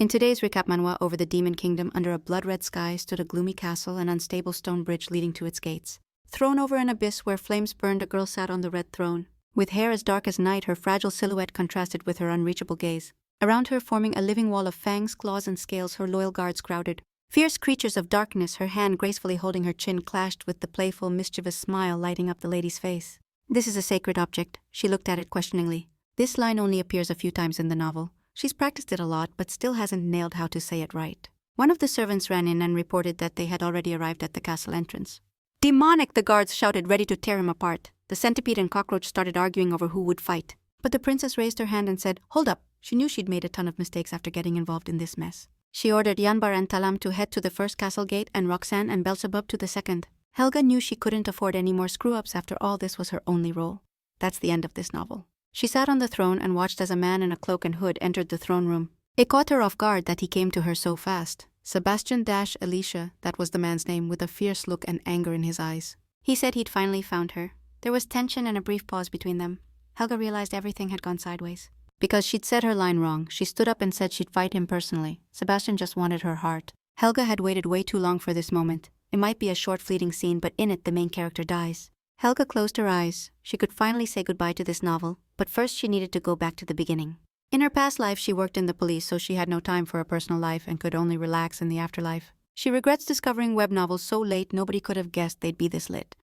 In today's recap manhwa, over the demon kingdom under a blood-red sky stood a gloomy castle, an unstable stone bridge leading to its gates. Thrown over an abyss where flames burned, a girl sat on the red throne. With hair as dark as night, her fragile silhouette contrasted with her unreachable gaze. Around her, forming a living wall of fangs, claws, and scales, her loyal guards crowded. Fierce creatures of darkness, her hand gracefully holding her chin clashed with the playful, mischievous smile lighting up the lady's face. "This is a sacred object." She looked at it questioningly. This line only appears a few times in the novel. She's practiced it a lot, but still hasn't nailed how to say it right. One of the servants ran in and reported that they had already arrived at the castle entrance. "Demonic!" the guards shouted, ready to tear him apart. The centipede and cockroach started arguing over who would fight. But the princess raised her hand and said, "Hold up." She knew she'd made a ton of mistakes after getting involved in this mess. She ordered Yanbar and Talam to head to the first castle gate and Roxanne and Beelzebub to the second. Helga knew she couldn't afford any more screw-ups. After all, this was her only role. That's the end of this novel. She sat on the throne and watched as a man in a cloak and hood entered the throne room. It caught her off guard that he came to her so fast. Sebastian-Alicia, that was the man's name, with a fierce look and anger in his eyes. He said he'd finally found her. There was tension and a brief pause between them. Helga realized everything had gone sideways. Because she'd said her line wrong, she stood up and said she'd fight him personally. Sebastian just wanted her heart. Helga had waited way too long for this moment. It might be a short fleeting scene, but in it the main character dies. Helga closed her eyes. She could finally say goodbye to this novel, but first she needed to go back to the beginning. In her past life, she worked in the police, so she had no time for a personal life and could only relax in the afterlife. She regrets discovering web novels so late nobody could have guessed they'd be this lit.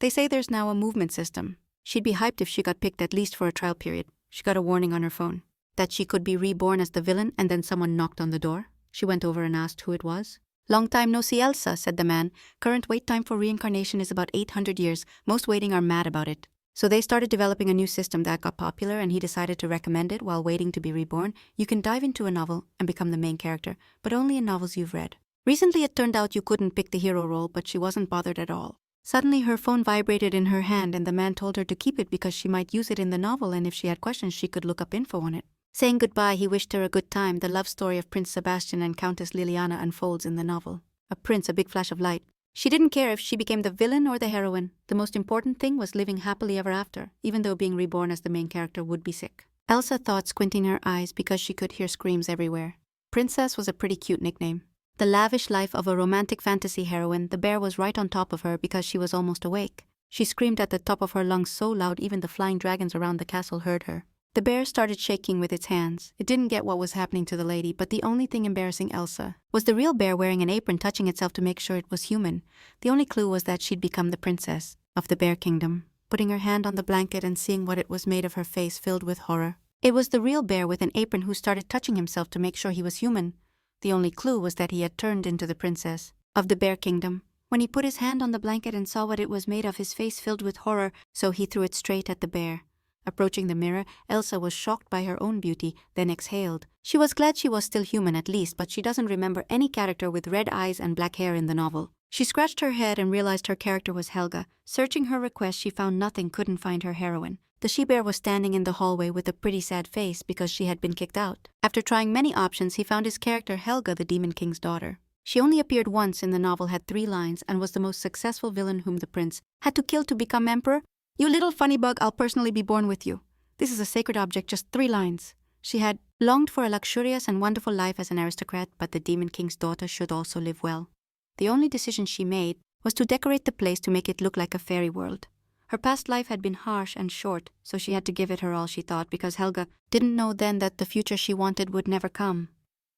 They say there's now a movement system. She'd be hyped if she got picked, at least for a trial period. She got a warning on her phone that she could be reborn as the villain, and then someone knocked on the door. She went over and asked who it was. "Long time no see, Elsa," said the man. "Current wait time for reincarnation is about 800 years. Most waiting are mad about it." So they started developing a new system that got popular, and he decided to recommend it while waiting to be reborn. You can dive into a novel and become the main character, but only in novels you've read. Recently it turned out you couldn't pick the hero role, but she wasn't bothered at all. Suddenly her phone vibrated in her hand, and the man told her to keep it because she might use it in the novel, and if she had questions she could look up info on it. Saying goodbye, he wished her a good time. The love story of Prince Sebastian and Countess Liliana unfolds in the novel. A prince, a big flash of light. She didn't care if she became the villain or the heroine. The most important thing was living happily ever after, even though being reborn as the main character would be sick. Elsa thought, squinting her eyes because she could hear screams everywhere. Princess was a pretty cute nickname. The lavish life of a romantic fantasy heroine, the bear was right on top of her because she was almost awake. She screamed at the top of her lungs so loud even the flying dragons around the castle heard her. The bear started shaking with its hands. It didn't get what was happening to the lady, but the only thing embarrassing Elsa was the real bear wearing an apron touching itself to make sure it was human. The only clue was that she'd become the princess of the bear kingdom. Putting her hand on the blanket and seeing what it was made of, her face filled with horror. It was the real bear with an apron who started touching himself to make sure he was human. The only clue was that he had turned into the princess of the bear kingdom. When he put his hand on the blanket and saw what it was made of, his face filled with horror, so he threw it straight at the bear. Approaching the mirror, Elsa was shocked by her own beauty, then exhaled. She was glad she was still human at least, but she doesn't remember any character with red eyes and black hair in the novel. She scratched her head and realized her character was Helga. Searching her request, she found nothing, couldn't find her heroine. The she-bear was standing in the hallway with a pretty sad face because she had been kicked out. After trying many options, he found his character Helga, the Demon King's daughter. She only appeared once in the novel, had 3 lines, and was the most successful villain whom the prince had to kill to become emperor. "You little funny bug, I'll personally be born with you. This is a sacred object," just 3 lines. She had longed for a luxurious and wonderful life as an aristocrat, but the Demon King's daughter should also live well. The only decision she made was to decorate the place to make it look like a fairy world. Her past life had been harsh and short, so she had to give it her all, she thought, because Helga didn't know then that the future she wanted would never come.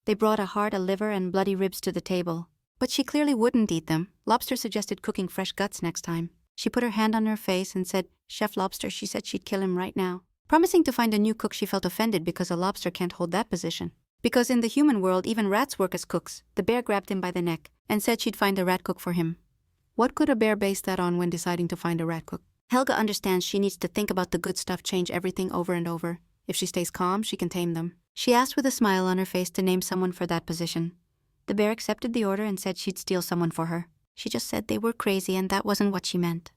They brought a heart, a liver, and bloody ribs to the table. But she clearly wouldn't eat them. Lobster suggested cooking fresh guts next time. She put her hand on her face and said, "Chef Lobster," she said she'd kill him right now. Promising to find a new cook, she felt offended because a lobster can't hold that position. Because in the human world, even rats work as cooks. The bear grabbed him by the neck and said she'd find a rat cook for him. What could a bear base that on when deciding to find a rat cook? Helga understands she needs to think about the good stuff, change everything over and over. If she stays calm, she can tame them. She asked with a smile on her face to name someone for that position. The bear accepted the order and said she'd steal someone for her. She just said they were crazy and that wasn't what she meant.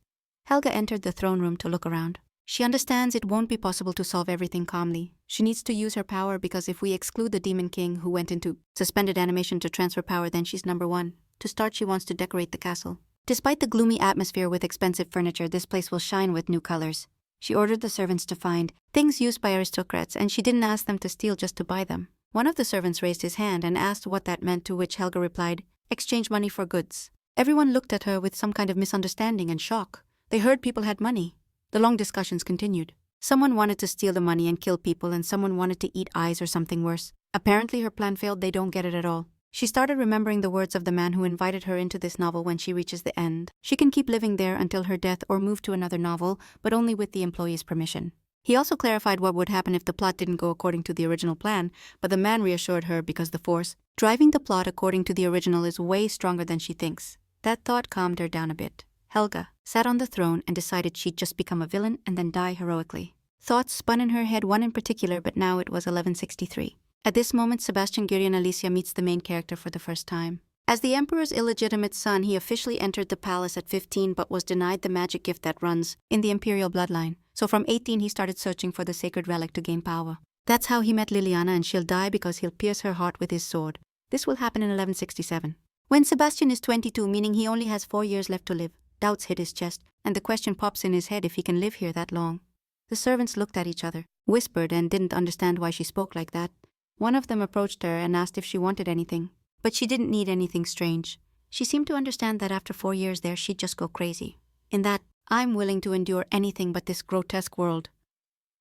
Helga entered the throne room to look around. She understands it won't be possible to solve everything calmly. She needs to use her power because if we exclude the Demon King who went into suspended animation to transfer power, then she's number 1. To start, she wants to decorate the castle. Despite the gloomy atmosphere with expensive furniture, this place will shine with new colors. She ordered the servants to find things used by aristocrats, and she didn't ask them to steal just to buy them. One of the servants raised his hand and asked what that meant, to which Helga replied, "Exchange money for goods." Everyone looked at her with some kind of misunderstanding and shock. They heard people had money. The long discussions continued. Someone wanted to steal the money and kill people, and someone wanted to eat eyes or something worse. Apparently her plan failed. They don't get it at all. She started remembering the words of the man who invited her into this novel. When she reaches the end, she can keep living there until her death or move to another novel, but only with the employee's permission. He also clarified what would happen if the plot didn't go according to the original plan, but the man reassured her because the force driving the plot according to the original is way stronger than she thinks. That thought calmed her down a bit. Helga sat on the throne and decided she'd just become a villain and then die heroically. Thoughts spun in her head, one in particular, but now it was 1163. At this moment, Sebastian Gurion Alicia meets the main character for the first time. As the emperor's illegitimate son, he officially entered the palace at 15 but was denied the magic gift that runs in the imperial bloodline. So from 18 he started searching for the sacred relic to gain power. That's how he met Liliana, and she'll die because he'll pierce her heart with his sword. This will happen in 1167. When Sebastian is 22, meaning he only has 4 years left to live, doubts hit his chest, and the question pops in his head if he can live here that long. The servants looked at each other, whispered, and didn't understand why she spoke like that. One of them approached her and asked if she wanted anything. But she didn't need anything strange. She seemed to understand that after 4 years there she'd just go crazy. In that, "I'm willing to endure anything but this grotesque world."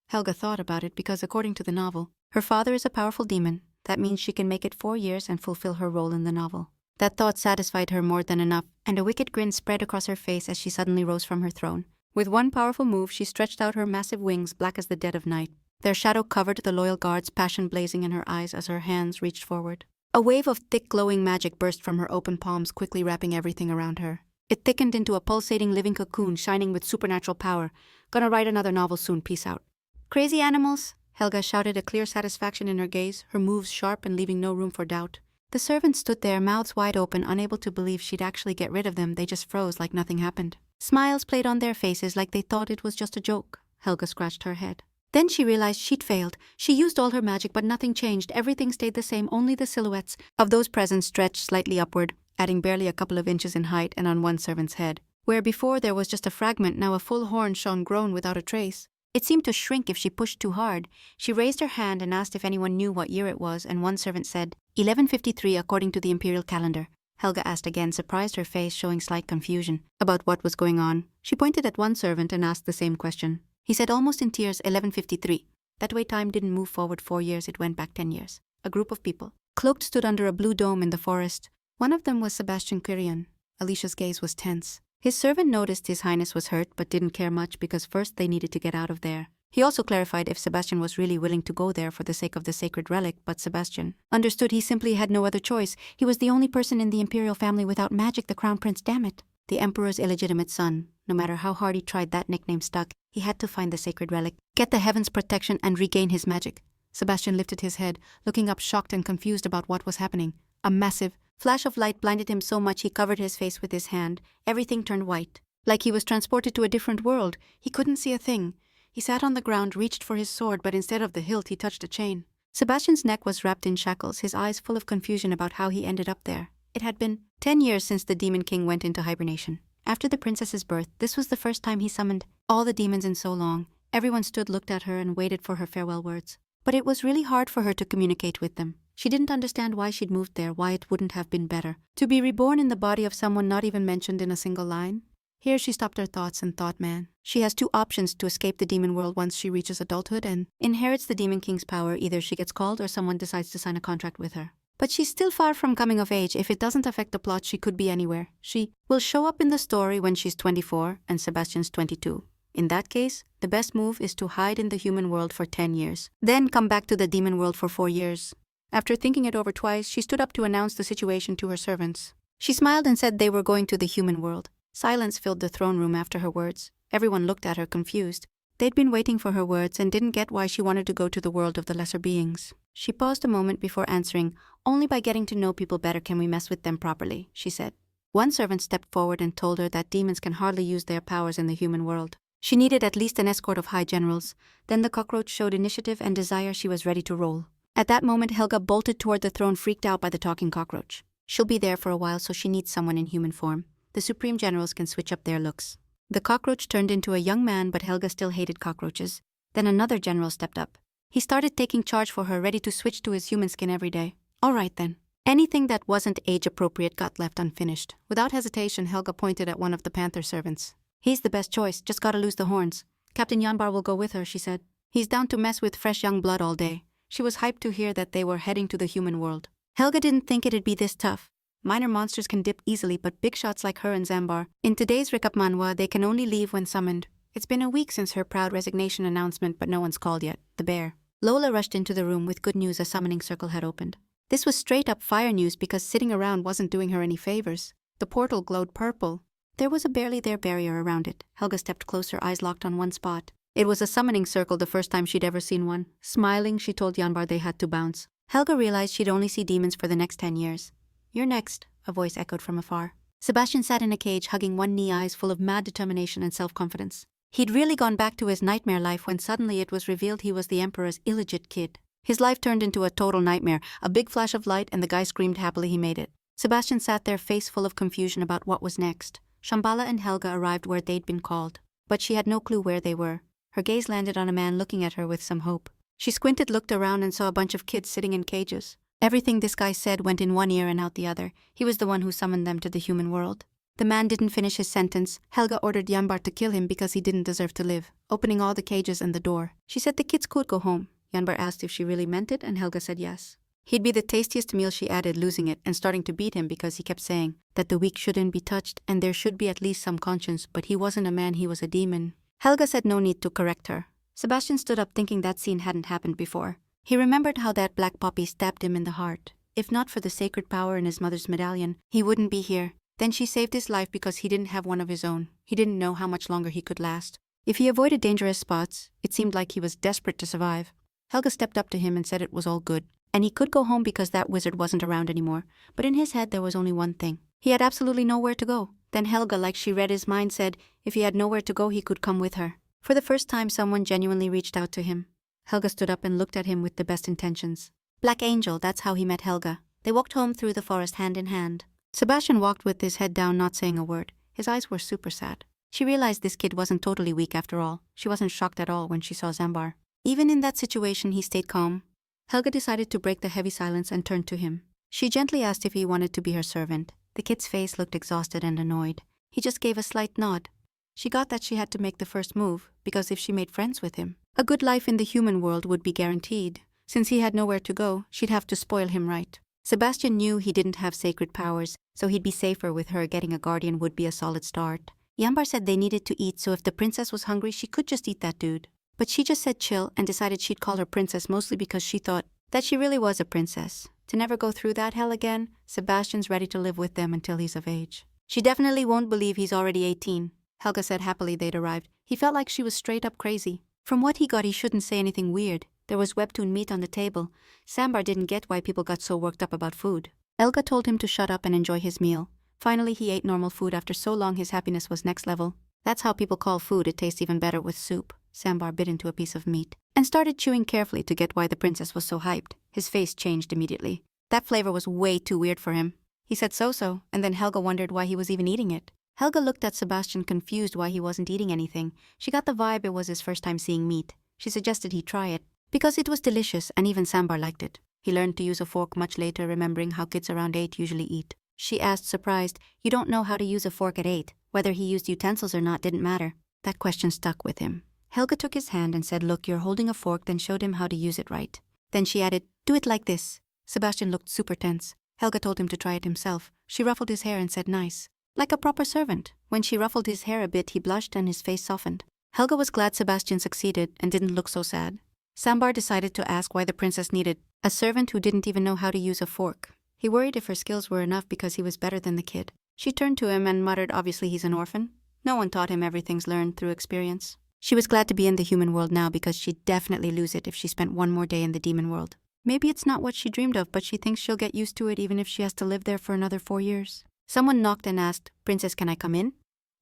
Helga thought about it because according to the novel, her father is a powerful demon. That means she can make it 4 years and fulfill her role in the novel. That thought satisfied her more than enough, and a wicked grin spread across her face as she suddenly rose from her throne. With one powerful move, she stretched out her massive wings, black as the dead of night. Their shadow covered the loyal guards, passion blazing in her eyes as her hands reached forward. A wave of thick glowing magic burst from her open palms, quickly wrapping everything around her. It thickened into a pulsating living cocoon, shining with supernatural power. "Gonna write another novel soon, peace out." "Crazy animals," Helga shouted, a clear satisfaction in her gaze, her moves sharp and leaving no room for doubt. The servants stood there, mouths wide open, unable to believe she'd actually get rid of them. They just froze like nothing happened. Smiles played on their faces like they thought it was just a joke. Helga scratched her head. Then she realized she'd failed. She used all her magic, but nothing changed. Everything stayed the same, only the silhouettes of those present stretched slightly upward, adding barely a couple of inches in height and on one servant's head. Where before there was just a fragment, now a full horn shone grown without a trace. It seemed to shrink if she pushed too hard. She raised her hand and asked if anyone knew what year it was, and one servant said, 1153 according to the imperial calendar. Helga asked again, surprised, her face showing slight confusion about what was going on. She pointed at one servant and asked the same question. He said almost in tears, 1153. That way time didn't move forward 4 years, it went back 10 years. A group of people, cloaked, stood under a blue dome in the forest. One of them was Sebastian Gurion. Alicia's gaze was tense. His servant noticed His Highness was hurt but didn't care much because first they needed to get out of there. He also clarified if Sebastian was really willing to go there for the sake of the sacred relic, but Sebastian understood he simply had no other choice. He was the only person in the imperial family without magic, the crown prince, damn it. The emperor's illegitimate son. No matter how hard he tried, that nickname stuck. He had to find the sacred relic, get the heaven's protection, and regain his magic. Sebastian lifted his head, looking up shocked and confused about what was happening. A massive flash of light blinded him so much he covered his face with his hand. Everything turned white. Like he was transported to a different world. He couldn't see a thing. He sat on the ground, reached for his sword, but instead of the hilt he touched a chain. Sebastian's neck was wrapped in shackles, his eyes full of confusion about how he ended up there. It had been 10 years since the Demon King went into hibernation. After the princess's birth, this was the first time he summoned all the demons in so long. Everyone stood, looked at her, and waited for her farewell words. But it was really hard for her to communicate with them. She didn't understand why she'd moved there, why it wouldn't have been better to be reborn in the body of someone not even mentioned in a single line. Here she stopped her thoughts and thought, man, she has 2 options to escape the demon world once she reaches adulthood and inherits the Demon King's power. Either she gets called or someone decides to sign a contract with her. But she's still far from coming of age. If it doesn't affect the plot, she could be anywhere. She will show up in the story when she's 24 and Sebastian's 22. In that case, the best move is to hide in the human world for 10 years, then come back to the demon world for 4 years. After thinking it over twice, she stood up to announce the situation to her servants. She smiled and said they were going to the human world. Silence filled the throne room after her words. Everyone looked at her confused. They'd been waiting for her words and didn't get why she wanted to go to the world of the lesser beings. She paused a moment before answering. Only by getting to know people better can we mess with them properly, she said. One servant stepped forward and told her that demons can hardly use their powers in the human world. She needed at least an escort of high generals. Then the cockroach showed initiative and desire. She was ready to roll. At that moment, Helga bolted toward the throne, freaked out by the talking cockroach. She'll be there for a while, so she needs someone in human form. The supreme generals can switch up their looks. The cockroach turned into a young man, but Helga still hated cockroaches. Then another general stepped up. He started taking charge for her, ready to switch to his human skin every day. All right then. Anything that wasn't age-appropriate got left unfinished. Without hesitation, Helga pointed at one of the panther servants. He's the best choice, just gotta lose the horns. Captain Yanbar will go with her, she said. He's down to mess with fresh young blood all day. She was hyped to hear that they were heading to the human world. Helga didn't think it'd be this tough. Minor monsters can dip easily, but big shots like her and Zambar, in today's recap Manhwa, they can only leave when summoned. It's been a week since her proud resignation announcement, but no one's called yet. The bear. Lola rushed into the room with good news: a summoning circle had opened. This was straight up fire news because sitting around wasn't doing her any favors. The portal glowed purple. There was a barely there barrier around it. Helga stepped closer, eyes locked on one spot. It was a summoning circle, the first time she'd ever seen one. Smiling, she told Yanbar they had to bounce. Helga realized she'd only see demons for the next 10 years. You're next, a voice echoed from afar. Sebastian sat in a cage, hugging one knee, eyes full of mad determination and self-confidence. He'd really gone back to his nightmare life when suddenly it was revealed he was the Emperor's illegit kid. His life turned into a total nightmare, a big flash of light, and the guy screamed happily he made it. Sebastian sat there, face full of confusion about what was next. Shambhala and Helga arrived where they'd been called, but she had no clue where they were. Her gaze landed on a man looking at her with some hope. She squinted, looked around, and saw a bunch of kids sitting in cages. Everything this guy said went in one ear and out the other. He was the one who summoned them to the human world. The man didn't finish his sentence. Helga ordered Yanbar to kill him because he didn't deserve to live, opening all the cages and the door. She said the kids could go home. Yanbar asked if she really meant it, and Helga said yes. He'd be the tastiest meal, she added, losing it and starting to beat him because he kept saying that the weak shouldn't be touched and there should be at least some conscience, but he wasn't a man, he was a demon. Helga said no need to correct her. Sebastian stood up, thinking that scene hadn't happened before. He remembered how that black poppy stabbed him in the heart. If not for the sacred power in his mother's medallion, he wouldn't be here. Then she saved his life because he didn't have one of his own. He didn't know how much longer he could last. If he avoided dangerous spots, it seemed like he was desperate to survive. Helga stepped up to him and said it was all good, and he could go home because that wizard wasn't around anymore. But in his head there was only one thing. He had absolutely nowhere to go. Then Helga, like she read his mind, said if he had nowhere to go he could come with her. For the first time someone genuinely reached out to him. Helga stood up and looked at him with the best intentions. Black Angel, that's how he met Helga. They walked home through the forest hand in hand. Sebastian walked with his head down, not saying a word. His eyes were super sad. She realized this kid wasn't totally weak after all. She wasn't shocked at all when she saw Zambar. Even in that situation he stayed calm. Helga decided to break the heavy silence and turned to him. She gently asked if he wanted to be her servant. The kid's face looked exhausted and annoyed. He just gave a slight nod. She got that she had to make the first move, because if she made friends with him, a good life in the human world would be guaranteed. Since he had nowhere to go, she'd have to spoil him right. Sebastian knew he didn't have sacred powers, so he'd be safer with her. Getting a guardian would be a solid start. Yanbar said they needed to eat, so if the princess was hungry, she could just eat that dude. But she just said chill and decided she'd call her princess, mostly because she thought that she really was a princess. To never go through that hell again, Sebastian's ready to live with them until he's of age. She definitely won't believe he's already 18. Helga said happily they'd arrived. He felt like she was straight up crazy. From what he got, he shouldn't say anything weird. There was webtoon meat on the table. Zambar didn't get why people got so worked up about food. Helga told him to shut up and enjoy his meal. Finally, he ate normal food. After so long, his happiness was next level. That's how people call food. It tastes even better with soup. Zambar bit into a piece of meat and started chewing carefully to get why the princess was so hyped. His face changed immediately. That flavor was way too weird for him. He said so, and then Helga wondered why he was even eating it. Helga looked at Sebastian, confused why he wasn't eating anything. She got the vibe it was his first time seeing meat. She suggested he try it, because it was delicious and even Zambar liked it. He learned to use a fork much later, remembering how kids around 8 usually eat. She asked, surprised, "You don't know how to use a fork at 8? Whether he used utensils or not didn't matter." That question stuck with him. Helga took his hand and said, "Look, you're holding a fork," then showed him how to use it right. Then she added, "Do it like this." Sebastian looked super tense. Helga told him to try it himself. She ruffled his hair and said, "Nice." Like a proper servant. When she ruffled his hair a bit, he blushed and his face softened. Helga was glad Sebastian succeeded and didn't look so sad. Zambar decided to ask why the princess needed a servant who didn't even know how to use a fork. He worried if her skills were enough because he was better than the kid. She turned to him and muttered, "Obviously he's an orphan. No one taught him, everything's learned through experience." She was glad to be in the human world now because she'd definitely lose it if she spent one more day in the demon world. Maybe it's not what she dreamed of, but she thinks she'll get used to it even if she has to live there for another 4 years. Someone knocked and asked, "Princess, can I come in?"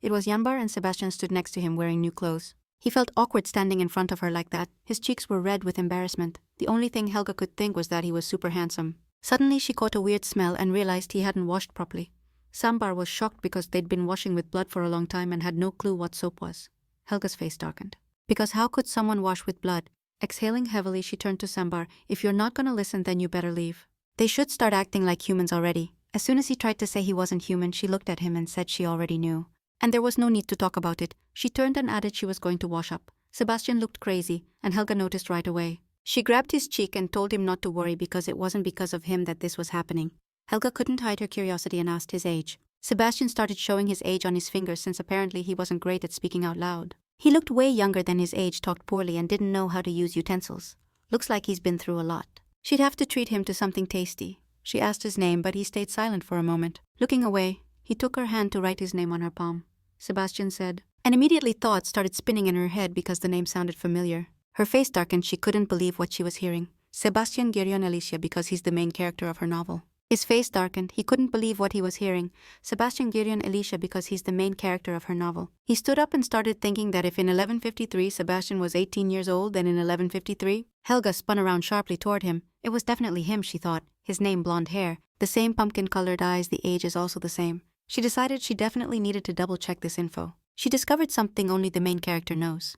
It was Yanbar, and Sebastian stood next to him wearing new clothes. He felt awkward standing in front of her like that. His cheeks were red with embarrassment. The only thing Helga could think was that he was super handsome. Suddenly she caught a weird smell and realized he hadn't washed properly. Zambar was shocked because they'd been washing with blood for a long time and had no clue what soap was. Helga's face darkened. Because how could someone wash with blood? Exhaling heavily, she turned to Sambar. If you're not gonna listen, then you better leave. They should start acting like humans already. As soon as he tried to say he wasn't human, she looked at him and said she already knew. And there was no need to talk about it. She turned and added she was going to wash up. Sebastian looked crazy, and Helga noticed right away. She grabbed his cheek and told him not to worry because it wasn't because of him that this was happening. Helga couldn't hide her curiosity and asked his age. Sebastian started showing his age on his fingers since apparently he wasn't great at speaking out loud. He looked way younger than his age, talked poorly, and didn't know how to use utensils. Looks like he's been through a lot. She'd have to treat him to something tasty. She asked his name, but he stayed silent for a moment. Looking away, he took her hand to write his name on her palm. Sebastian said, and immediately thoughts started spinning in her head because the name sounded familiar. Her face darkened, she couldn't believe what she was hearing. Sebastian Girion Alicia, because he's the main character of her novel. His face darkened, he couldn't believe what he was hearing. Sebastian Girion Alicia, because he's the main character of her novel. He stood up and started thinking that if in 1153 Sebastian was 18 years old, then in 1153... Helga spun around sharply toward him. It was definitely him, she thought. His name, blonde hair, the same pumpkin-colored eyes, the age is also the same. She decided she definitely needed to double-check this info. She discovered something only the main character knows.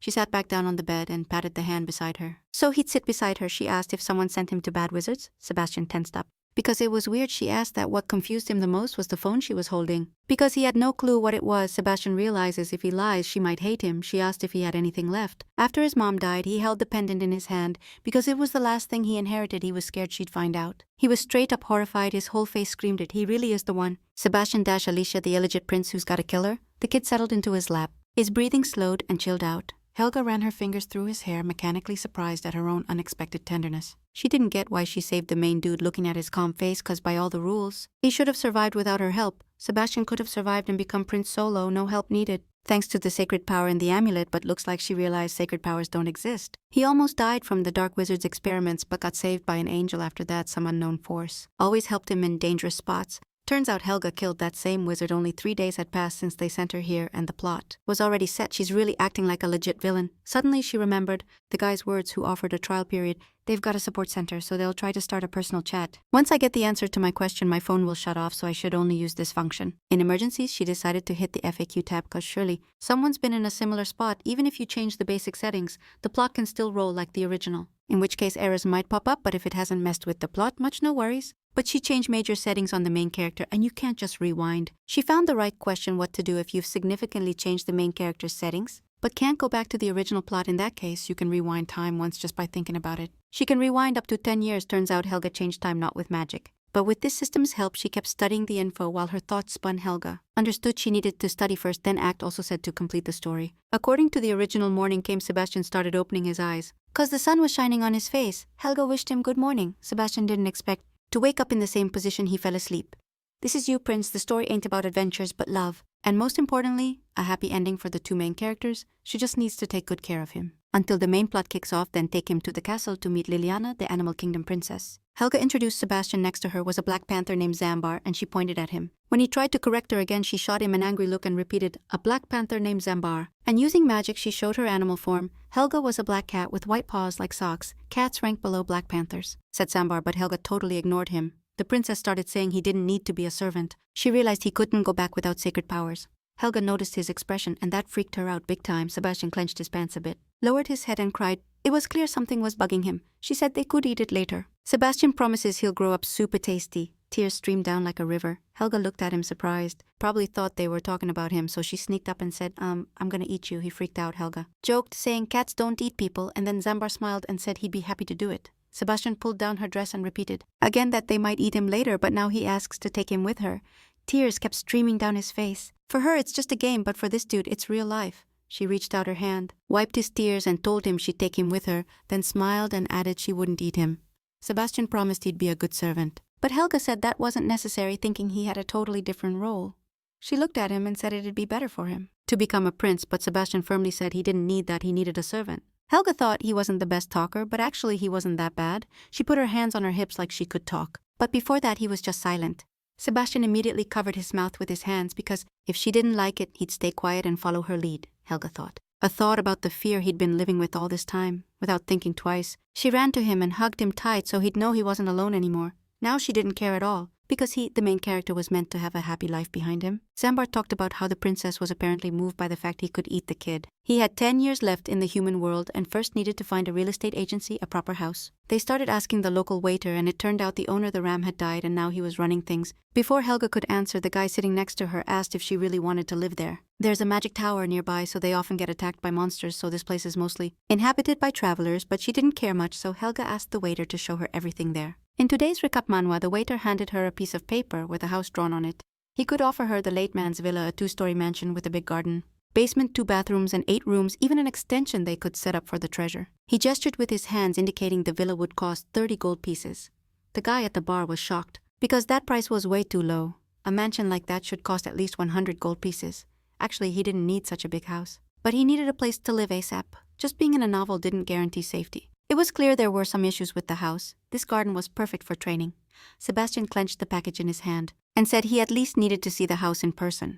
She sat back down on the bed and patted the hand beside her. So he'd sit beside her. She asked if someone sent him to bad wizards. Sebastian tensed up. Because it was weird, she asked that. What confused him the most was the phone she was holding. Because he had no clue what it was, Sebastian realizes if he lies, she might hate him. She asked if he had anything left. After his mom died, he held the pendant in his hand. Because it was the last thing he inherited, he was scared she'd find out. He was straight up horrified, his whole face screamed it. He really is the one. Sebastian - Alicia, the illegit prince who's got a killer? The kid settled into his lap. His breathing slowed and chilled out. Helga ran her fingers through his hair, mechanically surprised at her own unexpected tenderness. She didn't get why she saved the main dude looking at his calm face, cause by all the rules, he should have survived without her help. Sebastian could have survived and become Prince Solo, no help needed. Thanks to the sacred power in the amulet, but looks like she realized sacred powers don't exist. He almost died from the Dark Wizard's experiments, but got saved by an angel after that, some unknown force. Always helped him in dangerous spots. Turns out Helga killed that same wizard. Only 3 days had passed since they sent her here, and the plot was already set. She's really acting like a legit villain. Suddenly she remembered the guy's words who offered a trial period. They've got a support center, so they'll try to start a personal chat. Once I get the answer to my question, my phone will shut off, so I should only use this function. In emergencies, she decided to hit the FAQ tab, cause surely someone's been in a similar spot. Even if you change the basic settings, the plot can still roll like the original. In which case errors might pop up, but if it hasn't messed with the plot, much no worries. But she changed major settings on the main character, and you can't just rewind. She found the right question: what to do if you've significantly changed the main character's settings, but can't go back to the original plot. In that case, you can rewind time once just by thinking about it. She can rewind up to 10 years. Turns out Helga changed time not with magic, but with this system's help. She kept studying the info while her thoughts spun. Helga understood she needed to study first, then act, also said to complete the story. According to the original, morning came. Sebastian started opening his eyes. Cause the sun was shining on his face. Helga wished him good morning. Sebastian didn't expect to wake up in the same position. He fell asleep. This is you, Prince. The story ain't about adventures, but love. And most importantly, a happy ending for the two main characters. She just needs to take good care of him until the main plot kicks off, then take him to the castle to meet Liliana, the Animal Kingdom princess. Helga introduced Sebastian. Next to her was a black panther named Zambar, and she pointed at him. When he tried to correct her again, she shot him an angry look and repeated, a black panther named Zambar. And using magic, she showed her animal form. Helga was a black cat with white paws like socks. Cats rank below black panthers, said Zambar, but Helga totally ignored him. The princess started saying he didn't need to be a servant. She realized he couldn't go back without sacred powers. Helga noticed his expression, and that freaked her out big time. Sebastian clenched his pants a bit, lowered his head and cried. It was clear something was bugging him. She said they could eat it later. Sebastian promises he'll grow up super tasty. Tears streamed down like a river. Helga looked at him surprised. Probably thought they were talking about him, so she sneaked up and said, I'm gonna eat you. He freaked out. Helga joked, saying cats don't eat people, and then Zambar smiled and said he'd be happy to do it. Sebastian pulled down her dress and repeated again that they might eat him later, but now he asks to take him with her. Tears kept streaming down his face. For her, it's just a game, but for this dude, it's real life. She reached out her hand, wiped his tears, and told him she'd take him with her, then smiled and added she wouldn't eat him. Sebastian promised he'd be a good servant. But Helga said that wasn't necessary, thinking he had a totally different role. She looked at him and said it'd be better for him to become a prince, but Sebastian firmly said he didn't need that, he needed a servant. Helga thought he wasn't the best talker, but actually he wasn't that bad. She put her hands on her hips like she could talk. But before that, he was just silent. Sebastian immediately covered his mouth with his hands because if she didn't like it, he'd stay quiet and follow her lead, Helga thought. A thought about the fear he'd been living with all this time. Without thinking twice, she ran to him and hugged him tight so he'd know he wasn't alone anymore. Now she didn't care at all. because he, the main character, was meant to have a happy life behind him. Sambar talked about how the princess was apparently moved by the fact he could eat the kid. He had 10 years left in the human world and first needed to find a real estate agency, a proper house. They started asking the local waiter, and it turned out the owner, the ram, had died and now he was running things. Before Helga could answer, the guy sitting next to her asked if she really wanted to live there. There's a magic tower nearby, so they often get attacked by monsters, so this place is mostly inhabited by travelers, but she didn't care much, so Helga asked the waiter to show her everything there. In today's recap manhwa, the waiter handed her a piece of paper with a house drawn on it. He could offer her the late man's villa, a 2-story mansion with a big garden, basement, 2 bathrooms and 8 rooms, even an extension they could set up for the treasure. He gestured with his hands, indicating the villa would cost 30 gold pieces. The guy at the bar was shocked, because that price was way too low. A mansion like that should cost at least 100 gold pieces. Actually, he didn't need such a big house. But he needed a place to live ASAP. Just being in a novel didn't guarantee safety. It was clear there were some issues with the house. This garden was perfect for training. Sebastian clenched the package in his hand and said he at least needed to see the house in person.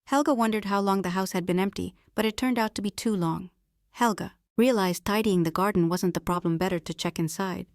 Helga wondered how long the house had been empty, but it turned out to be too long. Helga realized tidying the garden wasn't the problem, better to check inside.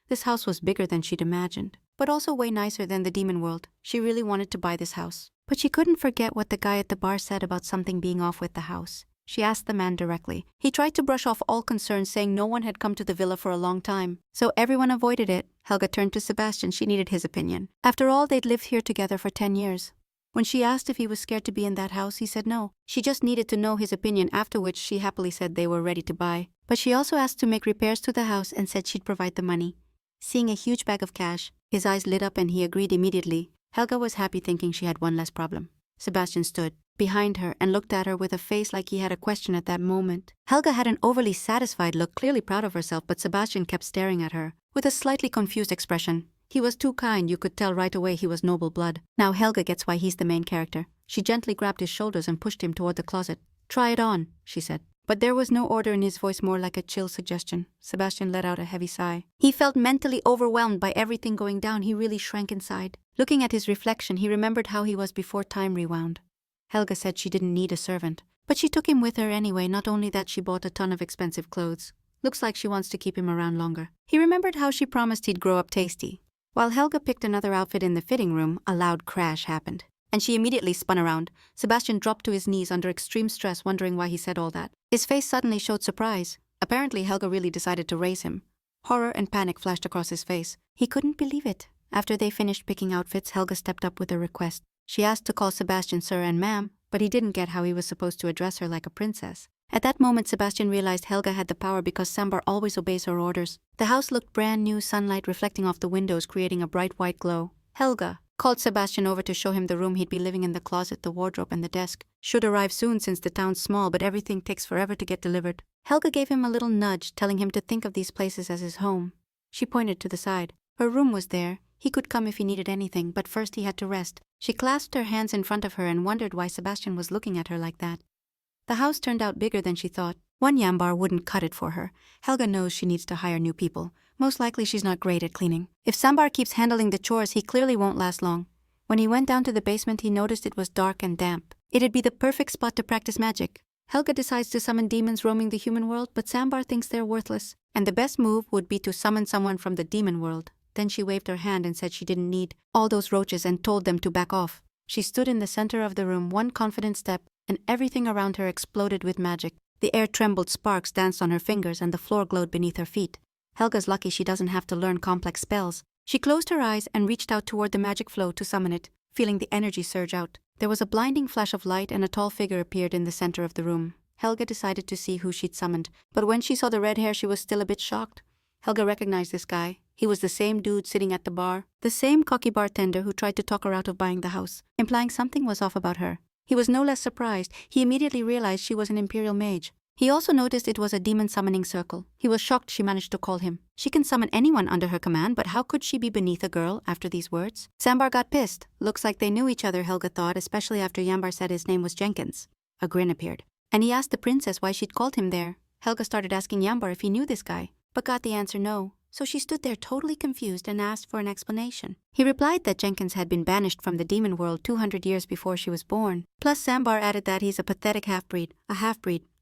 This house was bigger than she'd imagined, but also way nicer than the demon world. She really wanted to buy this house. But she couldn't forget what the guy at the bar said about something being off with the house. She asked the man directly. He tried to brush off all concerns, saying no one had come to the villa for a long time, so everyone avoided it. Helga turned to Sebastian. She needed his opinion. After all, they'd lived here together for 10 years. When she asked if he was scared to be in that house, he said no. She just needed to know his opinion, after which she happily said they were ready to buy. But she also asked to make repairs to the house and said she'd provide the money. Seeing a huge bag of cash, his eyes lit up and he agreed immediately. Helga was happy, thinking she had one less problem. Sebastian stood behind her and looked at her with a face like he had a question at that moment. Helga had an overly satisfied look, clearly proud of herself, but Sebastian kept staring at her with a slightly confused expression. He was too kind, you could tell right away he was noble blood. Now Helga gets why he's the main character. She gently grabbed his shoulders and pushed him toward the closet. "Try it on," she said. But there was no order in his voice, more like a chill suggestion. Sebastian let out a heavy sigh. He felt mentally overwhelmed by everything going down. He really shrank inside. Looking at his reflection, he remembered how he was before time rewound. Helga said she didn't need a servant, but she took him with her anyway. Not only that, she bought a ton of expensive clothes. Looks like she wants to keep him around longer. He remembered how she promised he'd grow up tasty. While Helga picked another outfit in the fitting room, a loud crash happened, and she immediately spun around. Sebastian dropped to his knees under extreme stress, wondering why he said all that. His face suddenly showed surprise. Apparently, Helga really decided to raise him. Horror and panic flashed across his face. He couldn't believe it. After they finished picking outfits, Helga stepped up with a request. She asked to call Sebastian sir and ma'am, but he didn't get how he was supposed to address her like a princess. At that moment, Sebastian realized Helga had the power because Sambar always obeys her orders. The house looked brand new, sunlight reflecting off the windows, creating a bright white glow. Helga called Sebastian over to show him the room he'd be living in. The closet, the wardrobe, and the desk should arrive soon since the town's small, but everything takes forever to get delivered. Helga gave him a little nudge, telling him to think of these places as his home. She pointed to the side. Her room was there. He could come if he needed anything, but first he had to rest. She clasped her hands in front of her and wondered why Sebastian was looking at her like that. The house turned out bigger than she thought. One yambar wouldn't cut it for her. Helga knows she needs to hire new people. Most likely she's not great at cleaning. If Sambar keeps handling the chores, he clearly won't last long. When he went down to the basement, he noticed it was dark and damp. It'd be the perfect spot to practice magic. Helga decides to summon demons roaming the human world, but Sambar thinks they're worthless, and the best move would be to summon someone from the demon world. Then she waved her hand and said she didn't need all those roaches and told them to back off. She stood in the center of the room, one confident step, and everything around her exploded with magic. The air trembled, sparks danced on her fingers, and the floor glowed beneath her feet. Helga's lucky she doesn't have to learn complex spells. She closed her eyes and reached out toward the magic flow to summon it, feeling the energy surge out. There was a blinding flash of light and a tall figure appeared in the center of the room. Helga decided to see who she'd summoned, but when she saw the red hair, she was still a bit shocked. Helga recognized this guy. He was the same dude sitting at the bar, the same cocky bartender who tried to talk her out of buying the house, implying something was off about her. He was no less surprised. He immediately realized she was an imperial mage. He also noticed it was a demon summoning circle. He was shocked she managed to call him. She can summon anyone under her command, but how could she be beneath a girl after these words? Sambar got pissed. Looks like they knew each other, Helga thought, especially after Yambar said his name was Jenkins. A grin appeared, and he asked the princess why she'd called him there. Helga started asking Yambar if he knew this guy, but got the answer no. So she stood there totally confused and asked for an explanation. He replied that Jenkins had been banished from the demon world 200 years before she was born. Plus Sambar added that he's a pathetic half-breed,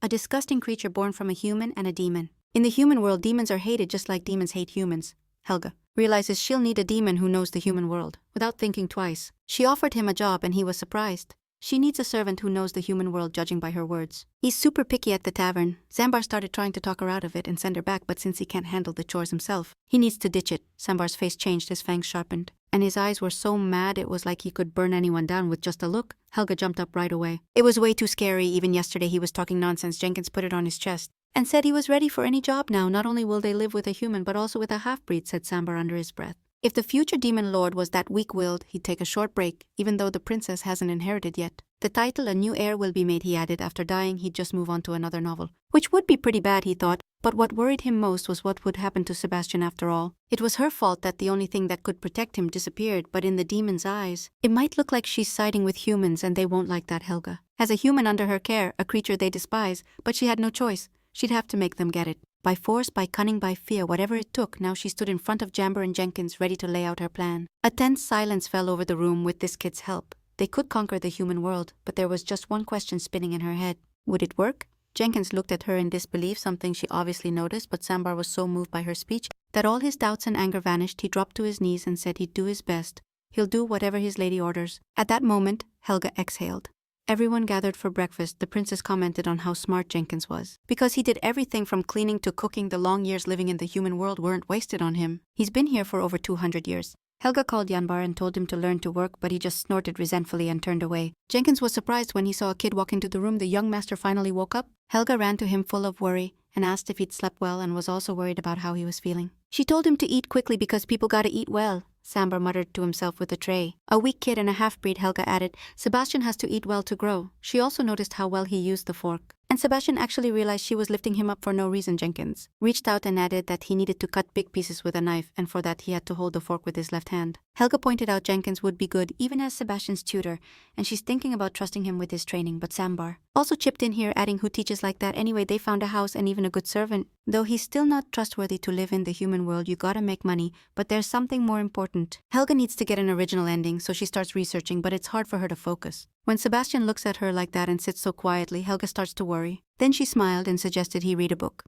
a disgusting creature born from a human and a demon. In the human world, demons are hated just like demons hate humans. Helga realizes she'll need a demon who knows the human world. Without thinking twice, she offered him a job and he was surprised. She needs a servant who knows the human world, judging by her words. He's super picky at the tavern. Zambar started trying to talk her out of it and send her back, but since he can't handle the chores himself, he needs to ditch it. Zambar's face changed, his fangs sharpened, and his eyes were so mad it was like he could burn anyone down with just a look. Helga jumped up right away. It was way too scary. Even yesterday he was talking nonsense. Jenkins put it on his chest and said he was ready for any job now. Not only will they live with a human, but also with a half-breed, said Zambar under his breath. If the future demon lord was that weak-willed, he'd take a short break, even though the princess hasn't inherited yet. The title, A New Heir Will Be Made, he added. After dying, he'd just move on to another novel. Which would be pretty bad, he thought, but what worried him most was what would happen to Sebastian after all. It was her fault that the only thing that could protect him disappeared, but in the demon's eyes, it might look like she's siding with humans, and they won't like that, Helga. As a human under her care, a creature they despise, but she had no choice. She'd have to make them get it. By force, by cunning, by fear, whatever it took, now she stood in front of Zambar and Jenkins, ready to lay out her plan. A tense silence fell over the room with this kid's help. They could conquer the human world, but there was just one question spinning in her head. Would it work? Jenkins looked at her in disbelief, something she obviously noticed, but Zambar was so moved by her speech that all his doubts and anger vanished. He dropped to his knees and said he'd do his best. He'll do whatever his lady orders. At that moment, Helga exhaled. Everyone gathered for breakfast. The princess commented on how smart Jenkins was. Because he did everything from cleaning to cooking, the long years living in the human world weren't wasted on him. He's been here for over 200 years. Helga called Janbar and told him to learn to work, but he just snorted resentfully and turned away. Jenkins was surprised when he saw a kid walk into the room. The young master finally woke up. Helga ran to him full of worry and asked if he'd slept well and was also worried about how he was feeling. She told him to eat quickly because people gotta eat well. Zambar muttered to himself with a tray. A weak kid and a half-breed, Helga added. Sebastian has to eat well to grow. She also noticed how well he used the fork. And Sebastian actually realized she was lifting him up for no reason. Jenkins reached out and added that he needed to cut big pieces with a knife, and for that he had to hold the fork with his left hand. Helga pointed out Jenkins would be good even as Sebastian's tutor, and she's thinking about trusting him with his training, but Zambar also chipped in here, adding who teaches like that anyway. They found a house and even a good servant. Though he's still not trustworthy to live in the human world, you gotta make money, but there's something more important. Helga needs to get an original ending, so she starts researching, but it's hard for her to focus. When Sebastian looks at her like that and sits so quietly, Helga starts to worry. Then she smiled and suggested he read a book.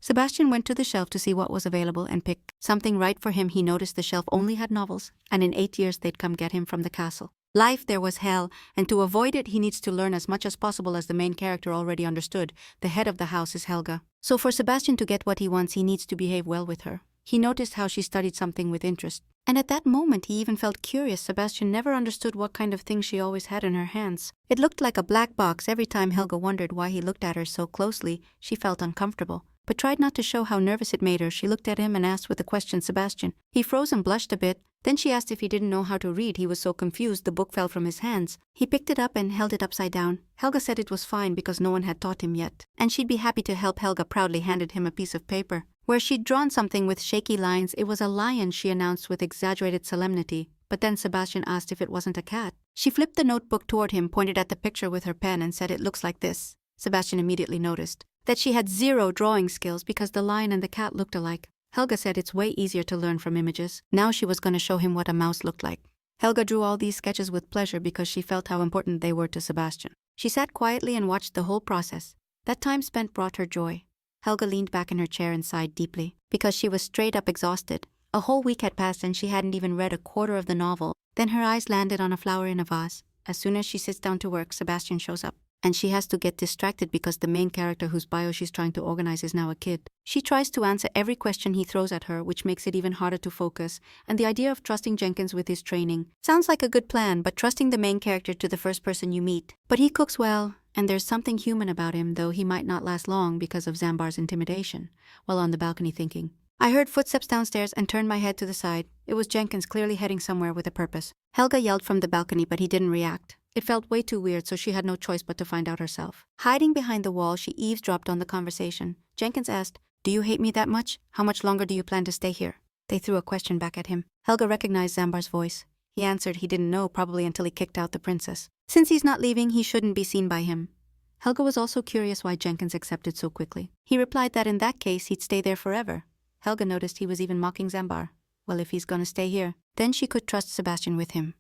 Sebastian went to the shelf to see what was available and picked something right for him. He noticed the shelf only had novels, and in 8 years they'd come get him from the castle. Life there was hell, and to avoid it he needs to learn as much as possible. As the main character already understood, the head of the house is Helga. So for Sebastian to get what he wants, he needs to behave well with her. He noticed how she studied something with interest, and at that moment he even felt curious. Sebastian never understood what kind of thing she always had in her hands. It looked like a black box. Every time Helga wondered why he looked at her so closely, she felt uncomfortable, but tried not to show how nervous it made her. She looked at him and asked with a question, Sebastian. He froze and blushed a bit. Then she asked if he didn't know how to read. He was so confused the book fell from his hands. He picked it up and held it upside down. Helga said it was fine because no one had taught him yet, and she'd be happy to help. Helga proudly handed him a piece of paper where she'd drawn something with shaky lines. It was a lion, she announced with exaggerated solemnity. But then Sebastian asked if it wasn't a cat. She flipped the notebook toward him, pointed at the picture with her pen, and said, "It looks like this." Sebastian immediately noticed that she had zero drawing skills because the lion and the cat looked alike. Helga said it's way easier to learn from images. Now she was going to show him what a mouse looked like. Helga drew all these sketches with pleasure because she felt how important they were to Sebastian. She sat quietly and watched the whole process. That time spent brought her joy. Helga leaned back in her chair and sighed deeply because she was straight up exhausted. A whole week had passed and she hadn't even read a quarter of the novel. Then her eyes landed on a flower in a vase. As soon as she sits down to work, Sebastian shows up, and she has to get distracted because the main character whose bio she's trying to organize is now a kid. She tries to answer every question he throws at her, which makes it even harder to focus, and the idea of trusting Jenkins with his training sounds like a good plan, but trusting the main character to the first person you meet. But he cooks well, and there's something human about him, though he might not last long because of Zambar's intimidation. While on the balcony thinking, I heard footsteps downstairs and turned my head to the side. It was Jenkins, clearly heading somewhere with a purpose. Helga yelled from the balcony, but he didn't react. It felt way too weird, so she had no choice but to find out herself. Hiding behind the wall, she eavesdropped on the conversation. Jenkins asked, "Do you hate me that much? How much longer do you plan to stay here?" They threw a question back at him. Helga recognized Zambar's voice. He answered he didn't know, probably until he kicked out the princess. Since he's not leaving, he shouldn't be seen by him. Helga was also curious why Jenkins accepted so quickly. He replied that in that case he'd stay there forever. Helga noticed he was even mocking Zambar. Well, if he's gonna stay here, then she could trust Sebastian with him.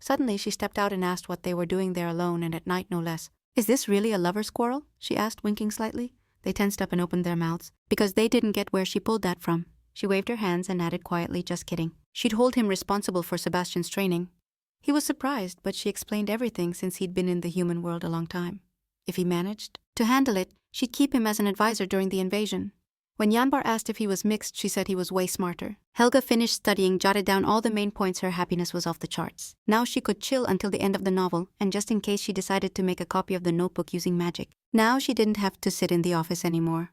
Suddenly she stepped out and asked what they were doing there alone, and at night no less. "Is this really a lover's quarrel?" she asked, winking slightly. They tensed up and opened their mouths, because they didn't get where she pulled that from. She waved her hands and added quietly, just kidding. She'd hold him responsible for Sebastian's training. He was surprised, but she explained everything since he'd been in the human world a long time. If he managed to handle it, she'd keep him as an advisor during the invasion. When Yanbar asked if he was mixed, she said he was way smarter. Helga finished studying, jotted down all the main points. Her happiness was off the charts. Now she could chill until the end of the novel, and just in case she decided to make a copy of the notebook using magic. Now she didn't have to sit in the office anymore.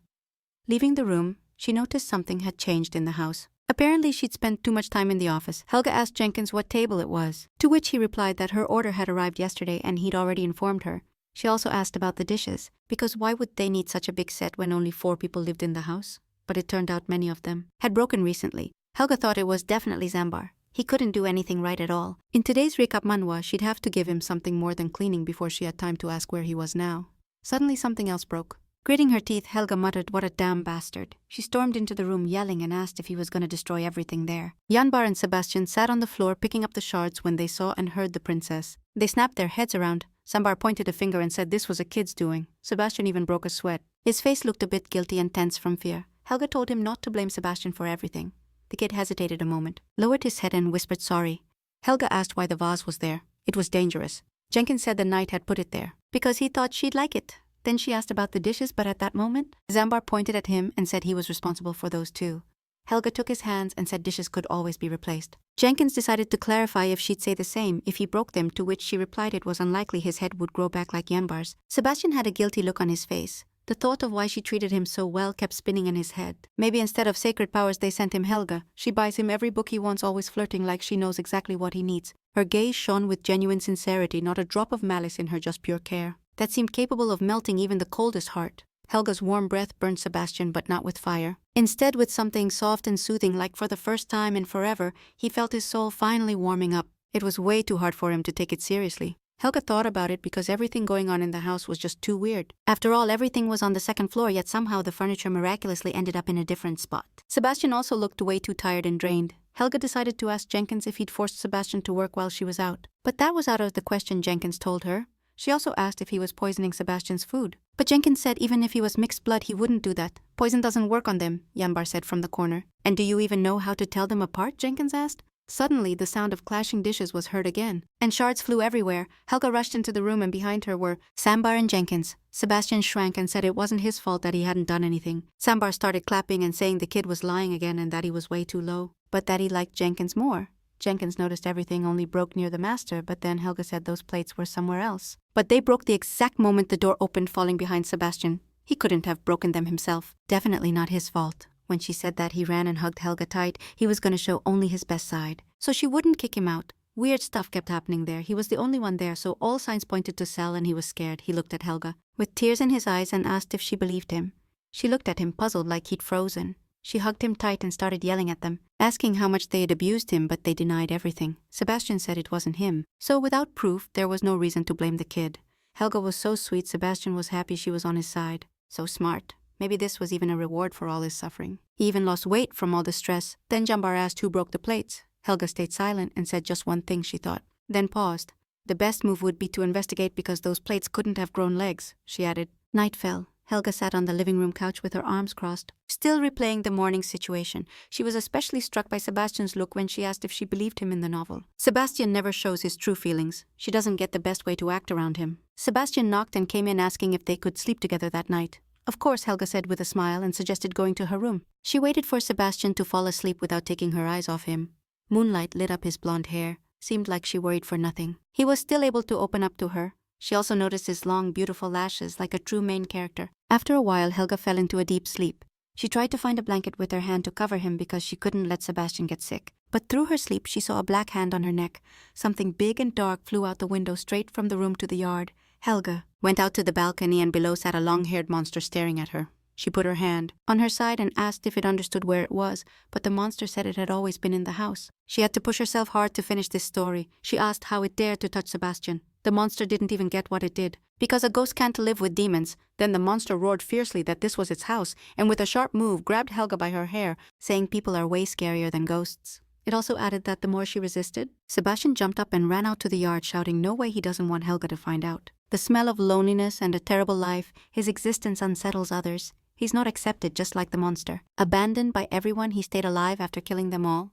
Leaving the room, she noticed something had changed in the house. Apparently she'd spent too much time in the office. Helga asked Jenkins what table it was, to which he replied that her order had arrived yesterday and he'd already informed her. She also asked about the dishes, because why would they need such a big set when only 4 people lived in the house? But it turned out many of them had broken recently. Helga thought it was definitely Zambar. He couldn't do anything right at all. In today's recap Manhwa, she'd have to give him something more than cleaning before she had time to ask where he was now. Suddenly something else broke. Gritting her teeth, Helga muttered, "What a damn bastard." She stormed into the room yelling and asked if he was going to destroy everything there. Yanbar and Sebastian sat on the floor picking up the shards when they saw and heard the princess. They snapped their heads around. Zambar pointed a finger and said this was a kid's doing. Sebastian even broke a sweat. His face looked a bit guilty and tense from fear. Helga told him not to blame Sebastian for everything. The kid hesitated a moment, lowered his head and whispered sorry. Helga asked why the vase was there. It was dangerous. Jenkins said the knight had put it there because he thought she'd like it. Then she asked about the dishes, but at that moment, Zambar pointed at him and said he was responsible for those too. Helga took his hands and said dishes could always be replaced. Jenkins decided to clarify if she'd say the same if he broke them, to which she replied it was unlikely his head would grow back like Yanbar's. Sebastian had a guilty look on his face. The thought of why she treated him so well kept spinning in his head. Maybe instead of sacred powers they sent him Helga. She buys him every book he wants, always flirting like she knows exactly what he needs. Her gaze shone with genuine sincerity, not a drop of malice in her, just pure care that seemed capable of melting even the coldest heart. Helga's warm breath burned Sebastian, but not with fire. Instead with something soft and soothing, like for the first time in forever, he felt his soul finally warming up. It was way too hard for him to take it seriously. Helga thought about it because everything going on in the house was just too weird. After all, everything was on the 2nd floor, yet somehow the furniture miraculously ended up in a different spot. Sebastian also looked way too tired and drained. Helga decided to ask Jenkins if he'd forced Sebastian to work while she was out. But that was out of the question, Jenkins told her. She also asked if he was poisoning Sebastian's food. But Jenkins said even if he was mixed blood, he wouldn't do that. Poison doesn't work on them, Yanbar said from the corner. And do you even know how to tell them apart? Jenkins asked. Suddenly, the sound of clashing dishes was heard again, and shards flew everywhere. Helga rushed into the room, and behind her were Zambar and Jenkins. Sebastian shrank and said it wasn't his fault that he hadn't done anything. Zambar started clapping and saying the kid was lying again and that he was way too low, but that he liked Jenkins more. Jenkins noticed everything only broke near the master, but then Helga said those plates were somewhere else. But they broke the exact moment the door opened, falling behind Sebastian. He couldn't have broken them himself. Definitely not his fault. When she said that, he ran and hugged Helga tight. He was going to show only his best side, so she wouldn't kick him out. Weird stuff kept happening there. He was the only one there, so all signs pointed to Sel, and he was scared. He looked at Helga with tears in his eyes and asked if she believed him. She looked at him puzzled, like he'd frozen. She hugged him tight and started yelling at them, asking how much they had abused him, but they denied everything. Sebastian said it wasn't him, so without proof, there was no reason to blame the kid. Helga was so sweet, Sebastian was happy she was on his side. So smart. Maybe this was even a reward for all his suffering. He even lost weight from all the stress. Then Jambar asked who broke the plates. Helga stayed silent and said just one thing, she thought, then paused. The best move would be to investigate because those plates couldn't have grown legs, she added. Night fell. Helga sat on the living room couch with her arms crossed, still replaying the morning situation. She was especially struck by Sebastian's look when she asked if she believed him in the novel. Sebastian never shows his true feelings. She doesn't get the best way to act around him. Sebastian knocked and came in asking if they could sleep together that night. Of course, Helga said with a smile and suggested going to her room. She waited for Sebastian to fall asleep without taking her eyes off him. Moonlight lit up his blonde hair. Seemed like she worried for nothing. He was still able to open up to her. She also noticed his long, beautiful lashes, like a true main character. After a while, Helga fell into a deep sleep. She tried to find a blanket with her hand to cover him because she couldn't let Sebastian get sick. But through her sleep, she saw a black hand on her neck. Something big and dark flew out the window straight from the room to the yard. Helga went out to the balcony, and below sat a long-haired monster staring at her. She put her hand on her side and asked if it understood where it was, but the monster said it had always been in the house. She had to push herself hard to finish this story. She asked how it dared to touch Sebastian. The monster didn't even get what it did. Because a ghost can't live with demons. Then the monster roared fiercely that this was its house, and with a sharp move grabbed Helga by her hair, saying people are way scarier than ghosts. It also added that the more she resisted, Sebastian jumped up and ran out to the yard shouting no way he doesn't want Helga to find out. The smell of loneliness and a terrible life, his existence unsettles others. He's not accepted, just like the monster. Abandoned by everyone, he stayed alive after killing them all.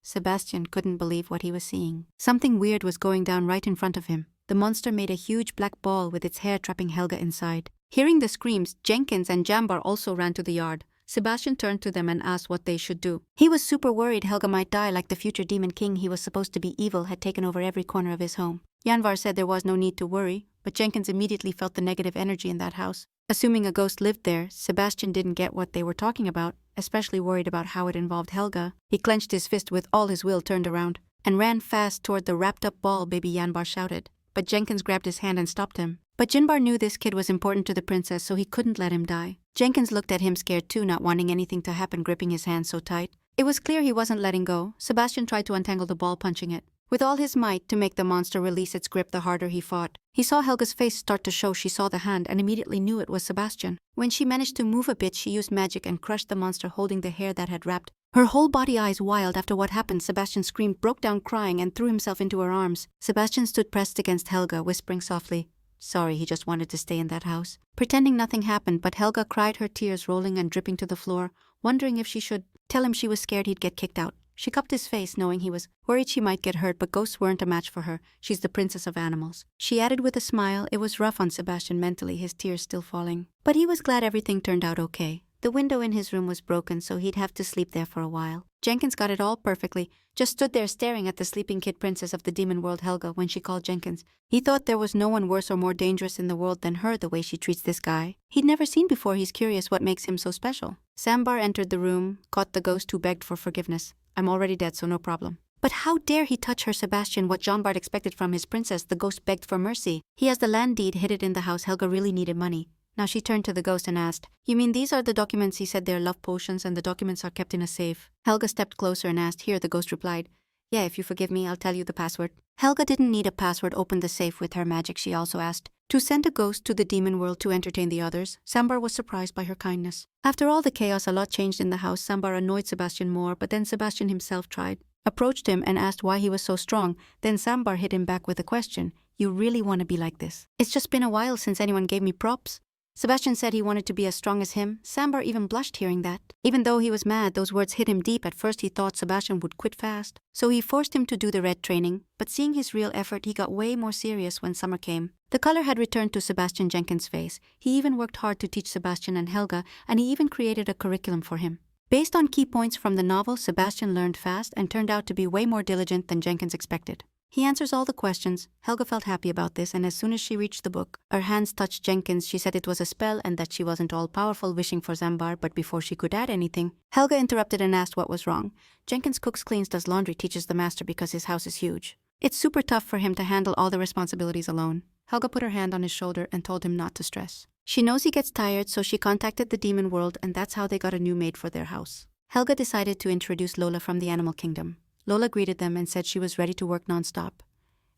Sebastian couldn't believe what he was seeing. Something weird was going down right in front of him. The monster made a huge black ball with its hair trapping Helga inside. Hearing the screams, Jenkins and Jambar also ran to the yard. Sebastian turned to them and asked what they should do. He was super worried Helga might die like the future demon king he was supposed to be evil had taken over every corner of his home. Janvar said there was no need to worry, but Jenkins immediately felt the negative energy in that house. Assuming a ghost lived there, Sebastian didn't get what they were talking about, especially worried about how it involved Helga. He clenched his fist with all his will, turned around, and ran fast toward the wrapped-up ball baby Janvar shouted. But Jenkins grabbed his hand and stopped him. But Jinbar knew this kid was important to the princess, so he couldn't let him die. Jenkins looked at him scared too, not wanting anything to happen, gripping his hand so tight. It was clear he wasn't letting go. Sebastian tried to untangle the ball, punching it with all his might to make the monster release its grip the harder he fought. He saw Helga's face start to show. She saw the hand and immediately knew it was Sebastian. When she managed to move a bit, she used magic and crushed the monster, holding the hair that had wrapped her whole body. Eyes wild after what happened, Sebastian screamed, broke down crying, and threw himself into her arms. Sebastian stood pressed against Helga, whispering softly, "Sorry, he just wanted to stay in that house," pretending nothing happened. But Helga cried, her tears rolling and dripping to the floor, wondering if she should tell him she was scared he'd get kicked out. She cupped his face, knowing he was worried she might get hurt, but ghosts weren't a match for her. She's the princess of animals. She added with a smile. It was rough on Sebastian mentally, his tears still falling. But he was glad everything turned out okay. The window in his room was broken, so he'd have to sleep there for a while. Jenkins got it all perfectly, just stood there staring at the sleeping kid princess of the demon world, Helga, when she called Jenkins. He thought there was no one worse or more dangerous in the world than her, the way she treats this guy he'd never seen before. He's curious what makes him so special. Sambar entered the room, caught the ghost, who begged for forgiveness. "I'm already dead, so no problem." But how dare he touch her, Sebastian? What Jean Bart expected from his princess? The ghost begged for mercy. He has the land deed, hid it in the house. Helga really needed money. Now she turned to the ghost and asked, "You mean these are the documents?" He said they're love potions and the documents are kept in a safe. Helga stepped closer and asked, "Here," the ghost replied. "Yeah, if you forgive me, I'll tell you the password." Helga didn't need a password. Open the safe with her magic, she also asked. To send a ghost to the demon world to entertain the others, Sambar was surprised by her kindness. After all the chaos, a lot changed in the house. Sambar annoyed Sebastian more, but then Sebastian himself approached him and asked why he was so strong. Then Sambar hit him back with a question. "You really want to be like this? It's just been a while since anyone gave me props." Sebastian said he wanted to be as strong as him. Sambar even blushed hearing that. Even though he was mad, those words hit him deep. At first he thought Sebastian would quit fast, so he forced him to do the red training, but seeing his real effort, he got way more serious when summer came. The color had returned to Sebastian Jenkins' face. He even worked hard to teach Sebastian and Helga, and he even created a curriculum for him. Based on key points from the novel, Sebastian learned fast and turned out to be way more diligent than Jenkins expected. He answers all the questions. Helga felt happy about this, and as soon as she reached the book, her hands touched Jenkins. She said it was a spell and that she wasn't all-powerful, wishing for Zambar, but before she could add anything, Helga interrupted and asked what was wrong. Jenkins cooks, cleans, does laundry, teaches the master because his house is huge. It's super tough for him to handle all the responsibilities alone. Helga put her hand on his shoulder and told him not to stress. She knows he gets tired, so she contacted the demon world, and that's how they got a new maid for their house. Helga decided to introduce Lola from the animal kingdom. Lola greeted them and said she was ready to work non-stop.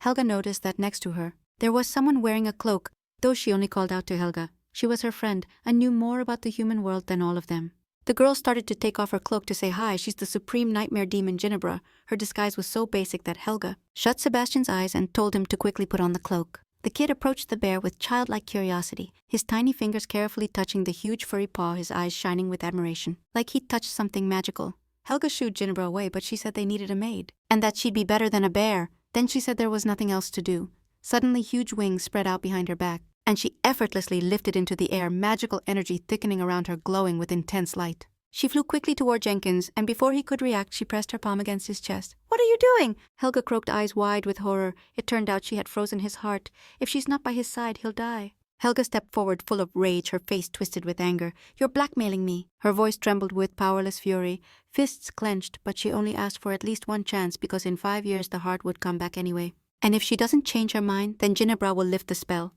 Helga noticed that next to her, there was someone wearing a cloak, though she only called out to Helga. She was her friend and knew more about the human world than all of them. The girl started to take off her cloak to say hi. She's the supreme nightmare demon Ginebra. Her disguise was so basic that Helga shut Sebastian's eyes and told him to quickly put on the cloak. The kid approached the bear with childlike curiosity, his tiny fingers carefully touching the huge furry paw, his eyes shining with admiration, like he'd touched something magical. Helga shooed Ginebra away, but she said they needed a maid, and that she'd be better than a bear. Then she said there was nothing else to do. Suddenly, huge wings spread out behind her back, and she effortlessly lifted into the air, magical energy thickening around her, glowing with intense light. She flew quickly toward Jenkins, and before he could react, she pressed her palm against his chest. "What are you doing?" Helga croaked, eyes wide with horror. It turned out she had frozen his heart. If she's not by his side, he'll die. Helga stepped forward, full of rage, her face twisted with anger. "You're blackmailing me." Her voice trembled with powerless fury, fists clenched, but she only asked for at least one chance because in 5 years the heart would come back anyway. And if she doesn't change her mind, then Ginebra will lift the spell.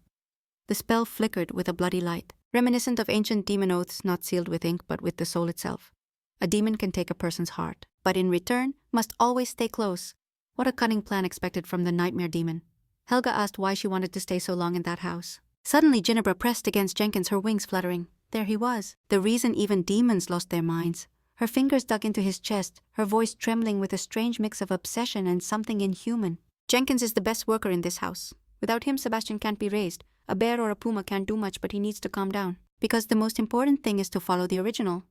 The spell flickered with a bloody light, reminiscent of ancient demon oaths not sealed with ink but with the soul itself. A demon can take a person's heart, but in return must always stay close. What a cunning plan expected from the nightmare demon. Helga asked why she wanted to stay so long in that house. Suddenly Ginebra pressed against Jenkins, her wings fluttering. There he was, the reason even demons lost their minds. Her fingers dug into his chest, her voice trembling with a strange mix of obsession and something inhuman. "Jenkins is the best worker in this house. Without him, Sebastian can't be raised. A bear or a puma can't do much, but he needs to calm down." because the most important thing is to follow the original.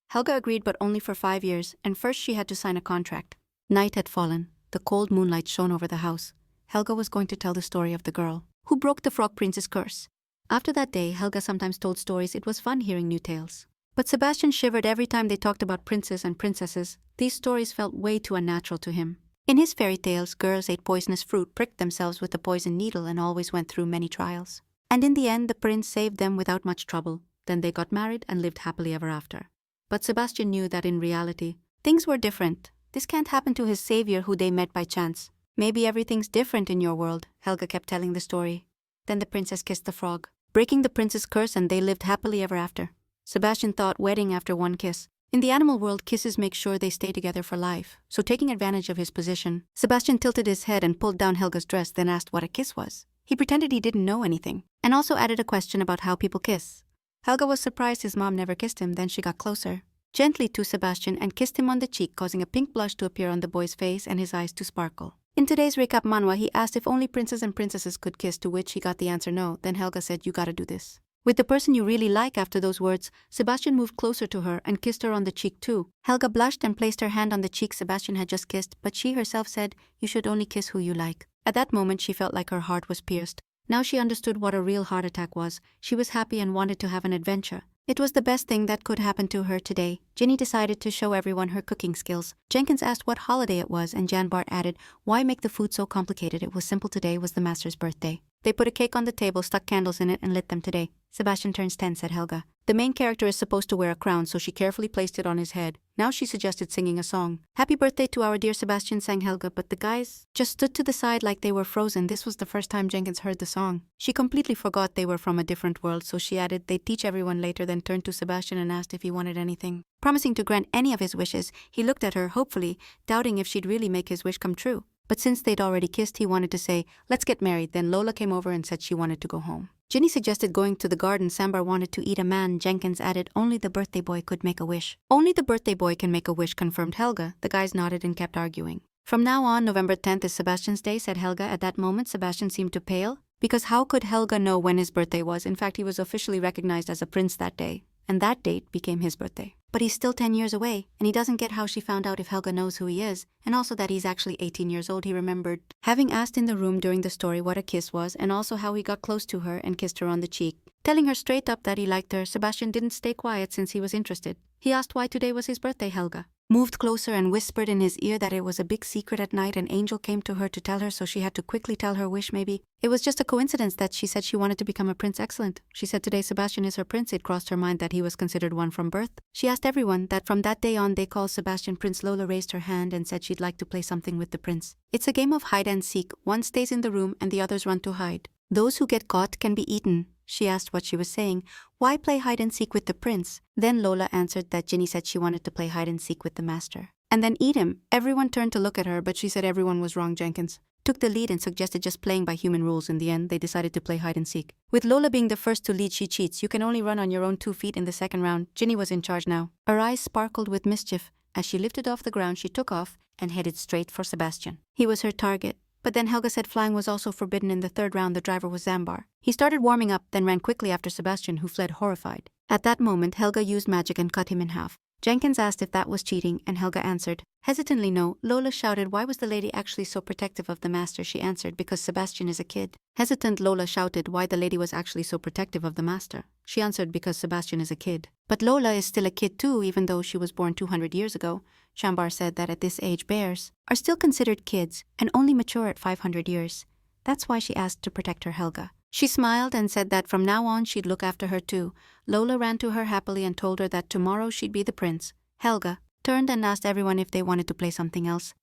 Helga agreed, but only for 5 years, and first she had to sign a contract. Night had fallen. The cold moonlight shone over the house. Helga was going to tell the story of the girl who broke the Frog Prince's curse. After that day, Helga sometimes told stories. It was fun hearing new tales. But Sebastian shivered every time they talked about princes and princesses. These stories felt way too unnatural to him. In his fairy tales, girls ate poisonous fruit, pricked themselves with a poison needle, and always went through many trials. And in the end, the prince saved them without much trouble. Then they got married and lived happily ever after. But Sebastian knew that in reality, things were different. This can't happen to his savior who they met by chance. Maybe everything's different in your world, Helga kept telling the story. Then the princess kissed the frog, breaking the prince's curse, and they lived happily ever after. Sebastian thought wedding after one kiss. In the animal world, kisses make sure they stay together for life. So taking advantage of his position, Sebastian tilted his head and pulled down Helga's dress, then asked what a kiss was. He pretended he didn't know anything, and also added a question about how people kiss. Helga was surprised his mom never kissed him. Then she got closer, gently to Sebastian, and kissed him on the cheek, causing a pink blush to appear on the boy's face and his eyes to sparkle. In today's recap manhwa, he asked if only princes and princesses could kiss, to which he got the answer no. Then Helga said, "You gotta do this with the person you really like." After those words, Sebastian moved closer to her and kissed her on the cheek too. Helga blushed and placed her hand on the cheek Sebastian had just kissed, but she herself said, "You should only kiss who you like." At that moment, she felt like her heart was pierced. Now she understood what a real heart attack was. She was happy and wanted to have an adventure. It was the best thing that could happen to her today. Ginny decided to show everyone her cooking skills. Jenkins asked what holiday it was, and Jan Bart added, "Why make the food so complicated? It was simple. Today was the master's birthday." They put a cake on the table, stuck candles in it, and lit them today. "Sebastian turns 10, said Helga. "The main character is supposed to wear a crown, so she carefully placed it on his head. Now she suggested singing a song. "Happy birthday to our dear Sebastian," sang Helga, but the guys just stood to the side like they were frozen. This was the first time Jenkins heard the song. She completely forgot they were from a different world, so she added they'd teach everyone later, then turned to Sebastian and asked if he wanted anything. Promising to grant any of his wishes, he looked at her hopefully, doubting if she'd really make his wish come true. But since they'd already kissed, he wanted to say, "Let's get married." Then Lola came over and said she wanted to go home. Ginny suggested going to the garden. Sambar wanted to eat a man. Jenkins added only the birthday boy could make a wish. "Only the birthday boy can make a wish," confirmed Helga. The guys nodded and kept arguing. "From now on, November 10th is Sebastian's day," said Helga. At that moment, Sebastian seemed to pale, because how could Helga know when his birthday was? In fact, he was officially recognized as a prince that day, and that date became his birthday. But he's still 10 years away, and he doesn't get how she found out if Helga knows who he is, and also that he's actually 18 years old. He remembered having asked in the room during the story what a kiss was, and also how he got close to her and kissed her on the cheek. Telling her straight up that he liked her, Sebastian didn't stay quiet since he was interested. He asked why today was his birthday. Helga moved closer and whispered in his ear that it was a big secret. At night, an angel came to her to tell her, so she had to quickly tell her wish. Maybe it was just a coincidence that she said she wanted to become a prince. Excellent. She said today Sebastian is her prince. It crossed her mind that he was considered one from birth. She asked everyone that from that day on they call Sebastian Prince. Lola raised her hand and said she'd like to play something with the prince. It's a game of hide and seek. One stays in the room and the others run to hide. Those who get caught can be eaten. She asked what she was saying. Why play hide and seek with the prince? Then Lola answered that Ginny said she wanted to play hide and seek with the master and then eat him. Everyone turned to look at her, but she said everyone was wrong. Jenkins took the lead and suggested just playing by human rules. In the end, they decided to play hide and seek. With Lola being the first to lead, she cheats. You can only run on your own 2 feet in the second round. Ginny was in charge now. Her eyes sparkled with mischief. As she lifted off the ground, she took off and headed straight for Sebastian. He was her target. But then Helga said flying was also forbidden. In the third round, the driver was Zambar. He started warming up, then ran quickly after Sebastian, who fled horrified. At that moment, Helga used magic and cut him in half. Jenkins asked if that was cheating, and Helga answered hesitantly no. Lola shouted, "Why was the lady actually so protective of the master?" She answered, "Because Sebastian is a kid." Hesitant Lola shouted why the lady was actually so protective of the master. She answered, "Because Sebastian is a kid." "But Lola is still a kid too, even though she was born 200 years ago. Shambar said that at this age bears are still considered kids and only mature at 500 years. That's why she asked to protect her Helga. She smiled and said that from now on she'd look after her too. Lola ran to her happily and told her that tomorrow she'd be the prince. Helga turned and asked everyone if they wanted to play something else.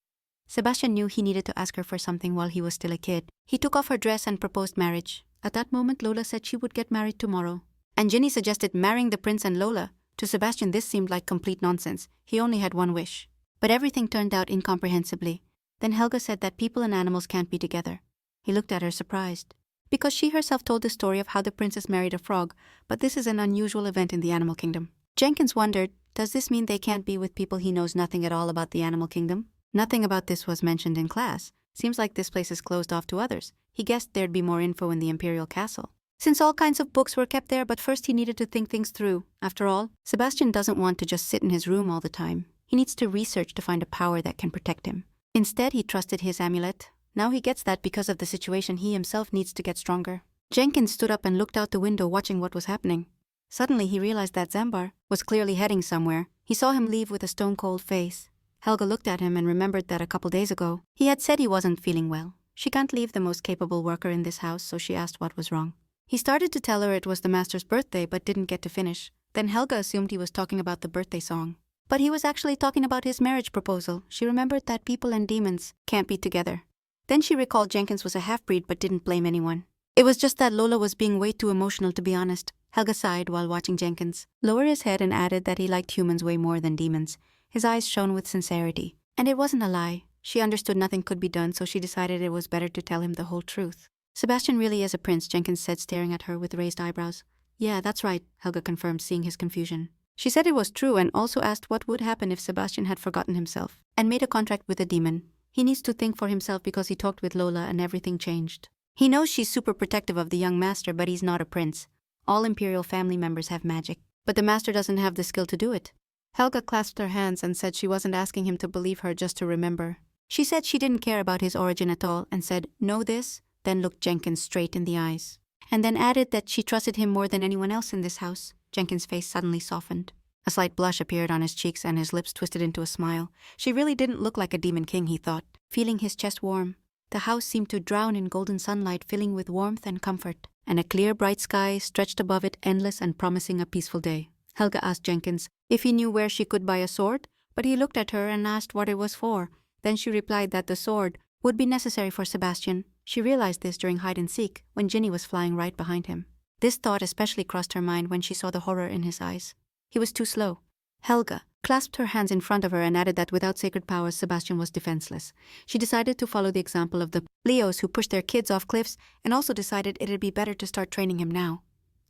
Sebastian knew he needed to ask her for something while he was still a kid. He took off her dress and proposed marriage. At that moment, Lola said she would get married tomorrow. And Ginny suggested marrying the prince and Lola. To Sebastian, this seemed like complete nonsense. He only had one wish. But everything turned out incomprehensibly. Then Helga said that people and animals can't be together. He looked at her surprised, because she herself told the story of how the princess married a frog, but this is an unusual event in the animal kingdom. Jenkins wondered, does this mean they can't be with people? He knows nothing at all about the animal kingdom. Nothing about this was mentioned in class. Seems like this place is closed off to others. He guessed there'd be more info in the imperial castle. since all kinds of books were kept there, but first he needed to think things through. After all, Sebastian doesn't want to just sit in his room all the time. He needs to research to find a power that can protect him. Instead, he trusted his amulet. Now he gets that because of the situation he himself needs to get stronger. Jenkins stood up and looked out the window watching what was happening. Suddenly he realized that Zambar was clearly heading somewhere. He saw him leave with a stone-cold face. Helga looked at him and remembered that a couple days ago, he had said he wasn't feeling well. She can't leave the most capable worker in this house, so she asked what was wrong. He started to tell her it was the master's birthday but didn't get to finish. Then Helga assumed he was talking about the birthday song. But he was actually talking about his marriage proposal. She remembered that people and demons can't be together. Then she recalled Jenkins was a half-breed but didn't blame anyone. It was just that Lola was being way too emotional, to be honest. Helga sighed while watching Jenkins lower his head and added that he liked humans way more than demons. His eyes shone with sincerity. And it wasn't a lie. She understood nothing could be done, so she decided it was better to tell him the whole truth. Sebastian really is a prince, Jenkins said, staring at her with raised eyebrows. Yeah, that's right, Helga confirmed, seeing his confusion. She said it was true and also asked what would happen if Sebastian had forgotten himself and made a contract with a demon. He needs to think for himself because he talked with Lola and everything changed. He knows she's super protective of the young master, but he's not a prince. All imperial family members have magic, but the master doesn't have the skill to do it. Helga clasped her hands and said she wasn't asking him to believe her, just to remember. She said she didn't care about his origin at all and said, "Know this?" Then looked Jenkins straight in the eyes. And then added that she trusted him more than anyone else in this house. Jenkins' face suddenly softened. A slight blush appeared on his cheeks and his lips twisted into a smile. She really didn't look like a demon king, he thought, feeling his chest warm. The house seemed to drown in golden sunlight, filling with warmth and comfort, and a clear, bright sky stretched above it, endless and promising a peaceful day. Helga asked Jenkins if he knew where she could buy a sword, but he looked at her and asked what it was for. Then she replied that the sword would be necessary for Sebastian. She realized this during hide-and-seek, when Ginny was flying right behind him. This thought especially crossed her mind when she saw the horror in his eyes. He was too slow. Helga clasped her hands in front of her and added that without sacred powers, Sebastian was defenseless. She decided to follow the example of the Leos who pushed their kids off cliffs, and also decided it'd be better to start training him now,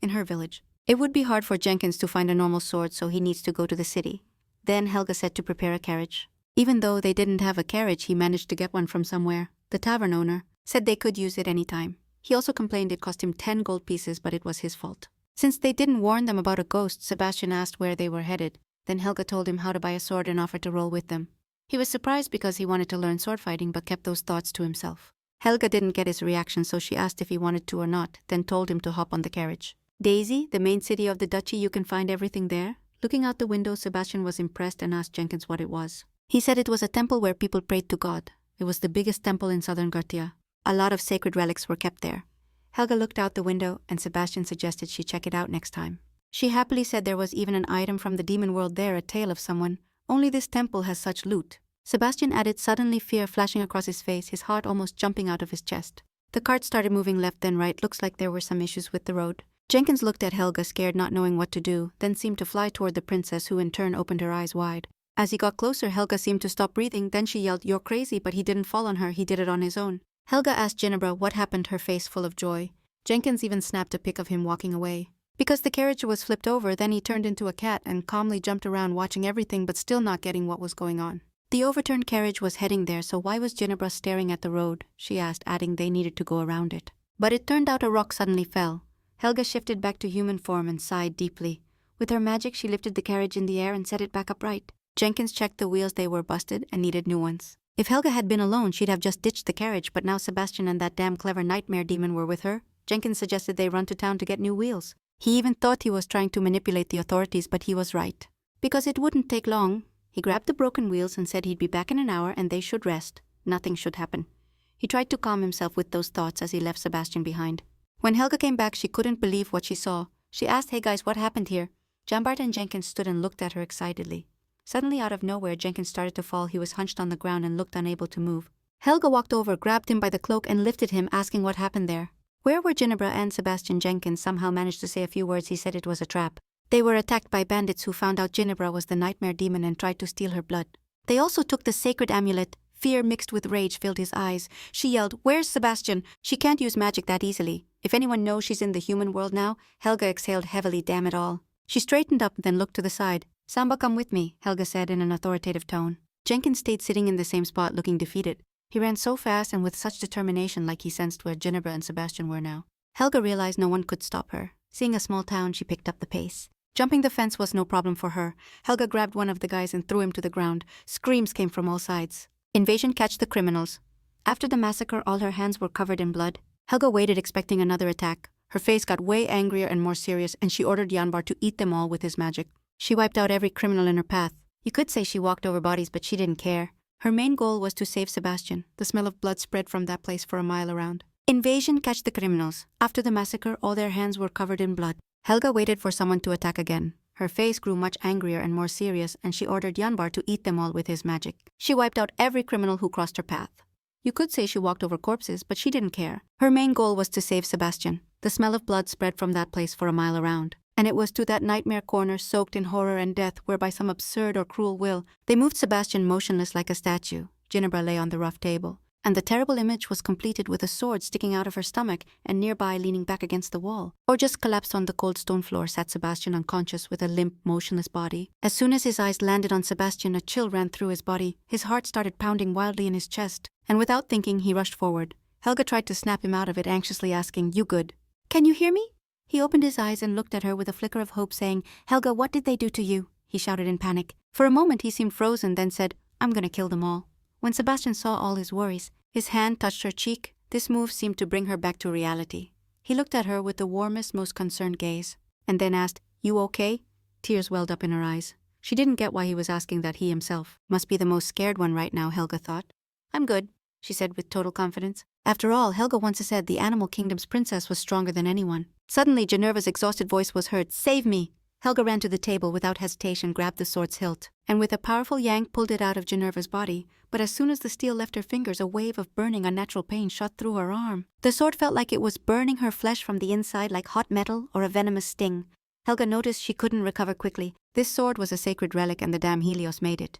in her village. It would be hard for Jenkins to find a normal sword, so he needs to go to the city. Then Helga said to prepare a carriage. Even though they didn't have a carriage, he managed to get one from somewhere. The tavern owner said they could use it any time. He also complained it cost him 10 gold pieces, but it was his fault. Since they didn't warn them about a ghost, Sebastian asked where they were headed. Then Helga told him how to buy a sword and offered to roll with them. He was surprised because he wanted to learn sword fighting but kept those thoughts to himself. Helga didn't get his reaction, so she asked if he wanted to or not, then told him to hop on the carriage. Daisy, the main city of the duchy, you can find everything there. Looking out the window, Sebastian was impressed and asked Jenkins what it was. He said it was a temple where people prayed to God. It was the biggest temple in southern Gartia. A lot of sacred relics were kept there. Helga looked out the window and Sebastian suggested she check it out next time. She happily said there was even an item from the demon world there, a tale of someone. Only this temple has such loot. Sebastian added, suddenly fear flashing across his face, his heart almost jumping out of his chest. The cart started moving left then right. Looks like there were some issues with the road. Jenkins looked at Helga, scared, not knowing what to do, then seemed to fly toward the princess, who in turn opened her eyes wide. As he got closer, Helga seemed to stop breathing. Then she yelled, "You're crazy," but he didn't fall on her, he did it on his own. Helga asked Ginebra what happened, her face full of joy. Jenkins even snapped a pic of him walking away. Because the carriage was flipped over, then he turned into a cat and calmly jumped around watching everything but still not getting what was going on. The overturned carriage was heading there, so why was Ginebra staring at the road? She asked, adding they needed to go around it. But it turned out a rock suddenly fell. Helga shifted back to human form and sighed deeply. With her magic, she lifted the carriage in the air and set it back upright. Jenkins checked the wheels. They were busted and needed new ones. If Helga had been alone, she'd have just ditched the carriage, but now Sebastian and that damn clever nightmare demon were with her. Jenkins suggested they run to town to get new wheels. He even thought he was trying to manipulate the authorities, but he was right. Because it wouldn't take long. He grabbed the broken wheels and said he'd be back in an hour and they should rest. Nothing should happen. He tried to calm himself with those thoughts as he left Sebastian behind. When Helga came back, she couldn't believe what she saw. She asked, "Hey guys, what happened here?" Jambart and Jenkins stood and looked at her excitedly. Suddenly, out of nowhere, Jenkins started to fall. He was hunched on the ground and looked unable to move. Helga walked over, grabbed him by the cloak and lifted him, asking what happened there. Where were Ginebra and Sebastian? Jenkins somehow managed to say a few words. He said it was a trap. They were attacked by bandits who found out Ginebra was the nightmare demon and tried to steal her blood. They also took the sacred amulet. Fear mixed with rage filled his eyes. She yelled, "Where's Sebastian? She can't use magic that easily. If anyone knows she's in the human world now." Helga exhaled heavily, damn it all. She straightened up, then looked to the side. "Samba, come with me," Helga said in an authoritative tone. Jenkins stayed sitting in the same spot, looking defeated. He ran so fast and with such determination, like he sensed where Ginebra and Sebastian were now. Helga realized no one could stop her. Seeing a small town, she picked up the pace. Jumping the fence was no problem for her. Helga grabbed one of the guys and threw him to the ground. Screams came from all sides. Invasion, catch the criminals. After the massacre, all her hands were covered in blood. Helga waited, expecting another attack. Her face got way angrier and more serious, and she ordered Yanbar to eat them all with his magic. She wiped out every criminal in her path. You could say she walked over bodies, but she didn't care. Her main goal was to save Sebastian. The smell of blood spread from that place for a mile around. Invasion, catch the criminals. After the massacre, all their hands were covered in blood. Helga waited for someone to attack again. Her face grew much angrier and more serious, and she ordered Yanbar to eat them all with his magic. She wiped out every criminal who crossed her path. You could say she walked over corpses, but she didn't care. Her main goal was to save Sebastian. The smell of blood spread from that place for a mile around. And it was to that nightmare corner soaked in horror and death where by some absurd or cruel will, they moved Sebastian motionless like a statue. Ginebra lay on the rough table. And the terrible image was completed with a sword sticking out of her stomach and nearby leaning back against the wall. Or just collapsed on the cold stone floor sat Sebastian unconscious with a limp, motionless body. As soon as his eyes landed on Sebastian, a chill ran through his body. His heart started pounding wildly in his chest. And without thinking, he rushed forward. Helga tried to snap him out of it, anxiously asking, "You good? Can you hear me?" He opened his eyes and looked at her with a flicker of hope, saying, "Helga, what did they do to you?" He shouted in panic. For a moment he seemed frozen, then said, "I'm gonna kill them all." When Sebastian saw all his worries, his hand touched her cheek. This move seemed to bring her back to reality. He looked at her with the warmest, most concerned gaze, and then asked, "You okay?" Tears welled up in her eyes. She didn't get why he was asking that. He himself must be the most scared one right now, Helga thought. "I'm good," she said with total confidence. After all, Helga once said the Animal Kingdom's princess was stronger than anyone. Suddenly, Ginevra's exhausted voice was heard, "Save me!" Helga ran to the table without hesitation, grabbed the sword's hilt, and with a powerful yank pulled it out of Ginevra's body. But as soon as the steel left her fingers, a wave of burning, unnatural pain shot through her arm. The sword felt like it was burning her flesh from the inside like hot metal or a venomous sting. Helga noticed she couldn't recover quickly. This sword was a sacred relic and the damn Helios made it.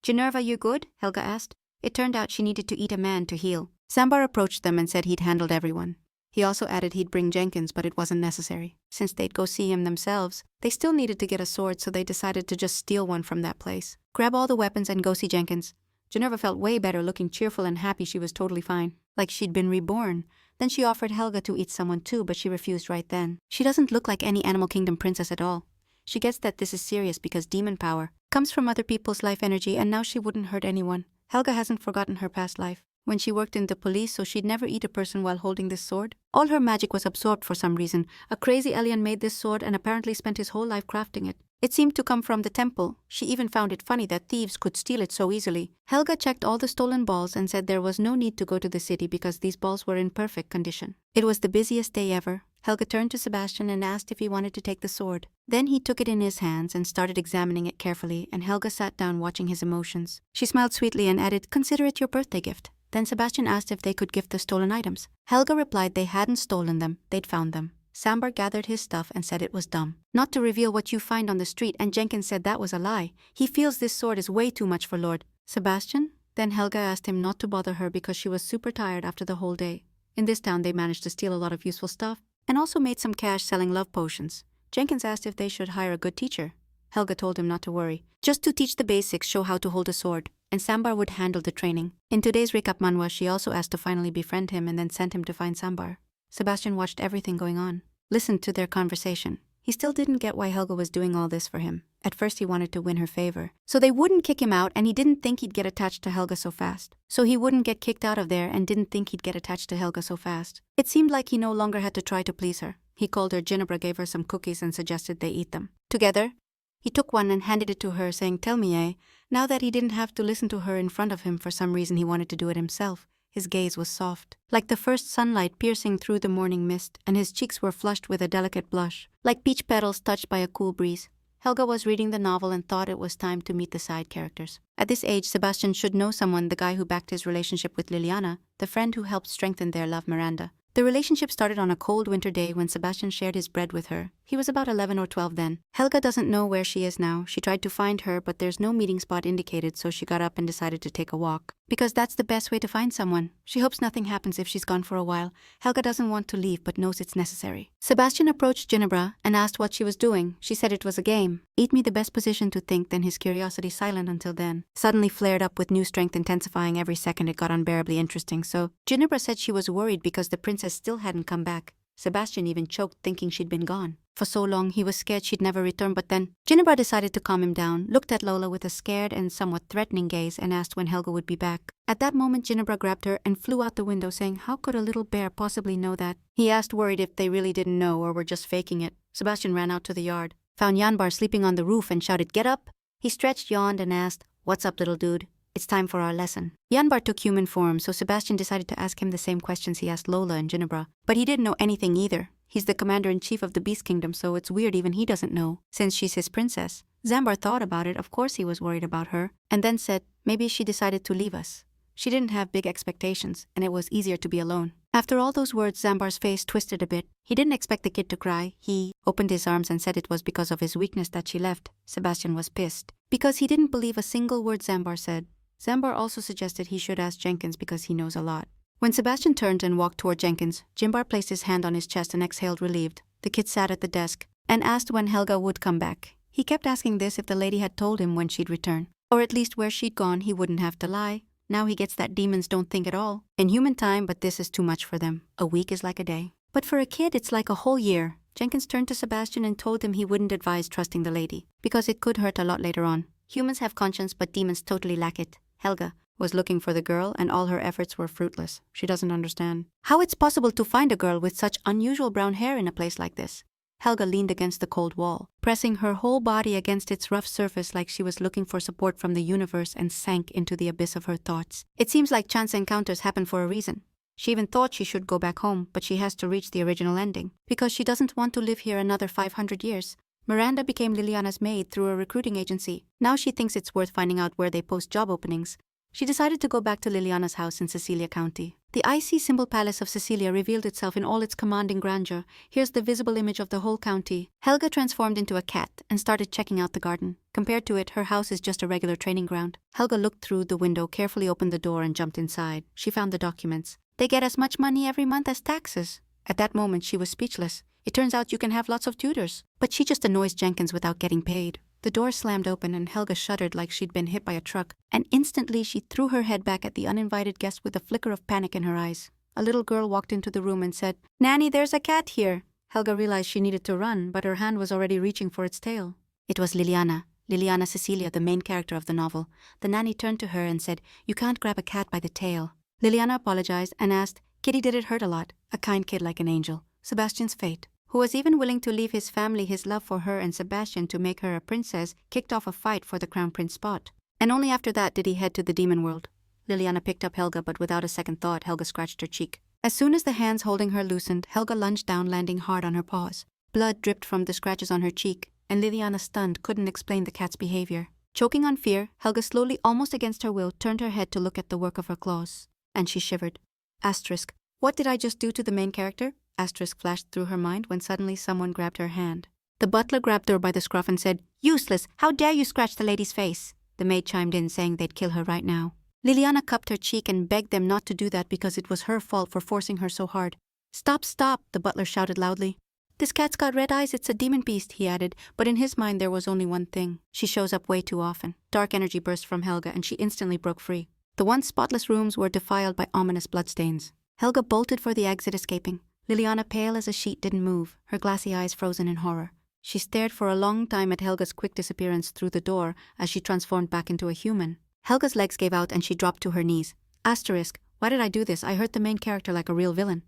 "Ginevra, you good?" Helga asked. It turned out she needed to eat a man to heal. Sambar approached them and said he'd handled everyone. He also added he'd bring Jenkins, but it wasn't necessary. Since they'd go see him themselves, they still needed to get a sword, so they decided to just steal one from that place. Grab all the weapons and go see Jenkins. Ginevra felt way better, looking cheerful and happy. She was totally fine, like she'd been reborn. Then she offered Helga to eat someone too, but she refused right then. She doesn't look like any Animal Kingdom princess at all. She gets that this is serious because demon power comes from other people's life energy, and now she wouldn't hurt anyone. Helga hasn't forgotten her past life, when she worked in the police, so she'd never eat a person while holding this sword. All her magic was absorbed for some reason. A crazy alien made this sword and apparently spent his whole life crafting it. It seemed to come from the temple. She even found it funny that thieves could steal it so easily. Helga checked all the stolen balls and said there was no need to go to the city because these balls were in perfect condition. It was the busiest day ever. Helga turned to Sebastian and asked if he wanted to take the sword. Then he took it in his hands and started examining it carefully, and Helga sat down watching his emotions. She smiled sweetly and added, "Consider it your birthday gift." Then Sebastian asked if they could gift the stolen items. Helga replied they hadn't stolen them, they'd found them. Sambar gathered his stuff and said it was dumb not to reveal what you find on the street, and Jenkins said that was a lie. He feels this sword is way too much for Lord Sebastian. Then Helga asked him not to bother her because she was super tired after the whole day. In this town they managed to steal a lot of useful stuff, and also made some cash selling love potions. Jenkins asked if they should hire a good teacher. Helga told him not to worry, just to teach the basics, show how to hold a sword, and Sambar would handle the training. In today's recap manhwa, she also asked to finally befriend him and then sent him to find Sambar. Sebastian watched everything going on, listened to their conversation. He still didn't get why Helga was doing all this for him. At first he wanted to win her favor, so they wouldn't kick him out, and he didn't think he'd get attached to Helga so fast. So he wouldn't get kicked out of there and didn't think he'd get attached to Helga so fast. It seemed like he no longer had to try to please her. He called her Ginebra, gave her some cookies and suggested they eat them together. He took one and handed it to her, saying, "Tell me, Now that he didn't have to listen to her in front of him, for some reason he wanted to do it himself. His gaze was soft, like the first sunlight piercing through the morning mist, and his cheeks were flushed with a delicate blush, like peach petals touched by a cool breeze. Helga was reading the novel and thought it was time to meet the side characters. At this age, Sebastian should know someone, the guy who backed his relationship with Liliana, the friend who helped strengthen their love, Miranda. The relationship started on a cold winter day when Sebastian shared his bread with her. He was about 11 or 12 then. Helga doesn't know where she is now. She tried to find her, but there's no meeting spot indicated, so she got up and decided to take a walk. Because that's the best way to find someone. She hopes nothing happens if she's gone for a while. Helga doesn't want to leave but knows it's necessary. Sebastian approached Ginebra and asked what she was doing. She said it was a game. Eat me the best position to think, then his curiosity, silent until then, suddenly flared up with new strength, intensifying every second. It got unbearably interesting. So Ginebra said she was worried because the princess still hadn't come back. Sebastian even choked thinking she'd been gone. For so long he was scared she'd never return, but then Ginebra decided to calm him down, looked at Lola with a scared and somewhat threatening gaze and asked when Helga would be back. At that moment Ginebra grabbed her and flew out the window saying, "How could a little bear possibly know that?" He asked, worried if they really didn't know or were just faking it. Sebastian ran out to the yard, found Janbar sleeping on the roof and shouted, "Get up!" He stretched, yawned and asked, "What's up, little dude? It's time for our lesson." Janbar took human form, so Sebastian decided to ask him the same questions he asked Lola and Ginebra. But he didn't know anything either. He's the commander-in-chief of the Beast Kingdom, so it's weird even he doesn't know, since she's his princess. Zambar thought about it, of course he was worried about her, and then said, "Maybe she decided to leave us. She didn't have big expectations, and it was easier to be alone." After all those words, Zambar's face twisted a bit. He didn't expect the kid to cry. He opened his arms and said it was because of his weakness that she left. Sebastian was pissed, because he didn't believe a single word Zambar said. Zambar also suggested he should ask Jenkins because he knows a lot. When Sebastian turned and walked toward Jenkins, Jimbar placed his hand on his chest and exhaled relieved. The kid sat at the desk and asked when Helga would come back. He kept asking this if the lady had told him when she'd return, or at least where she'd gone. He wouldn't have to lie. Now he gets that demons don't think at all. In human time, but this is too much for them. A week is like a day. But for a kid, it's like a whole year. Jenkins turned to Sebastian and told him he wouldn't advise trusting the lady, because it could hurt a lot later on. Humans have conscience, but demons totally lack it. Helga was looking for the girl, and all her efforts were fruitless. She doesn't understand how it's possible to find a girl with such unusual brown hair in a place like this. Helga leaned against the cold wall, pressing her whole body against its rough surface like she was looking for support from the universe, and sank into the abyss of her thoughts. It seems like chance encounters happen for a reason. She even thought she should go back home, but she has to reach the original ending, because she doesn't want to live here another 500 years. Miranda became Liliana's maid through a recruiting agency. Now she thinks it's worth finding out where they post job openings. She decided to go back to Liliana's house in Cecilia County. The icy symbol palace of Cecilia revealed itself in all its commanding grandeur. Here's the visible image of the whole county. Helga transformed into a cat and started checking out the garden. Compared to it, her house is just a regular training ground. Helga looked through the window, carefully opened the door and jumped inside. She found the documents. They get as much money every month as taxes. At that moment, she was speechless. It turns out you can have lots of tutors. But she just annoys Jenkins without getting paid. The door slammed open and Helga shuddered like she'd been hit by a truck, and instantly she threw her head back at the uninvited guest with a flicker of panic in her eyes. A little girl walked into the room and said, "Nanny, there's a cat here." Helga realized she needed to run, but her hand was already reaching for its tail. It was Liliana Cecilia, the main character of the novel. The nanny turned to her and said, "You can't grab a cat by the tail." Liliana apologized and asked, "Kitty, did it hurt a lot?" A kind kid like an angel. Sebastian's fate, who was even willing to leave his family, his love for her and Sebastian to make her a princess, kicked off a fight for the crown prince spot. And only after that did he head to the demon world. Liliana picked up Helga, but without a second thought, Helga scratched her cheek. As soon as the hands holding her loosened, Helga lunged down, landing hard on her paws. Blood dripped from the scratches on her cheek, and Liliana, stunned, couldn't explain the cat's behavior. Choking on fear, Helga slowly, almost against her will, turned her head to look at the work of her claws. And she shivered. Asterisk. What did I just do to the main character? Asterisk flashed through her mind when suddenly someone grabbed her hand. The butler grabbed her by the scruff and said, "Useless! How dare you scratch the lady's face?" The maid chimed in, saying they'd kill her right now. Liliana cupped her cheek and begged them not to do that because it was her fault for forcing her so hard. "Stop, stop!" the butler shouted loudly. "This cat's got red eyes, it's a demon beast," he added, but in his mind there was only one thing. She shows up way too often. Dark energy burst from Helga and she instantly broke free. The once spotless rooms were defiled by ominous bloodstains. Helga bolted for the exit, escaping. Liliana, pale as a sheet, didn't move, her glassy eyes frozen in horror. She stared for a long time at Helga's quick disappearance through the door as she transformed back into a human. Helga's legs gave out and she dropped to her knees. Asterisk. Why did I do this? I hurt the main character like a real villain.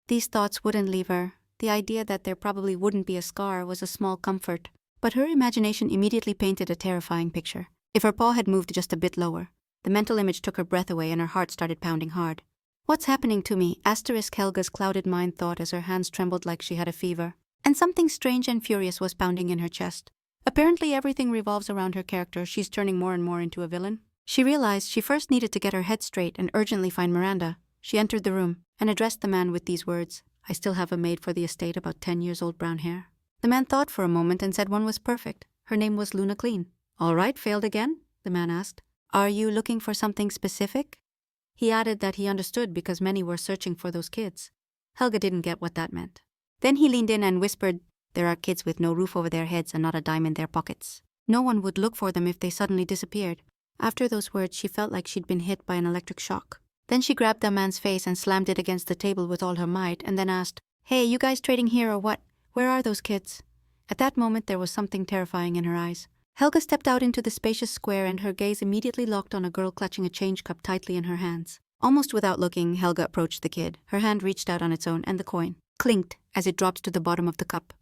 These thoughts wouldn't leave her. The idea that there probably wouldn't be a scar was a small comfort. But her imagination immediately painted a terrifying picture. If her paw had moved just a bit lower. The mental image took her breath away and her heart started pounding hard. "What's happening to me?" Asterisk Helga's clouded mind thought as her hands trembled like she had a fever. And something strange and furious was pounding in her chest. Apparently everything revolves around her character. She's turning more and more into a villain. She realized she first needed to get her head straight and urgently find Miranda. She entered the room and addressed the man with these words, "I still have a maid for the estate, about 10 years old, brown hair." The man thought for a moment and said one was perfect. Her name was Luna Clean. "All right, failed again?" the man asked. "Are you looking for something specific?" He added that he understood because many were searching for those kids. Helga didn't get what that meant. Then he leaned in and whispered, "There are kids with no roof over their heads and not a dime in their pockets. No one would look for them if they suddenly disappeared." After those words, she felt like she'd been hit by an electric shock. Then she grabbed the man's face and slammed it against the table with all her might and then asked, "Hey, you guys trading here or what? Where are those kids?" At that moment there was something terrifying in her eyes. Helga stepped out into the spacious square and her gaze immediately locked on a girl clutching a change cup tightly in her hands. Almost without looking, Helga approached the kid. Her hand reached out on its own and the coin clinked as it dropped to the bottom of the cup.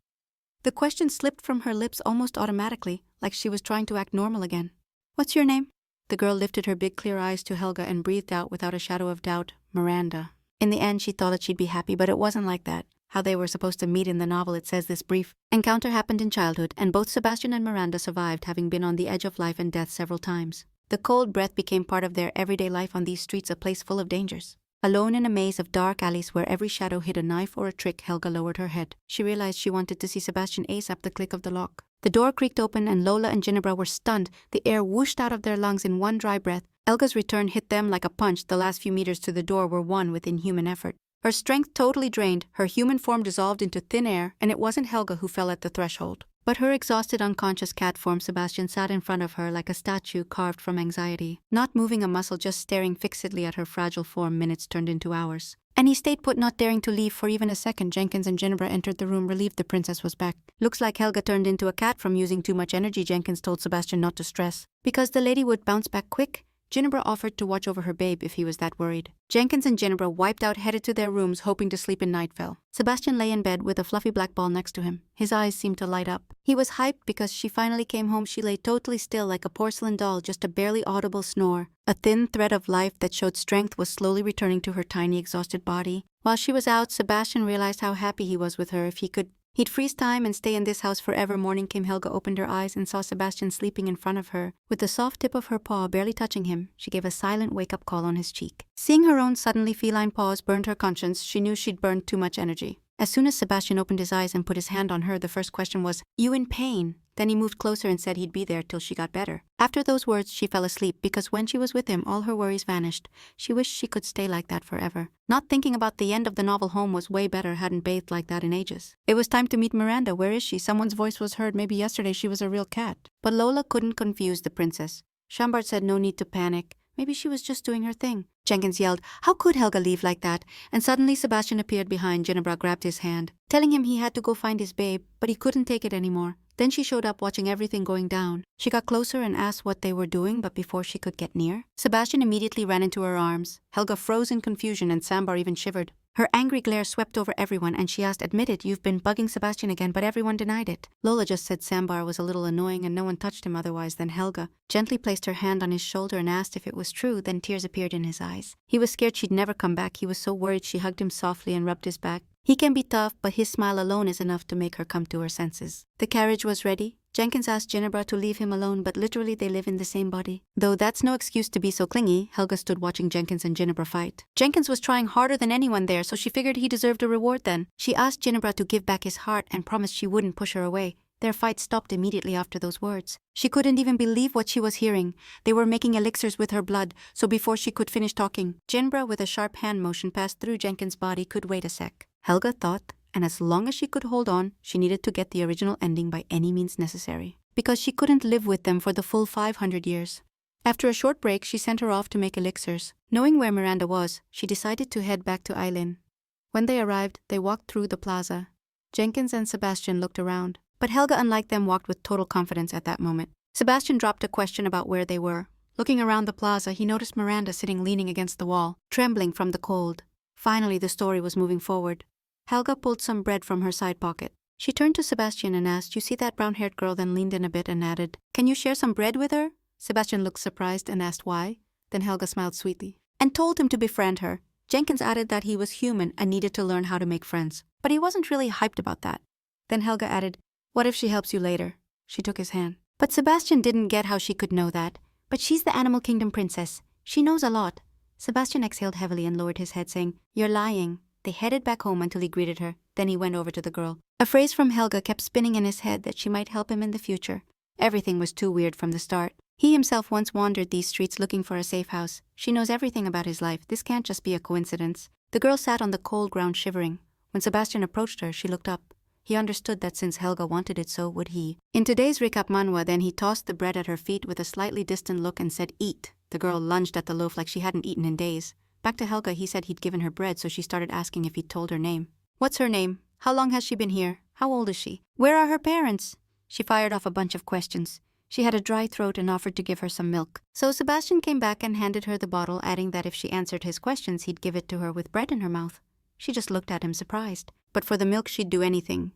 The question slipped from her lips almost automatically, like she was trying to act normal again. "What's your name?" The girl lifted her big clear eyes to Helga and breathed out without a shadow of doubt, "Miranda." In the end, she thought that she'd be happy, but it wasn't like that. How they were supposed to meet in the novel, it says this brief encounter happened in childhood, and both Sebastian and Miranda survived, having been on the edge of life and death several times. The cold breath became part of their everyday life on these streets, a place full of dangers. Alone in a maze of dark alleys where every shadow hid a knife or a trick, Helga lowered her head. She realized she wanted to see Sebastian ASAP. The click of the lock. The door creaked open and Lola and Ginebra were stunned. The air whooshed out of their lungs in one dry breath. Helga's return hit them like a punch. The last few meters to the door were won with inhuman effort. Her strength totally drained, her human form dissolved into thin air, and it wasn't Helga who fell at the threshold. But her exhausted, unconscious cat form. Sebastian sat in front of her like a statue carved from anxiety, not moving a muscle, just staring fixedly at her fragile form. Minutes turned into hours. And he stayed put, not daring to leave for even a second. Jenkins and Ginebra entered the room, relieved the princess was back. "Looks like Helga turned into a cat from using too much energy," Jenkins told Sebastian not to stress. "Because the lady would bounce back quick." Ginebra offered to watch over her babe if he was that worried. Jenkins and Ginebra wiped out, headed to their rooms, hoping to sleep in night fell. Sebastian lay in bed with a fluffy black ball next to him. His eyes seemed to light up. He was hyped because she finally came home. She lay totally still like a porcelain doll, just a barely audible snore. A thin thread of life that showed strength was slowly returning to her tiny, exhausted body. While she was out, Sebastian realized how happy he was with her. If he could, he'd freeze time and stay in this house forever. Morning came. Helga opened her eyes and saw Sebastian sleeping in front of her. With the soft tip of her paw barely touching him, she gave a silent wake-up call on his cheek. Seeing her own suddenly feline paws burned her conscience. She knew she'd burned too much energy. As soon as Sebastian opened his eyes and put his hand on her, the first question was, "You in pain?" Then he moved closer and said he'd be there till she got better. After those words, she fell asleep because when she was with him, all her worries vanished. She wished she could stay like that forever. Not thinking about the end of the novel. Home was way better. Hadn't bathed like that in ages. It was time to meet Miranda. Where is she? Someone's voice was heard. Maybe yesterday she was a real cat. But Lola couldn't confuse the princess. Chambard said no need to panic. Maybe she was just doing her thing. Jenkins yelled, "How could Helga leave like that?" And suddenly Sebastian appeared behind. Ginebra grabbed his hand, telling him he had to go find his babe, but he couldn't take it anymore. Then she showed up, watching everything going down. She got closer and asked what they were doing, but before she could get near, Sebastian immediately ran into her arms. Helga froze in confusion and Sambar even shivered. Her angry glare swept over everyone and she asked, "Admit it, you've been bugging Sebastian again," but everyone denied it. Lola just said Sambar was a little annoying and no one touched him otherwise. Then Helga gently placed her hand on his shoulder and asked if it was true. Then tears appeared in his eyes. He was scared she'd never come back. He was so worried. She hugged him softly and rubbed his back. He can be tough, but his smile alone is enough to make her come to her senses. The carriage was ready. Jenkins asked Ginebra to leave him alone, but literally they live in the same body. Though that's no excuse to be so clingy, Helga stood watching Jenkins and Ginebra fight. Jenkins was trying harder than anyone there, so she figured he deserved a reward then. She asked Ginebra to give back his heart and promised she wouldn't push her away. Their fight stopped immediately after those words. She couldn't even believe what she was hearing. They were making elixirs with her blood, so before she could finish talking, Ginebra with a sharp hand motion passed through Jenkins' body. Could wait a sec, Helga thought, and as long as she could hold on, she needed to get the original ending by any means necessary. Because she couldn't live with them for the full 500 years. After a short break, she sent her off to make elixirs. Knowing where Miranda was, she decided to head back to Eileen. When they arrived, they walked through the plaza. Jenkins and Sebastian looked around, but Helga, unlike them, walked with total confidence at that moment. Sebastian dropped a question about where they were. Looking around the plaza, he noticed Miranda sitting leaning against the wall, trembling from the cold. Finally, the story was moving forward. Helga pulled some bread from her side pocket. She turned to Sebastian and asked, "You see that brown-haired girl?" Then leaned in a bit and added, "Can you share some bread with her?" Sebastian looked surprised and asked why. Then Helga smiled sweetly and told him to befriend her. Jenkins added that he was human and needed to learn how to make friends, but he wasn't really hyped about that. Then Helga added, "What if she helps you later?" She took his hand. But Sebastian didn't get how she could know that. "But she's the Animal Kingdom princess. She knows a lot." Sebastian exhaled heavily and lowered his head, saying, "You're lying." They headed back home until he greeted her. Then he went over to the girl. A phrase from Helga kept spinning in his head that she might help him in the future. Everything was too weird from the start. He himself once wandered these streets looking for a safe house. She knows everything about his life. This can't just be a coincidence. The girl sat on the cold ground shivering. When Sebastian approached her, she looked up. He understood that since Helga wanted it, so would he. In today's recap manhwa, then he tossed the bread at her feet with a slightly distant look and said, "Eat." The girl lunged at the loaf like she hadn't eaten in days. Back to Helga, he said he'd given her bread, so she started asking if he'd told her name. What's her name? How long has she been here? How old is she? Where are her parents? She fired off a bunch of questions. She had a dry throat and offered to give her some milk. So Sebastian came back and handed her the bottle, adding that if she answered his questions, he'd give it to her with bread in her mouth. She just looked at him surprised. But for the milk, she'd do anything.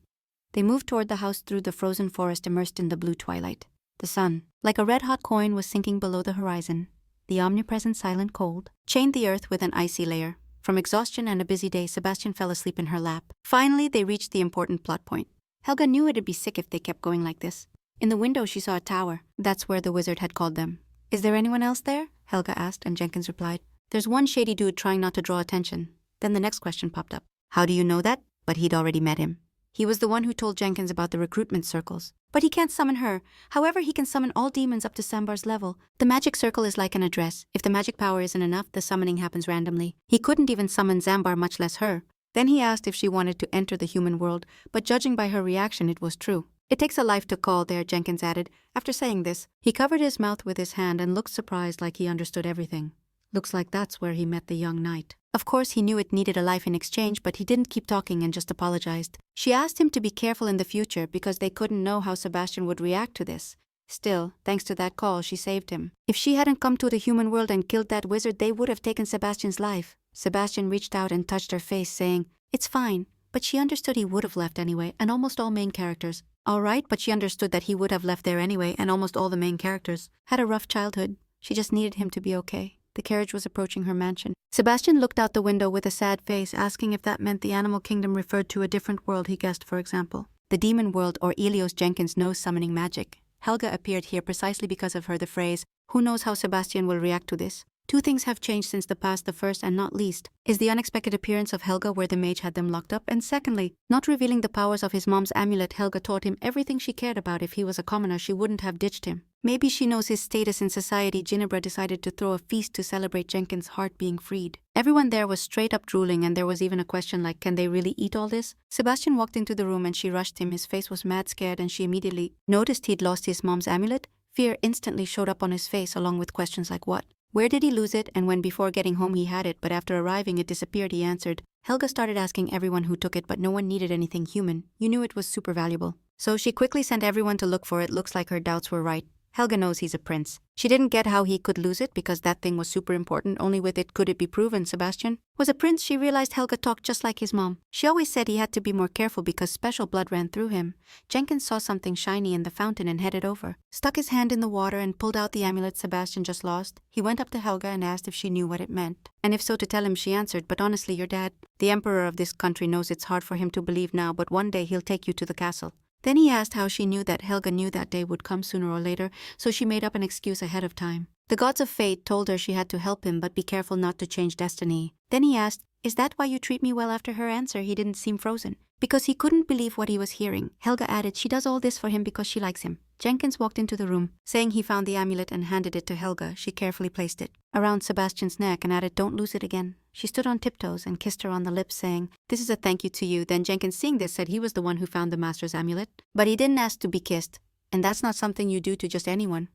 They moved toward the house through the frozen forest immersed in the blue twilight. The sun, like a red-hot coin, was sinking below the horizon. The omnipresent silent cold chained the earth with an icy layer. From exhaustion and a busy day, Sebastian fell asleep in her lap. Finally, they reached the important plot point. Helga knew it'd be sick if they kept going like this. In the window, she saw a tower. That's where the wizard had called them. Is there anyone else there? Helga asked, and Jenkins replied, There's one shady dude trying not to draw attention. Then the next question popped up. How do you know that? But he'd already met him. He was the one who told Jenkins about the recruitment circles. But he can't summon her. However, he can summon all demons up to Sambar's level. The magic circle is like an address. If the magic power isn't enough, the summoning happens randomly. He couldn't even summon Zambar, much less her. Then he asked if she wanted to enter the human world, but judging by her reaction, it was true. It takes a life to call there, Jenkins added. After saying this, he covered his mouth with his hand and looked surprised, like he understood everything. Looks like that's where he met the young knight. Of course, he knew it needed a life in exchange, but he didn't keep talking and just apologized. She asked him to be careful in the future because they couldn't know how Sebastian would react to this. Still, thanks to that call, she saved him. If she hadn't come to the human world and killed that wizard, they would have taken Sebastian's life. Sebastian reached out and touched her face, saying, It's fine. But she understood he would have left anyway, and almost all main characters. All right, but she understood that he would have left there anyway, and almost all the main characters had a rough childhood. She just needed him to be okay. The carriage was approaching her mansion. Sebastian looked out the window with a sad face, asking if that meant the animal kingdom referred to a different world he guessed, for example. The demon world, or Elios. Jenkins knows summoning magic. Helga appeared here precisely because of her. The phrase, who knows how Sebastian will react to this? Two things have changed since the past. The first, and not least, is the unexpected appearance of Helga where the mage had them locked up, and secondly, not revealing the powers of his mom's amulet. Helga taught him everything she cared about. If he was a commoner, she wouldn't have ditched him. Maybe she knows his status in society. Ginebra decided to throw a feast to celebrate Jenkins' heart being freed. Everyone there was straight up drooling, and there was even a question like, can they really eat all this? Sebastian walked into the room and she rushed him. His face was mad scared, and she immediately noticed he'd lost his mom's amulet. Fear instantly showed up on his face, along with questions like what? Where did he lose it, and when before getting home he had it, but after arriving it disappeared, he answered. Helga started asking everyone who took it, but no one needed anything human. You knew it was super valuable. So she quickly sent everyone to look for it. Looks like her doubts were right. Helga knows he's a prince. She didn't get how he could lose it because that thing was super important. Only with it could it be proven Sebastian was a prince. She realized Helga talked just like his mom. She always said he had to be more careful because special blood ran through him. Jenkins saw something shiny in the fountain and headed over. Stuck his hand in the water and pulled out the amulet Sebastian just lost. He went up to Helga and asked if she knew what it meant. And if so, to tell him. She answered, but honestly, your dad, the emperor of this country, knows it's hard for him to believe now, but one day he'll take you to the castle. Then he asked how she knew that Helga knew that day would come sooner or later, so she made up an excuse ahead of time. The gods of fate told her she had to help him but be careful not to change destiny. Then he asked, Is that why you treat me well? After her answer, he didn't seem frozen, because he couldn't believe what he was hearing. Helga added she does all this for him because she likes him. Jenkins walked into the room, saying he found the amulet and handed it to Helga. She carefully placed it around Sebastian's neck and added, Don't lose it again. She stood on tiptoes and kissed her on the lips, saying, This is a thank you to you. Then Jenkins, seeing this, said he was the one who found the master's amulet, but he didn't ask to be kissed, and that's not something you do to just anyone.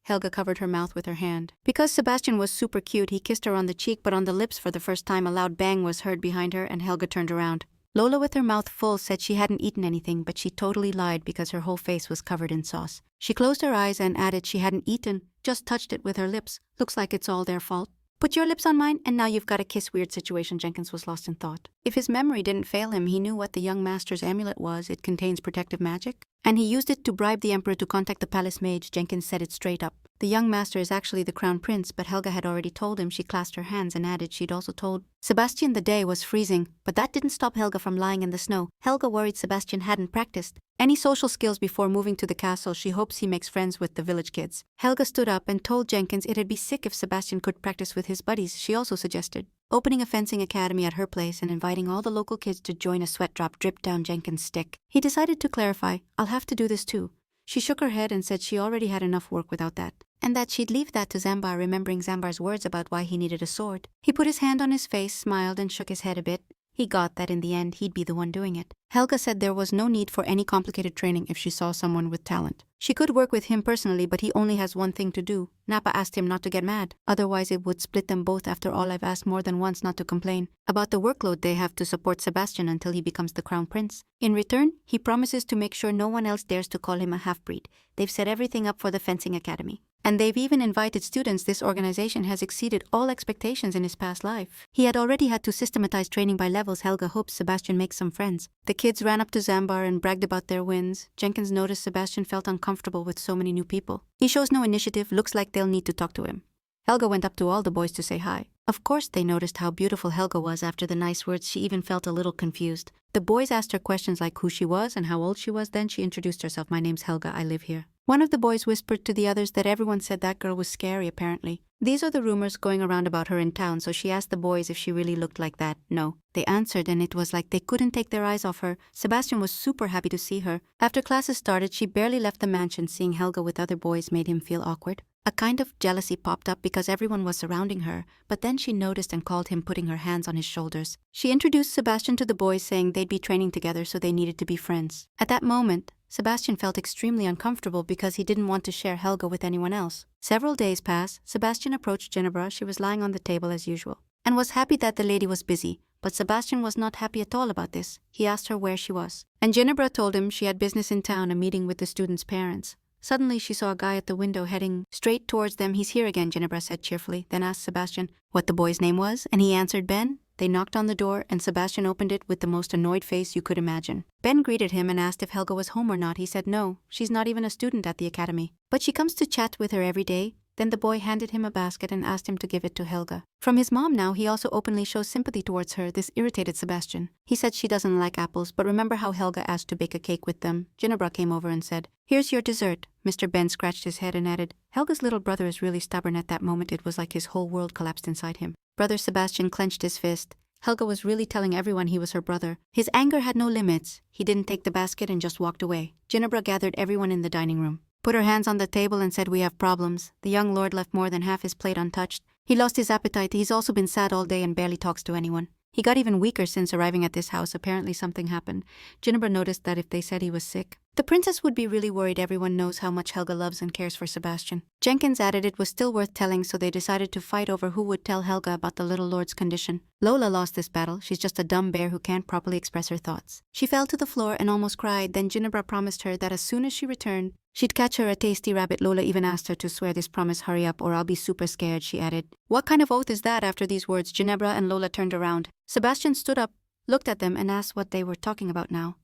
Helga covered her mouth with her hand. Because Sebastian was super cute, he kissed her on the cheek, but on the lips for the first time. A loud bang was heard behind her, and Helga turned around. Lola, with her mouth full, said she hadn't eaten anything, but she totally lied because her whole face was covered in sauce. She closed her eyes and added she hadn't eaten, just touched it with her lips. Looks like it's all their fault. Put your lips on mine, and now you've got a kiss. Weird situation. Jenkins was lost in thought. If his memory didn't fail him, he knew what the young master's amulet was. It contains protective magic, and he used it to bribe the emperor to contact the palace mage. Jenkins said it straight up. The young master is actually the crown prince, but Helga had already told him. She clasped her hands and added she'd also told Sebastian. The day was freezing, but that didn't stop Helga from lying in the snow. Helga worried Sebastian hadn't practiced any social skills before moving to the castle. She hopes he makes friends with the village kids. Helga stood up and told Jenkins it'd be sick if Sebastian could practice with his buddies. She also suggested opening a fencing academy at her place and inviting all the local kids to join. A sweat drop dripped down Jenkins' stick. He decided to clarify, I'll have to do this too. She shook her head and said she already had enough work without that, and that she'd leave that to Zambar, remembering Zambar's words about why he needed a sword. He put his hand on his face, smiled, and shook his head a bit. He got that in the end he'd be the one doing it. Helga said there was no need for any complicated training if she saw someone with talent. She could work with him personally, but he only has one thing to do. Nappa asked him not to get mad, otherwise it would split them both. After all, I've asked more than once not to complain about the workload they have to support Sebastian until he becomes the crown prince. In return, he promises to make sure no one else dares to call him a half-breed. They've set everything up for the fencing academy. And they've even invited students. This organization has exceeded all expectations in his past life. He had already had to systematize training by levels. Helga hopes Sebastian makes some friends. The kids ran up to Zambar and bragged about their wins. Jenkins noticed Sebastian felt uncomfortable with so many new people. He shows no initiative, looks like they'll need to talk to him. Helga went up to all the boys to say hi. Of course they noticed how beautiful Helga was. After the nice words, she even felt a little confused. The boys asked her questions like who she was and how old she was. Then she introduced herself. My name's Helga, I live here. One of the boys whispered to the others that everyone said that girl was scary apparently. These are the rumors going around about her in town, so she asked the boys if she really looked like that. No. They answered, and it was like they couldn't take their eyes off her. Sebastian was super happy to see her. After classes started, she barely left the mansion. Seeing Helga with other boys made him feel awkward. A kind of jealousy popped up because everyone was surrounding her, but then she noticed and called him, putting her hands on his shoulders. She introduced Sebastian to the boys, saying they'd be training together, so they needed to be friends. At that moment, Sebastian felt extremely uncomfortable because he didn't want to share Helga with anyone else. Several days passed. Sebastian approached Ginevra. She was lying on the table as usual, and was happy that the lady was busy. But Sebastian was not happy at all about this. He asked her where she was, and Ginevra told him she had business in town, a meeting with the students' parents. Suddenly she saw a guy at the window heading straight towards them. He's here again, Ginevra said cheerfully, then asked Sebastian what the boy's name was, and he answered Ben. They knocked on the door, and Sebastian opened it with the most annoyed face you could imagine. Ben greeted him and asked if Helga was home or not. He said no, she's not even a student at the academy, but she comes to chat with her every day. Then the boy handed him a basket and asked him to give it to Helga. From his mom now, he also openly shows sympathy towards her. This irritated Sebastian. He said she doesn't like apples, but remember how Helga asked to bake a cake with them? Ginevra came over and said, "Here's your dessert." Mr. Ben scratched his head and added, "Helga's little brother is really stubborn." At that moment, it was like his whole world collapsed inside him. Brother Sebastian clenched his fist. Helga was really telling everyone he was her brother. His anger had no limits. He didn't take the basket and just walked away. Ginevra gathered everyone in the dining room, put her hands on the table and said, "We have problems." The young lord left more than half his plate untouched. He lost his appetite. He's also been sad all day and barely talks to anyone. He got even weaker since arriving at this house. Apparently something happened. Ginevra noticed that if they said he was sick, the princess would be really worried. Everyone knows how much Helga loves and cares for Sebastian. Jenkins added it was still worth telling, so they decided to fight over who would tell Helga about the little lord's condition. Lola lost this battle. She's just a dumb bear who can't properly express her thoughts. She fell to the floor and almost cried. Then Ginevra promised her that as soon as she returned, she'd catch her a tasty rabbit. Lola even asked her to swear this promise. "Hurry up or I'll be super scared," she added. What kind of oath is that? After these words, Ginevra and Lola turned around. Sebastian stood up, looked at them and asked what they were talking about now.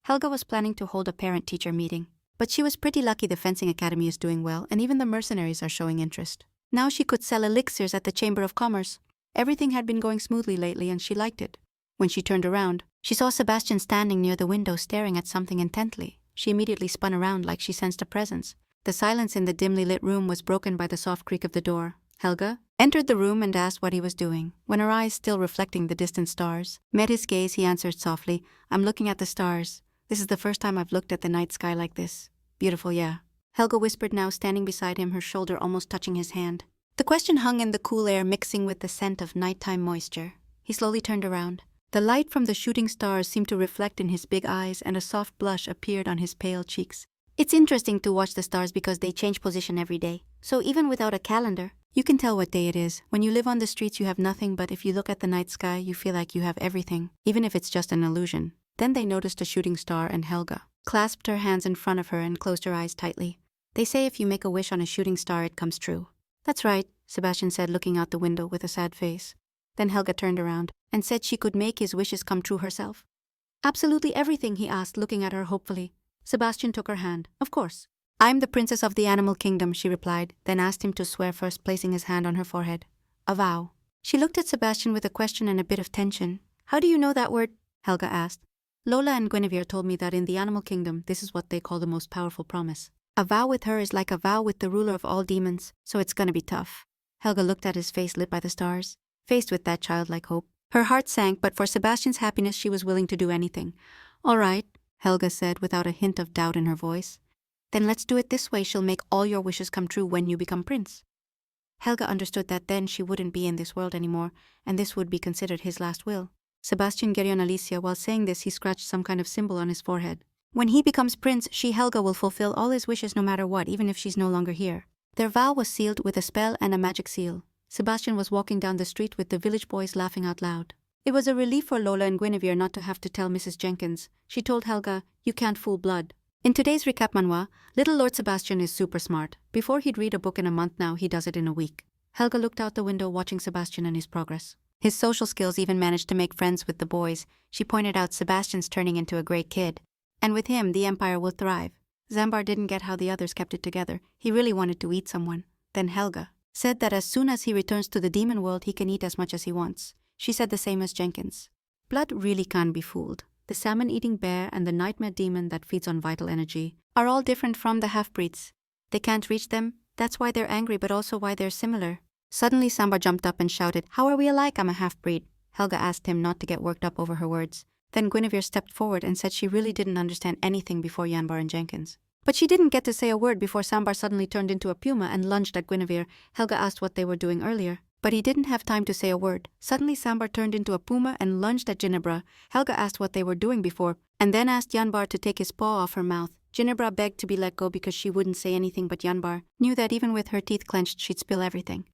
Helga was planning to hold a parent-teacher meeting, but she was pretty lucky. The fencing academy is doing well, and even the mercenaries are showing interest. Now she could sell elixirs at the Chamber of Commerce. Everything had been going smoothly lately, and she liked it. When she turned around, she saw Sebastian standing near the window staring at something intently. She immediately spun around like she sensed a presence. The silence in the dimly lit room was broken by the soft creak of the door. Helga entered the room and asked what he was doing. When her eyes, still reflecting the distant stars, met his gaze, he answered softly, "I'm looking at the stars. This is the first time I've looked at the night sky like this. Beautiful, yeah." Helga whispered, now standing beside him, her shoulder almost touching his hand. The question hung in the cool air, mixing with the scent of nighttime moisture. He slowly turned around. The light from the shooting stars seemed to reflect in his big eyes, and a soft blush appeared on his pale cheeks. It's interesting to watch the stars because they change position every day. So even without a calendar, you can tell what day it is. When you live on the streets, you have nothing, but if you look at the night sky, you feel like you have everything, even if it's just an illusion. Then they noticed a shooting star, and Helga clasped her hands in front of her and closed her eyes tightly. They say if you make a wish on a shooting star, it comes true. "That's right," Sebastian said, looking out the window with a sad face. Then Helga turned around and said she could make his wishes come true herself. "Absolutely everything?" he asked, looking at her hopefully. Sebastian took her hand. "Of course. I'm the princess of the animal kingdom," she replied, then asked him to swear first, placing his hand on her forehead. "A vow." She looked at Sebastian with a question and a bit of tension. "How do you know that word?" Helga asked. "Lola and Guinevere told me that in the animal kingdom, this is what they call the most powerful promise. A vow with her is like a vow with the ruler of all demons, so it's gonna be tough." Helga looked at his face lit by the stars, faced with that childlike hope. Her heart sank, but for Sebastian's happiness she was willing to do anything. "All right," Helga said without a hint of doubt in her voice. "Then let's do it this way. She'll make all your wishes come true when you become prince." Helga understood that then she wouldn't be in this world anymore, and this would be considered his last will. Sebastian Gerion Alicia. While saying this, he scratched some kind of symbol on his forehead. When he becomes prince, she Helga will fulfill all his wishes no matter what, even if she's no longer here. Their vow was sealed with a spell and a magic seal. Sebastian was walking down the street with the village boys laughing out loud. It was a relief for Lola and Guinevere not to have to tell Mrs. Jenkins. She told Helga, "You can't fool blood." In today's recap manhwa, little Lord Sebastian is super smart. Before he'd read a book in a month, now he does it in a week. Helga looked out the window watching Sebastian and his progress. His social skills even managed to make friends with the boys. She pointed out Sebastian's turning into a great kid. And with him, the empire will thrive. Zambar didn't get how the others kept it together. He really wanted to eat someone. Then Helga said that as soon as he returns to the demon world, he can eat as much as he wants. She said the same as Jenkins. Blood really can't be fooled. The salmon-eating bear and the nightmare demon that feeds on vital energy are all different from the half-breeds. They can't reach them. That's why they're angry, but also why they're similar. Suddenly Sambar jumped up and shouted, "How are we alike? I'm a half-breed." Helga asked him not to get worked up over her words. Then Guinevere stepped forward and said she really didn't understand anything before Yanbar and Jenkins. But she didn't get to say a word before Sambar suddenly turned into a puma and lunged at Guinevere. Helga asked what they were doing earlier, but he didn't have time to say a word. Suddenly Sambar turned into a puma and lunged at Ginebra. Helga asked what they were doing before, and then asked Yanbar to take his paw off her mouth. Ginebra begged to be let go because she wouldn't say anything, but Yanbar knew that even with her teeth clenched she'd spill everything.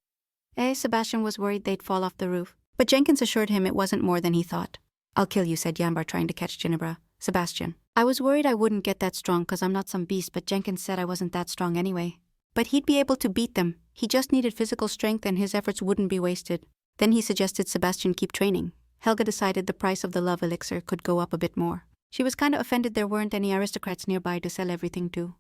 Sebastian was worried they'd fall off the roof, but Jenkins assured him it wasn't more than he thought. "I'll kill you," said Yanbar, trying to catch Ginebra. "Sebastian, I was worried I wouldn't get that strong because I'm not some beast, but Jenkins said I wasn't that strong anyway. But he'd be able to beat them. He just needed physical strength and his efforts wouldn't be wasted." Then he suggested Sebastian keep training. Helga decided the price of the love elixir could go up a bit more. She was kinda offended there weren't any aristocrats nearby to sell everything to.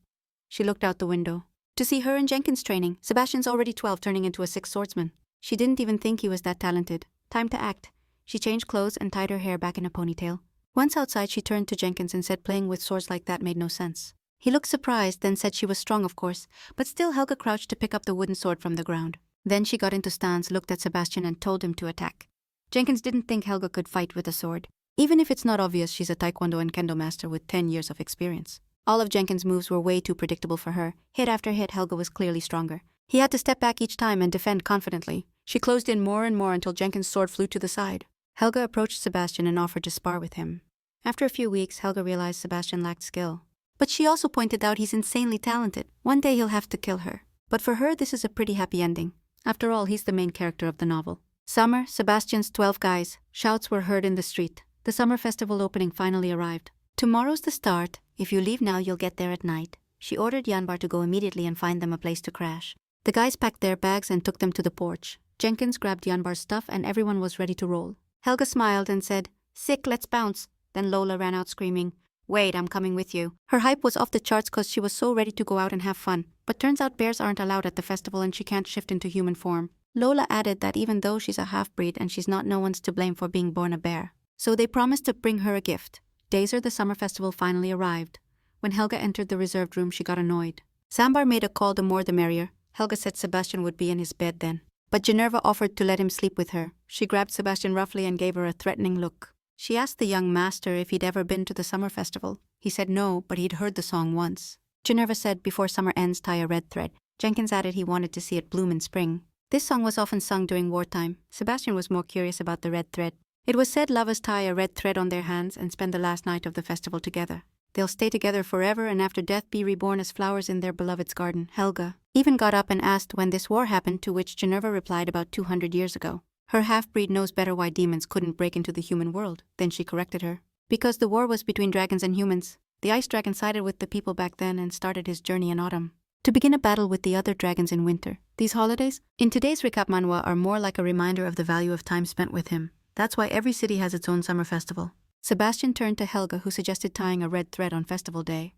She looked out the window to see her and Jenkins training. Sebastian's already 12, turning into a 6 swordsman. She didn't even think he was that talented. Time to act. She changed clothes and tied her hair back in a ponytail. Once outside, she turned to Jenkins and said playing with swords like that made no sense. He looked surprised, then said she was strong, of course, but still Helga crouched to pick up the wooden sword from the ground. Then she got into stance, looked at Sebastian and told him to attack. Jenkins didn't think Helga could fight with a sword. Even if it's not obvious, she's a taekwondo and kendo master with 10 years of experience. All of Jenkins' moves were way too predictable for her. Hit after hit, Helga was clearly stronger. He had to step back each time and defend confidently. She closed in more and more until Jenkins' sword flew to the side. Helga approached Sebastian and offered to spar with him. After a few weeks, Helga realized Sebastian lacked skill. But she also pointed out he's insanely talented. One day he'll have to kill her. But for her, this is a pretty happy ending. After all, he's the main character of the novel. Summer, Sebastian's 12 guys. Shouts were heard in the street. The summer festival opening finally arrived. "Tomorrow's the start. If you leave now, you'll get there at night." She ordered Yanbar to go immediately and find them a place to crash. The guys packed their bags and took them to the porch. Jenkins grabbed Yanbar's stuff and everyone was ready to roll. Helga smiled and said, "Sick, let's bounce." Then Lola ran out screaming, "Wait, I'm coming with you." Her hype was off the charts because she was so ready to go out and have fun. But turns out bears aren't allowed at the festival and she can't shift into human form. Lola added that even though she's a half-breed and she's not, no one's to blame for being born a bear. So they promised to bring her a gift. Dazer, the summer festival, finally arrived. When Helga entered the reserved room, she got annoyed. Sambar made a call, the more the merrier. Helga said Sebastian would be in his bed then. But Ginevra offered to let him sleep with her. She grabbed Sebastian roughly and gave her a threatening look. She asked the young master if he'd ever been to the summer festival. He said no, but he'd heard the song once. Ginevra said, "Before summer ends, tie a red thread." Jenkins added he wanted to see it bloom in spring. This song was often sung during wartime. Sebastian was more curious about the red thread. It was said lovers tie a red thread on their hands and spend the last night of the festival together. They'll stay together forever and after death be reborn as flowers in their beloved's garden. Helga even got up and asked when this war happened, to which Ginevra replied about 200 years ago. Her half-breed knows better why demons couldn't break into the human world. Then she corrected her. Because the war was between dragons and humans. The ice dragon sided with the people back then and started his journey in autumn to begin a battle with the other dragons in winter. These holidays, in today's recap manhwa, are more like a reminder of the value of time spent with him. That's why every city has its own summer festival. Sebastian turned to Helga, who suggested tying a red thread on festival day.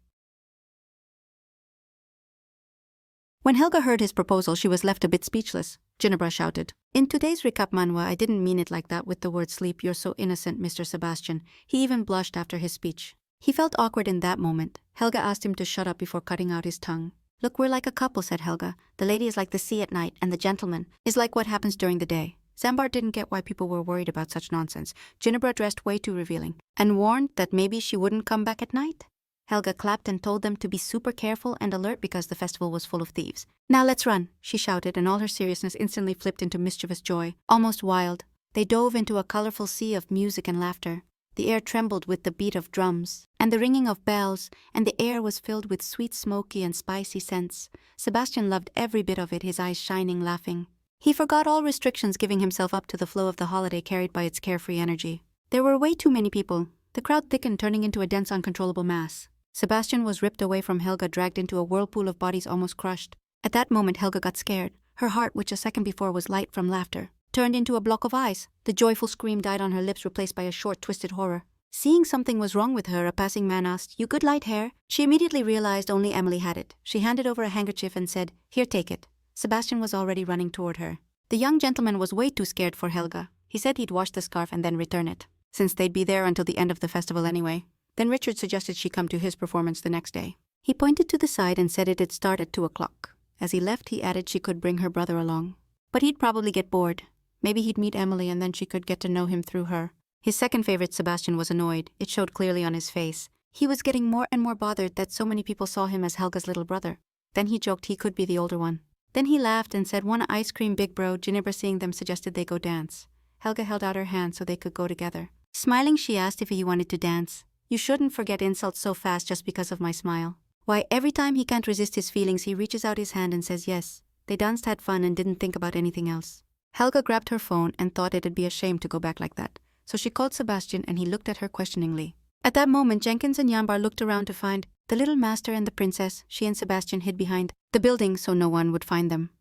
When Helga heard his proposal, she was left a bit speechless. Ginebra shouted, "In today's recap manhwa, I didn't mean it like that with the word sleep. You're so innocent, Mr. Sebastian." He even blushed after his speech. He felt awkward in that moment. Helga asked him to shut up before cutting out his tongue. "Look, we're like a couple," said Helga. "The lady is like the sea at night, and the gentleman is like what happens during the day." Zambar didn't get why people were worried about such nonsense. Ginebra dressed way too revealing, and warned that maybe she wouldn't come back at night. Helga clapped and told them to be super careful and alert because the festival was full of thieves. "Now let's run," she shouted, and all her seriousness instantly flipped into mischievous joy, almost wild. They dove into a colorful sea of music and laughter. The air trembled with the beat of drums and the ringing of bells, and the air was filled with sweet, smoky, and spicy scents. Sebastian loved every bit of it, his eyes shining, laughing. He forgot all restrictions, giving himself up to the flow of the holiday carried by its carefree energy. There were way too many people. The crowd thickened, turning into a dense, uncontrollable mass. Sebastian was ripped away from Helga, dragged into a whirlpool of bodies, almost crushed. At that moment, Helga got scared. Her heart, which a second before was light from laughter, turned into a block of ice. The joyful scream died on her lips, replaced by a short, twisted horror. Seeing something was wrong with her, a passing man asked, "You good light hair?" She immediately realized only Emily had it. She handed over a handkerchief and said, "Here, take it." Sebastian was already running toward her. The young gentleman was way too scared for Helga. He said he'd wash the scarf and then return it, since they'd be there until the end of the festival anyway. Then Richard suggested she come to his performance the next day. He pointed to the side and said it'd start at 2 o'clock. As he left, he added she could bring her brother along. But he'd probably get bored. Maybe he'd meet Emily and then she could get to know him through her. His second favorite, Sebastian, was annoyed. It showed clearly on his face. He was getting more and more bothered that so many people saw him as Helga's little brother. Then he joked he could be the older one. Then he laughed and said, "Want ice cream, big bro?" Ginevra, seeing them, suggested they go dance. Helga held out her hand so they could go together. Smiling, she asked if he wanted to dance. "You shouldn't forget insults so fast just because of my smile." Why, every time he can't resist his feelings, he reaches out his hand and says yes. They danced, had fun, and didn't think about anything else. Helga grabbed her phone and thought it'd be a shame to go back like that. So she called Sebastian and he looked at her questioningly. At that moment, Jenkins and Yambar looked around to find the little master and the princess. She and Sebastian hid behind the building so no one would find them.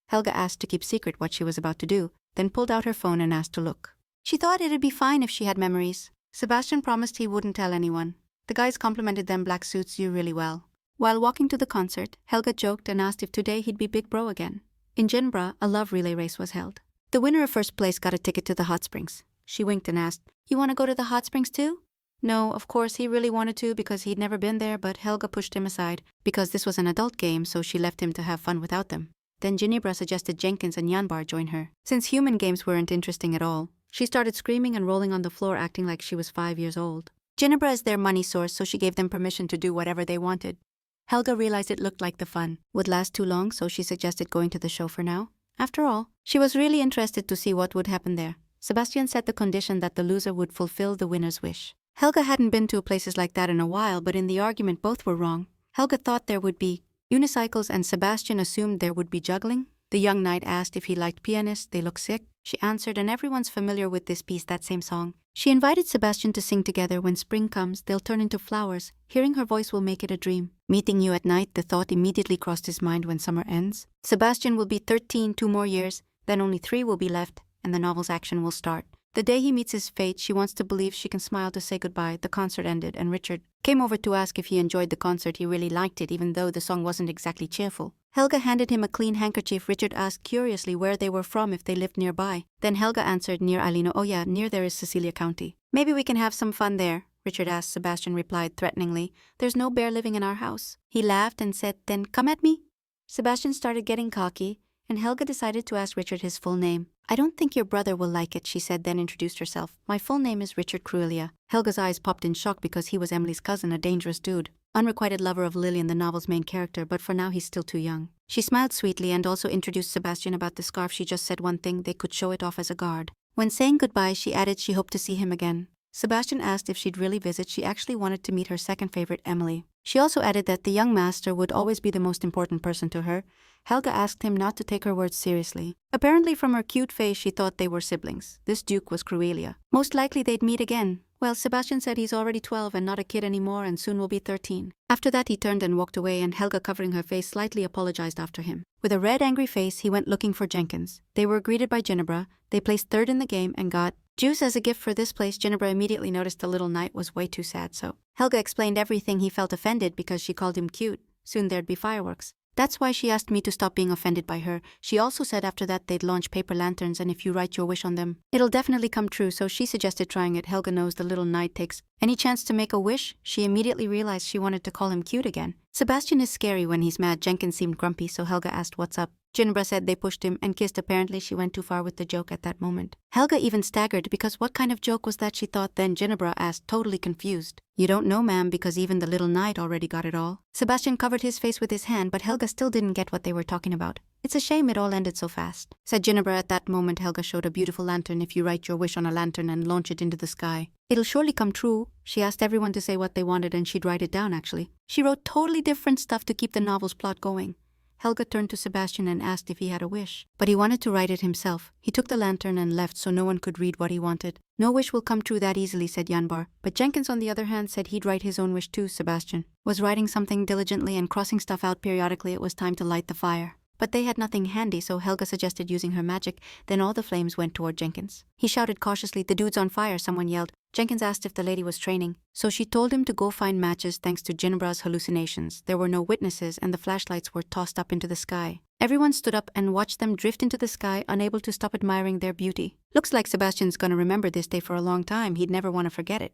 Helga asked to keep secret what she was about to do, then pulled out her phone and asked to look. She thought it'd be fine if she had memories. Sebastian promised he wouldn't tell anyone. The guys complimented them. "Black suits you really well." While walking to the concert, Helga joked and asked if today he'd be big bro again. In Jinbra, a love relay race was held. The winner of first place got a ticket to the hot springs. She winked and asked, "You want to go to the hot springs too?" No, of course he really wanted to because he'd never been there, but Helga pushed him aside because this was an adult game, so she left him to have fun without them. Then Ginebra suggested Jenkins and Yanbar join her. Since human games weren't interesting at all, she started screaming and rolling on the floor, acting like she was 5 years old. Ginebra is their money source, so she gave them permission to do whatever they wanted. Helga realized it looked like the fun would last too long, so she suggested going to the show for now. After all, she was really interested to see what would happen there. Sebastian set the condition that the loser would fulfill the winner's wish. Helga hadn't been to places like that in a while, but in the argument both were wrong. Helga thought there would be unicycles and Sebastian assumed there would be juggling. The young knight asked if he liked pianists. "They look sick," she answered, and everyone's familiar with this piece, that same song. She invited Sebastian to sing together. "When spring comes, they'll turn into flowers. Hearing her voice will make it a dream. Meeting you at night," the thought immediately crossed his mind. "When summer ends, Sebastian will be 13, 2 more years, then only 3 will be left, and the novel's action will start. The day he meets his fate, she wants to believe she can smile to say goodbye." The concert ended, and Richard came over to ask if he enjoyed the concert. He really liked it, even though the song wasn't exactly cheerful. Helga handed him a clean handkerchief. Richard asked curiously where they were from, if they lived nearby. Then Helga answered, "Near Alino." "Oh yeah, near there is Cecilia County." "Maybe we can have some fun there," Richard asked. Sebastian replied threateningly, "There's no bear living in our house." He laughed and said, "Then come at me." Sebastian started getting cocky, and Helga decided to ask Richard his full name. "I don't think your brother will like it," she said, then introduced herself. "My full name is Richard Cruelia." Helga's eyes popped in shock because he was Emily's cousin, a dangerous dude. Unrequited lover of Lillian, the novel's main character, but for now he's still too young. She smiled sweetly and also introduced Sebastian about the scarf. She just said one thing: they could show it off as a guard. When saying goodbye, she added she hoped to see him again. Sebastian asked if she'd really visit. She actually wanted to meet her second favorite, Emily. She also added that the young master would always be the most important person to her. Helga asked him not to take her words seriously. Apparently from her cute face she thought they were siblings. This duke was Cruelia. Most likely they'd meet again. Well, Sebastian said he's already 12 and not a kid anymore and soon will be 13. After that he turned and walked away, and Helga, covering her face, slightly apologized after him. With a red, angry face, he went looking for Jenkins. They were greeted by Ginebra. They placed third in the game and got juice as a gift for this place. Ginebra immediately noticed the little knight was way too sad, so Helga explained everything. He felt offended because she called him cute. Soon there'd be fireworks. That's why she asked me to stop being offended by her. She also said after that they'd launch paper lanterns, and if you write your wish on them, it'll definitely come true, so she suggested trying it. Helga knows the little knight takes any chance to make a wish. She immediately realized she wanted to call him cute again. Sebastian is scary when he's mad. Jenkins seemed grumpy, so Helga asked what's up. Ginebra said they pushed him and kissed. Apparently she went too far with the joke at that moment. Helga even staggered because what kind of joke was that, she thought. Then Ginebra asked, totally confused. "You don't know, ma'am, because even the little knight already got it all." Sebastian covered his face with his hand, but Helga still didn't get what they were talking about. "It's a shame it all ended so fast," said Ginevra. At that moment Helga showed a beautiful lantern. "If you write your wish on a lantern and launch it into the sky, it'll surely come true." She asked everyone to say what they wanted and she'd write it down actually. She wrote totally different stuff to keep the novel's plot going. Helga turned to Sebastian and asked if he had a wish, but he wanted to write it himself. He took the lantern and left so no one could read what he wanted. "No wish will come true that easily," said Janbar, but Jenkins on the other hand said he'd write his own wish too. Sebastian was writing something diligently and crossing stuff out periodically. It was time to light the fire. But they had nothing handy, so Helga suggested using her magic. Then all the flames went toward Jenkins. He shouted cautiously, "The dude's on fire," someone yelled. Jenkins asked if the lady was training, so she told him to go find matches. Thanks to Ginebra's hallucinations, there were no witnesses and the flashlights were tossed up into the sky. Everyone stood up and watched them drift into the sky, unable to stop admiring their beauty. "Looks like Sebastian's gonna remember this day for a long time. He'd never want to forget it."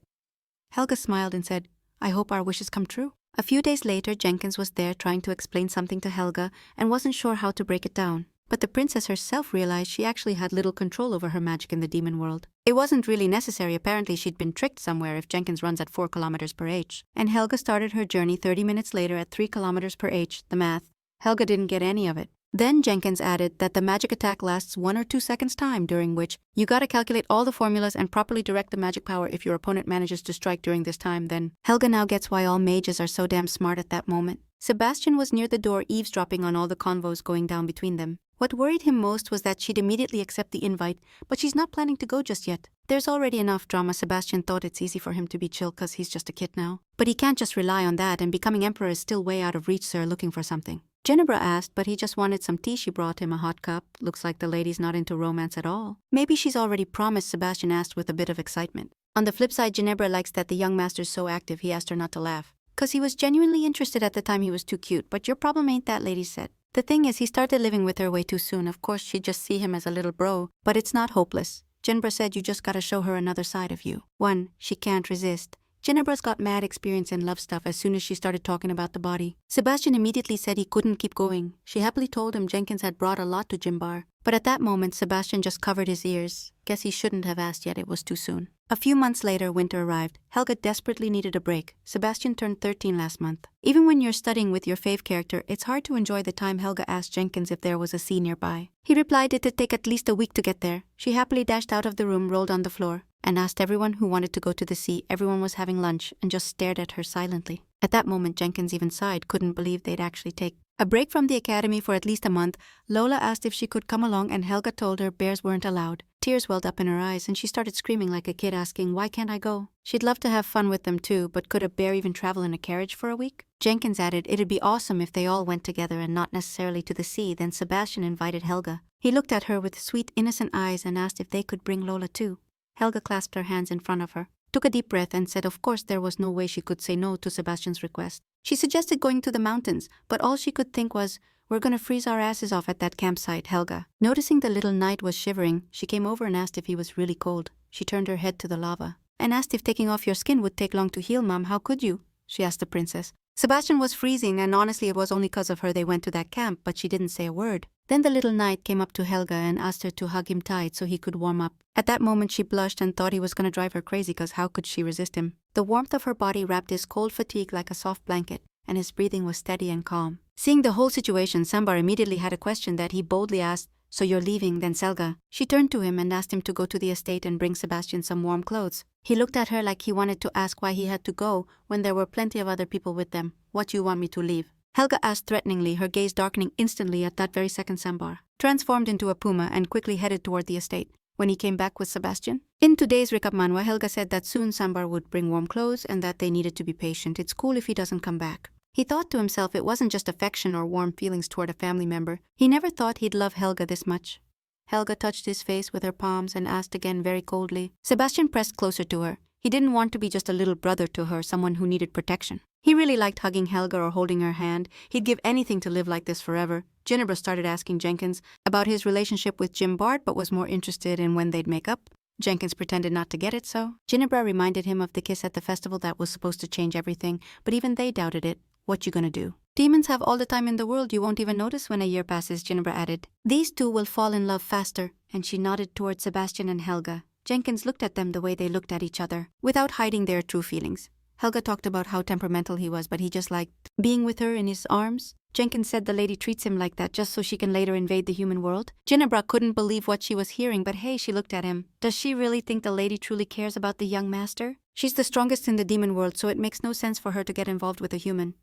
Helga smiled and said, "I hope our wishes come true." A few days later, Jenkins was there trying to explain something to Helga and wasn't sure how to break it down. But the princess herself realized she actually had little control over her magic in the demon world. It wasn't really necessary. Apparently she'd been tricked somewhere if Jenkins runs at 4 kilometers per h. And Helga started her journey 30 minutes later at 3 kilometers per h. The math. Helga didn't get any of it. Then Jenkins added that the magic attack lasts 1 or 2 seconds time, during which you gotta calculate all the formulas and properly direct the magic power. If your opponent manages to strike during this time, then Helga now gets why all mages are so damn smart at that moment. Sebastian was near the door eavesdropping on all the convos going down between them. What worried him most was that she'd immediately accept the invite, but she's not planning to go just yet. There's already enough drama. Sebastian thought it's easy for him to be chill cause he's just a kid now. But he can't just rely on that, and becoming emperor is still way out of reach. "Sir, looking for something?" Ginevra asked, but he just wanted some tea. She brought him a hot cup. "Looks like the lady's not into romance at all." "Maybe she's already promised?" Sebastian asked with a bit of excitement. On the flip side, Ginevra likes that the young master's so active. He asked her not to laugh, cause he was genuinely interested. At the time he was too cute. "But your problem ain't that," lady said. "The thing is, he started living with her way too soon. Of course she'd just see him as a little bro, but it's not hopeless." Ginevra said, "You just gotta show her another side of you. One, she can't resist." Ginebra's got mad experience in love stuff as soon as she started talking about the body. Sebastian immediately said he couldn't keep going. She happily told him Jenkins had brought a lot to Jimbar. But at that moment, Sebastian just covered his ears. Guess he shouldn't have asked yet, it was too soon. A few months later, winter arrived. Helga desperately needed a break. Sebastian turned 13 last month. Even when you're studying with your fave character, it's hard to enjoy the time. Helga asked Jenkins if there was a sea nearby. He replied it'd take at least a week to get there. She happily dashed out of the room, rolled on the floor, and asked everyone who wanted to go to the sea. Everyone was having lunch and just stared at her silently. At that moment, Jenkins even sighed, couldn't believe they'd actually take a break from the academy for at least a month. Lola asked if she could come along and Helga told her bears weren't allowed. Tears welled up in her eyes and she started screaming like a kid, asking, "Why can't I go?" She'd love to have fun with them too, but could a bear even travel in a carriage for a week? Jenkins added it'd be awesome if they all went together and not necessarily to the sea. Then Sebastian invited Helga. He looked at her with sweet, innocent eyes and asked if they could bring Lola too. Helga clasped her hands in front of her, took a deep breath and said of course there was no way she could say no to Sebastian's request. She suggested going to the mountains, but all she could think was, "We're gonna freeze our asses off at that campsite." Helga, noticing the little knight was shivering, she came over and asked if he was really cold. She turned her head to the lava and asked if taking off your skin would take long to heal. "Mom, how could you?" she asked the princess. Sebastian was freezing, and honestly it was only cause of her they went to that camp, but she didn't say a word. Then the little knight came up to Helga and asked her to hug him tight so he could warm up. At that moment she blushed and thought he was gonna drive her crazy, cause how could she resist him? The warmth of her body wrapped his cold fatigue like a soft blanket, and his breathing was steady and calm. Seeing the whole situation, Sambar immediately had a question that he boldly asked, "So you're leaving then, Selga?" She turned to him and asked him to go to the estate and bring Sebastian some warm clothes. He looked at her like he wanted to ask why he had to go when there were plenty of other people with them. "What do you want me to leave?" Helga asked threateningly, her gaze darkening instantly. At that very second, Sambar transformed into a puma and quickly headed toward the estate. When he came back with Sebastian, in today's recap Manhwa, Helga said that soon Sambar would bring warm clothes and that they needed to be patient. It's cool if he doesn't come back. He thought to himself it wasn't just affection or warm feelings toward a family member. He never thought he'd love Helga this much. Helga touched his face with her palms and asked again very coldly. Sebastian pressed closer to her. He didn't want to be just a little brother to her, someone who needed protection. He really liked hugging Helga or holding her hand. He'd give anything to live like this forever. Ginevra started asking Jenkins about his relationship with Jim Bard, but was more interested in when they'd make up. Jenkins pretended not to get it, so Ginevra reminded him of the kiss at the festival that was supposed to change everything, but even they doubted it. "What you gonna do? Demons have all the time in the world, you won't even notice when a year passes," Ginevra added. "These two will fall in love faster," and she nodded toward Sebastian and Helga. Jenkins looked at them the way they looked at each other, without hiding their true feelings. Helga talked about how temperamental he was, but he just liked being with her in his arms. Jenkins said the lady treats him like that just so she can later invade the human world. Ginebra couldn't believe what she was hearing, but hey, she looked at him. Does she really think the lady truly cares about the young master? She's the strongest in the demon world, so it makes no sense for her to get involved with a human.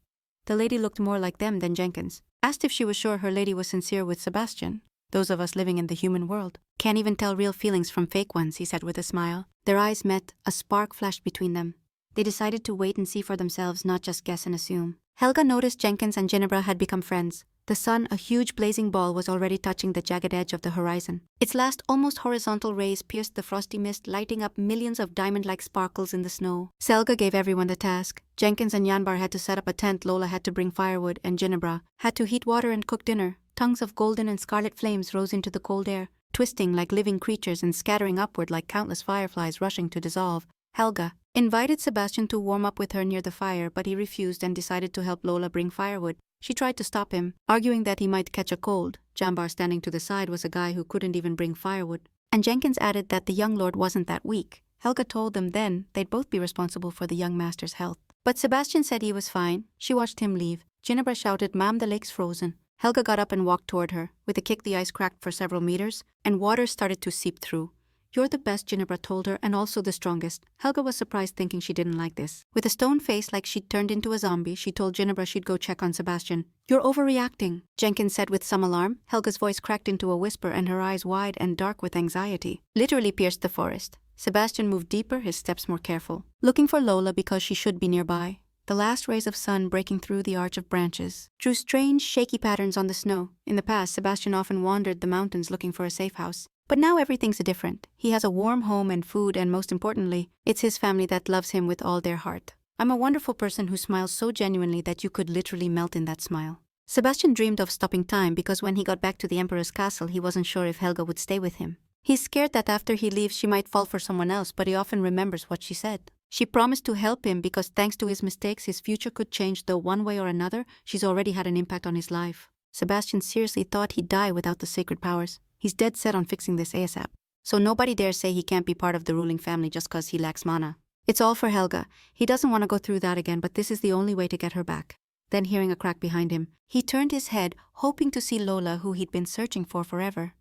The lady looked more like them than Jenkins. Asked if she was sure her lady was sincere with Sebastian. Those of us living in the human world can't even tell real feelings from fake ones, he said with a smile. Their eyes met, a spark flashed between them. They decided to wait and see for themselves, not just guess and assume. Helga noticed Jenkins and Ginebra had become friends. The sun, a huge blazing ball, was already touching the jagged edge of the horizon. Its last almost horizontal rays pierced the frosty mist, lighting up millions of diamond-like sparkles in the snow. Selga gave everyone the task. Jenkins and Yanbar had to set up a tent, Lola had to bring firewood, and Ginebra had to heat water and cook dinner. Tongues of golden and scarlet flames rose into the cold air, twisting like living creatures and scattering upward like countless fireflies rushing to dissolve. Helga invited Sebastian to warm up with her near the fire, but he refused and decided to help Lola bring firewood. She tried to stop him, arguing that he might catch a cold. Jambar, standing to the side, was a guy who couldn't even bring firewood. And Jenkins added that the young lord wasn't that weak. Helga told them then they'd both be responsible for the young master's health. But Sebastian said he was fine. She watched him leave. Ginebra shouted, "Ma'am, the lake's frozen." Helga got up and walked toward her. With a kick, the ice cracked for several meters, and water started to seep through. "You're the best," Ginebra told her, "and also the strongest." Helga was surprised, thinking she didn't like this. With a stone face like she'd turned into a zombie, she told Ginebra she'd go check on Sebastian. "You're overreacting," Jenkins said with some alarm. Helga's voice cracked into a whisper, and her eyes, wide and dark with anxiety, literally pierced the forest. Sebastian moved deeper, his steps more careful, looking for Lola because she should be nearby. The last rays of sun breaking through the arch of branches drew strange, shaky patterns on the snow. In the past, Sebastian often wandered the mountains looking for a safe house. But now everything's different. He has a warm home and food, and most importantly, it's his family that loves him with all their heart. "I'm a wonderful person who smiles so genuinely that you could literally melt in that smile." Sebastian dreamed of stopping time because when he got back to the Emperor's castle, he wasn't sure if Helga would stay with him. He's scared that after he leaves she might fall for someone else, but he often remembers what she said. She promised to help him because thanks to his mistakes his future could change, though one way or another she's already had an impact on his life. Sebastian seriously thought he'd die without the sacred powers. He's dead set on fixing this ASAP. So nobody dares say he can't be part of the ruling family just cause he lacks mana. It's all for Helga. He doesn't want to go through that again, but this is the only way to get her back. Then, hearing a crack behind him, he turned his head, hoping to see Lola, who he'd been searching for forever.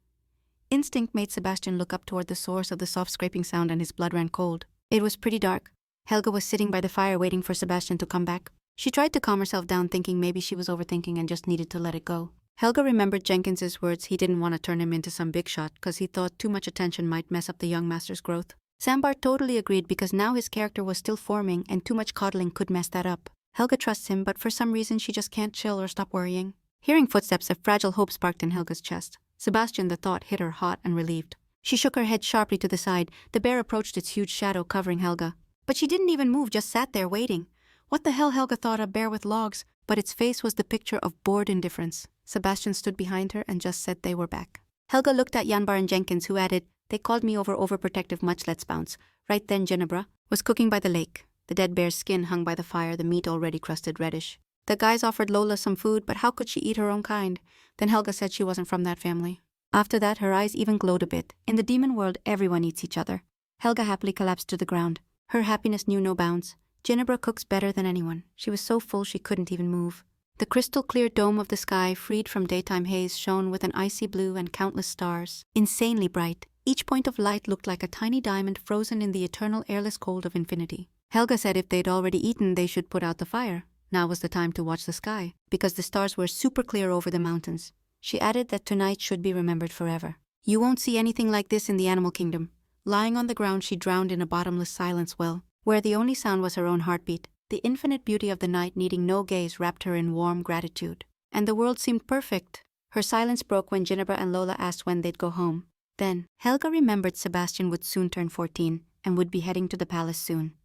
Instinct made Sebastian look up toward the source of the soft scraping sound, and his blood ran cold. It was pretty dark. Helga was sitting by the fire waiting for Sebastian to come back. She tried to calm herself down, thinking maybe she was overthinking and just needed to let it go. Helga remembered Jenkins's words. He didn't want to turn him into some big shot because he thought too much attention might mess up the young master's growth. Sambar totally agreed because now his character was still forming and too much coddling could mess that up. Helga trusts him, but for some reason she just can't chill or stop worrying. Hearing footsteps, a fragile hope sparked in Helga's chest. Sebastian, the thought hit her hot and relieved. She shook her head sharply to the side. The bear approached, its huge shadow covering Helga. But she didn't even move, just sat there waiting. What the hell, Helga thought, a bear with logs? But its face was the picture of bored indifference. Sebastian stood behind her and just said they were back. Helga looked at Yanbar and Jenkins, who added, "They called me overprotective much, let's bounce." Right then Ginebra was cooking by the lake. The dead bear's skin hung by the fire, the meat already crusted reddish. The guys offered Lola some food, but how could she eat her own kind? Then Helga said she wasn't from that family. After that, her eyes even glowed a bit. In the demon world, everyone eats each other. Helga happily collapsed to the ground. Her happiness knew no bounds. Ginebra cooks better than anyone. She was so full she couldn't even move. The crystal-clear dome of the sky, freed from daytime haze, shone with an icy blue and countless stars. Insanely bright. Each point of light looked like a tiny diamond frozen in the eternal airless cold of infinity. Helga said if they'd already eaten, they should put out the fire. Now was the time to watch the sky, because the stars were super clear over the mountains. She added that tonight should be remembered forever. You won't see anything like this in the animal kingdom. Lying on the ground, she drowned in a bottomless silence well, where the only sound was her own heartbeat. The infinite beauty of the night, needing no gaze, wrapped her in warm gratitude. And the world seemed perfect. Her silence broke when Ginebra and Lola asked when they'd go home. Then, Helga remembered Sebastian would soon turn 14 and would be heading to the palace soon.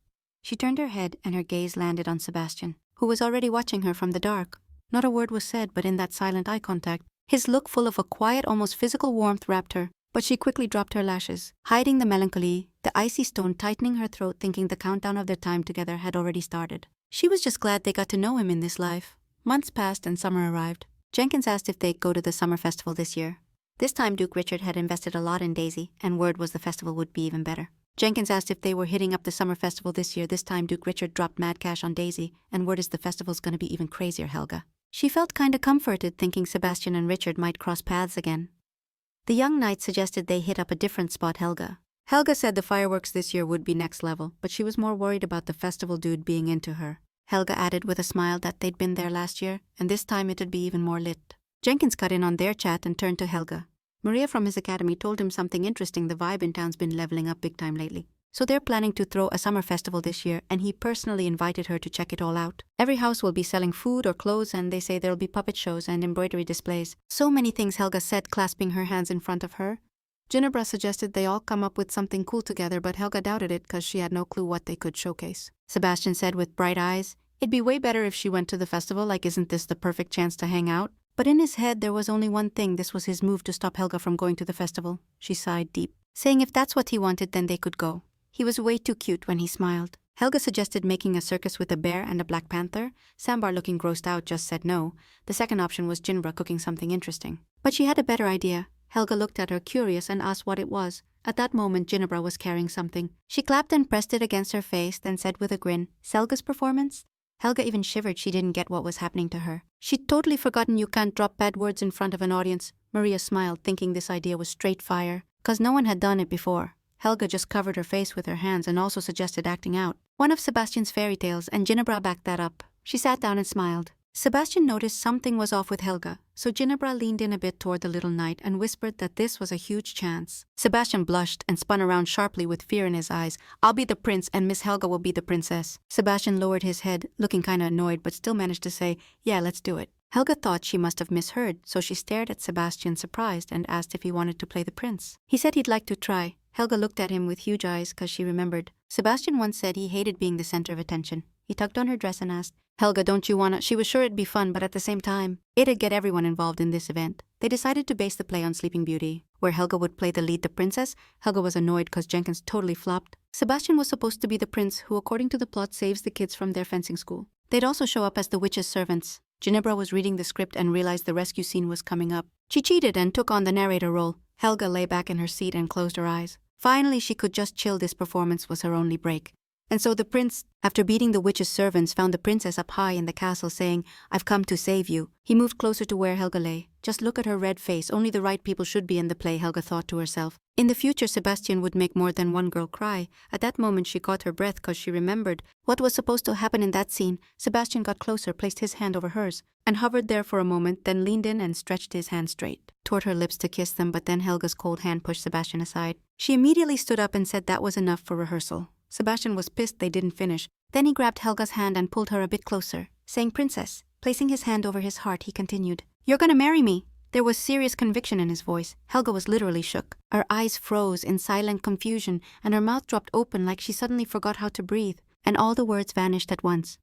She turned her head and her gaze landed on Sebastian, who was already watching her from the dark. Not a word was said, but in that silent eye contact, his look full of a quiet, almost physical warmth wrapped her. But she quickly dropped her lashes, hiding the melancholy, the icy stone tightening her throat, thinking the countdown of their time together had already started. She was just glad they got to know him in this life. Months passed and summer arrived. Jenkins asked if they'd go to the summer festival this year. This time Duke Richard had invested a lot in Daisy, and word was the festival would be even better. Jenkins asked if they were hitting up the summer festival this year. This time Duke Richard dropped mad cash on Daisy, and word is the festival's gonna be even crazier, Helga. She felt kinda comforted thinking Sebastian and Richard might cross paths again. The young knight suggested they hit up a different spot, Helga. Helga said the fireworks this year would be next level, but she was more worried about the festival dude being into her. Helga added with a smile that they'd been there last year, and this time it'd be even more lit. Jenkins cut in on their chat and turned to Helga. Maria from his academy told him something interesting. The vibe in town's been leveling up big time lately. So they're planning to throw a summer festival this year, and he personally invited her to check it all out. Every house will be selling food or clothes, and they say there'll be puppet shows and embroidery displays. So many things, Helga said, clasping her hands in front of her. Ginebra suggested they all come up with something cool together, but Helga doubted it because she had no clue what they could showcase. Sebastian said with bright eyes, "It'd be way better if she went to the festival, like isn't this the perfect chance to hang out?" But in his head there was only one thing. This was his move to stop Helga from going to the festival. She sighed deep, saying if that's what he wanted then they could go. He was way too cute when he smiled. Helga suggested making a circus with a bear and a black panther. Sambar, looking grossed out, just said no. The second option was Ginebra cooking something interesting. But she had a better idea. Helga looked at her curious and asked what it was. At that moment Ginebra was carrying something. She clapped and pressed it against her face, then said with a grin, "Selga's performance?" Helga even shivered. She didn't get what was happening to her. She'd totally forgotten you can't drop bad words in front of an audience. Maria smiled, thinking this idea was straight fire, 'cause no one had done it before. Helga just covered her face with her hands and also suggested acting out one of Sebastian's fairy tales, and Ginebra backed that up. She sat down and smiled. Sebastian noticed something was off with Helga, so Ginebra leaned in a bit toward the little knight and whispered that this was a huge chance. Sebastian blushed and spun around sharply with fear in his eyes. "I'll be the prince and Miss Helga will be the princess." Sebastian lowered his head, looking kinda annoyed, but still managed to say, "Yeah, let's do it." Helga thought she must have misheard, so she stared at Sebastian surprised and asked if he wanted to play the prince. He said he'd like to try. Helga looked at him with huge eyes 'cause she remembered. Sebastian once said he hated being the center of attention. He tugged on her dress and asked, "Helga, don't you wanna?" She was sure it'd be fun, but at the same time, it'd get everyone involved in this event. They decided to base the play on Sleeping Beauty, where Helga would play the lead, the princess. Helga was annoyed 'cause Jenkins totally flopped. Sebastian was supposed to be the prince who, according to the plot, saves the kids from their fencing school. They'd also show up as the witch's servants. Ginebra was reading the script and realized the rescue scene was coming up. She cheated and took on the narrator role. Helga lay back in her seat and closed her eyes. Finally, she could just chill. This performance was her only break. And so the prince, after beating the witch's servants, found the princess up high in the castle saying, "I've come to save you." He moved closer to where Helga lay. Just look at her red face. Only the right people should be in the play, Helga thought to herself. In the future, Sebastian would make more than one girl cry. At that moment, she caught her breath 'cause she remembered what was supposed to happen in that scene. Sebastian got closer, placed his hand over hers, and hovered there for a moment, then leaned in and stretched his hand straight toward her lips to kiss them, but then Helga's cold hand pushed Sebastian aside. She immediately stood up and said that was enough for rehearsal. Sebastian was pissed they didn't finish. Then he grabbed Helga's hand and pulled her a bit closer, saying, "Princess." Placing his hand over his heart, he continued, "You're gonna marry me." There was serious conviction in his voice. Helga was literally shook. Her eyes froze in silent confusion, and her mouth dropped open like she suddenly forgot how to breathe, and all the words vanished at once.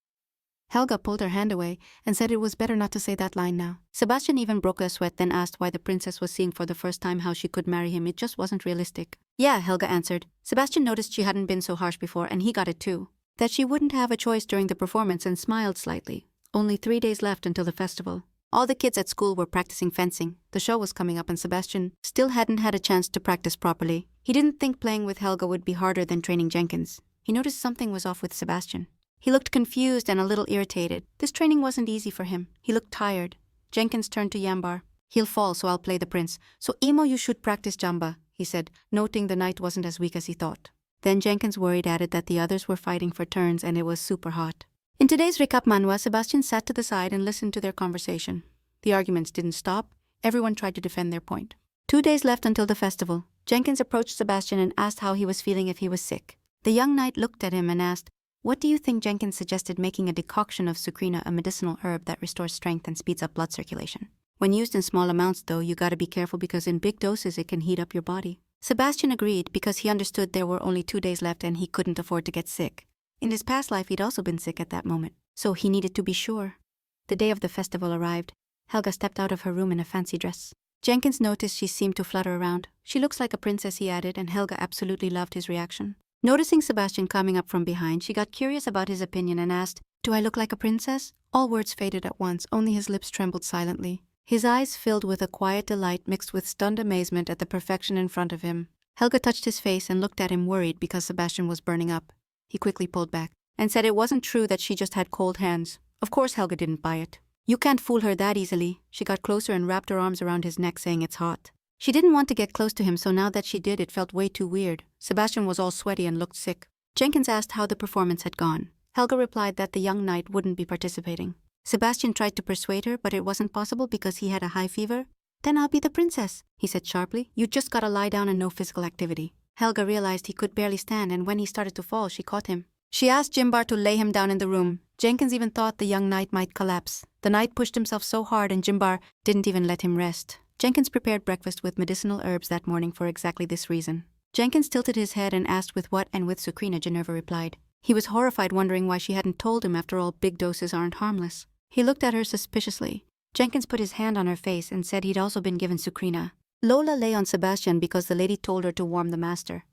Helga pulled her hand away and said it was better not to say that line now. Sebastian even broke a sweat, then asked why the princess was seeing for the first time how she could marry him. It just wasn't realistic. "Yeah," Helga answered. Sebastian noticed she hadn't been so harsh before, and he got it too. That she wouldn't have a choice during the performance, and smiled slightly. Only 3 days left until the festival. All the kids at school were practicing fencing. The show was coming up and Sebastian still hadn't had a chance to practice properly. He didn't think playing with Helga would be harder than training Jenkins. He noticed something was off with Sebastian. He looked confused and a little irritated. This training wasn't easy for him. He looked tired. Jenkins turned to Yambar. "He'll fall, so I'll play the prince. So Emo, you should practice Jamba," he said, noting the knight wasn't as weak as he thought. Then Jenkins, worried, added that the others were fighting for turns and it was super hot. In today's recap Manhwa, Sebastian sat to the side and listened to their conversation. The arguments didn't stop. Everyone tried to defend their point. 2 days left until the festival. Jenkins approached Sebastian and asked how he was feeling, if he was sick. The young knight looked at him and asked, "What do you think?" Jenkins suggested making a decoction of sucrina, a medicinal herb that restores strength and speeds up blood circulation. When used in small amounts, though, you gotta be careful because in big doses it can heat up your body. Sebastian agreed because he understood there were only 2 days left and he couldn't afford to get sick. In his past life, he'd also been sick at that moment, so he needed to be sure. The day of the festival arrived. Helga stepped out of her room in a fancy dress. Jenkins noticed she seemed to flutter around. "She looks like a princess," he added, and Helga absolutely loved his reaction. Noticing Sebastian coming up from behind, she got curious about his opinion and asked, "Do I look like a princess?" All words faded at once, only his lips trembled silently. His eyes filled with a quiet delight mixed with stunned amazement at the perfection in front of him. Helga touched his face and looked at him worried because Sebastian was burning up. He quickly pulled back and said it wasn't true that she just had cold hands. Of course Helga didn't buy it. You can't fool her that easily. She got closer and wrapped her arms around his neck saying it's hot. She didn't want to get close to him, so now that she did it felt way too weird. Sebastian was all sweaty and looked sick. Jenkins asked how the performance had gone. Helga replied that the young knight wouldn't be participating. Sebastian tried to persuade her, but it wasn't possible because he had a high fever. Then I'll be the princess, he said sharply. You just gotta lie down and no physical activity. Helga realized he could barely stand, and when he started to fall, she caught him. She asked Jimbar to lay him down in the room. Jenkins even thought the young knight might collapse. The knight pushed himself so hard and Jimbar didn't even let him rest. Jenkins prepared breakfast with medicinal herbs that morning for exactly this reason. Jenkins tilted his head and asked with what, and with Sukrina, Ginevra replied. He was horrified, wondering why she hadn't told him. After all, big doses aren't harmless. He looked at her suspiciously. Jenkins put his hand on her face and said he'd also been given Sukrina. Lola lay on Sebastian because the lady told her to warm the master.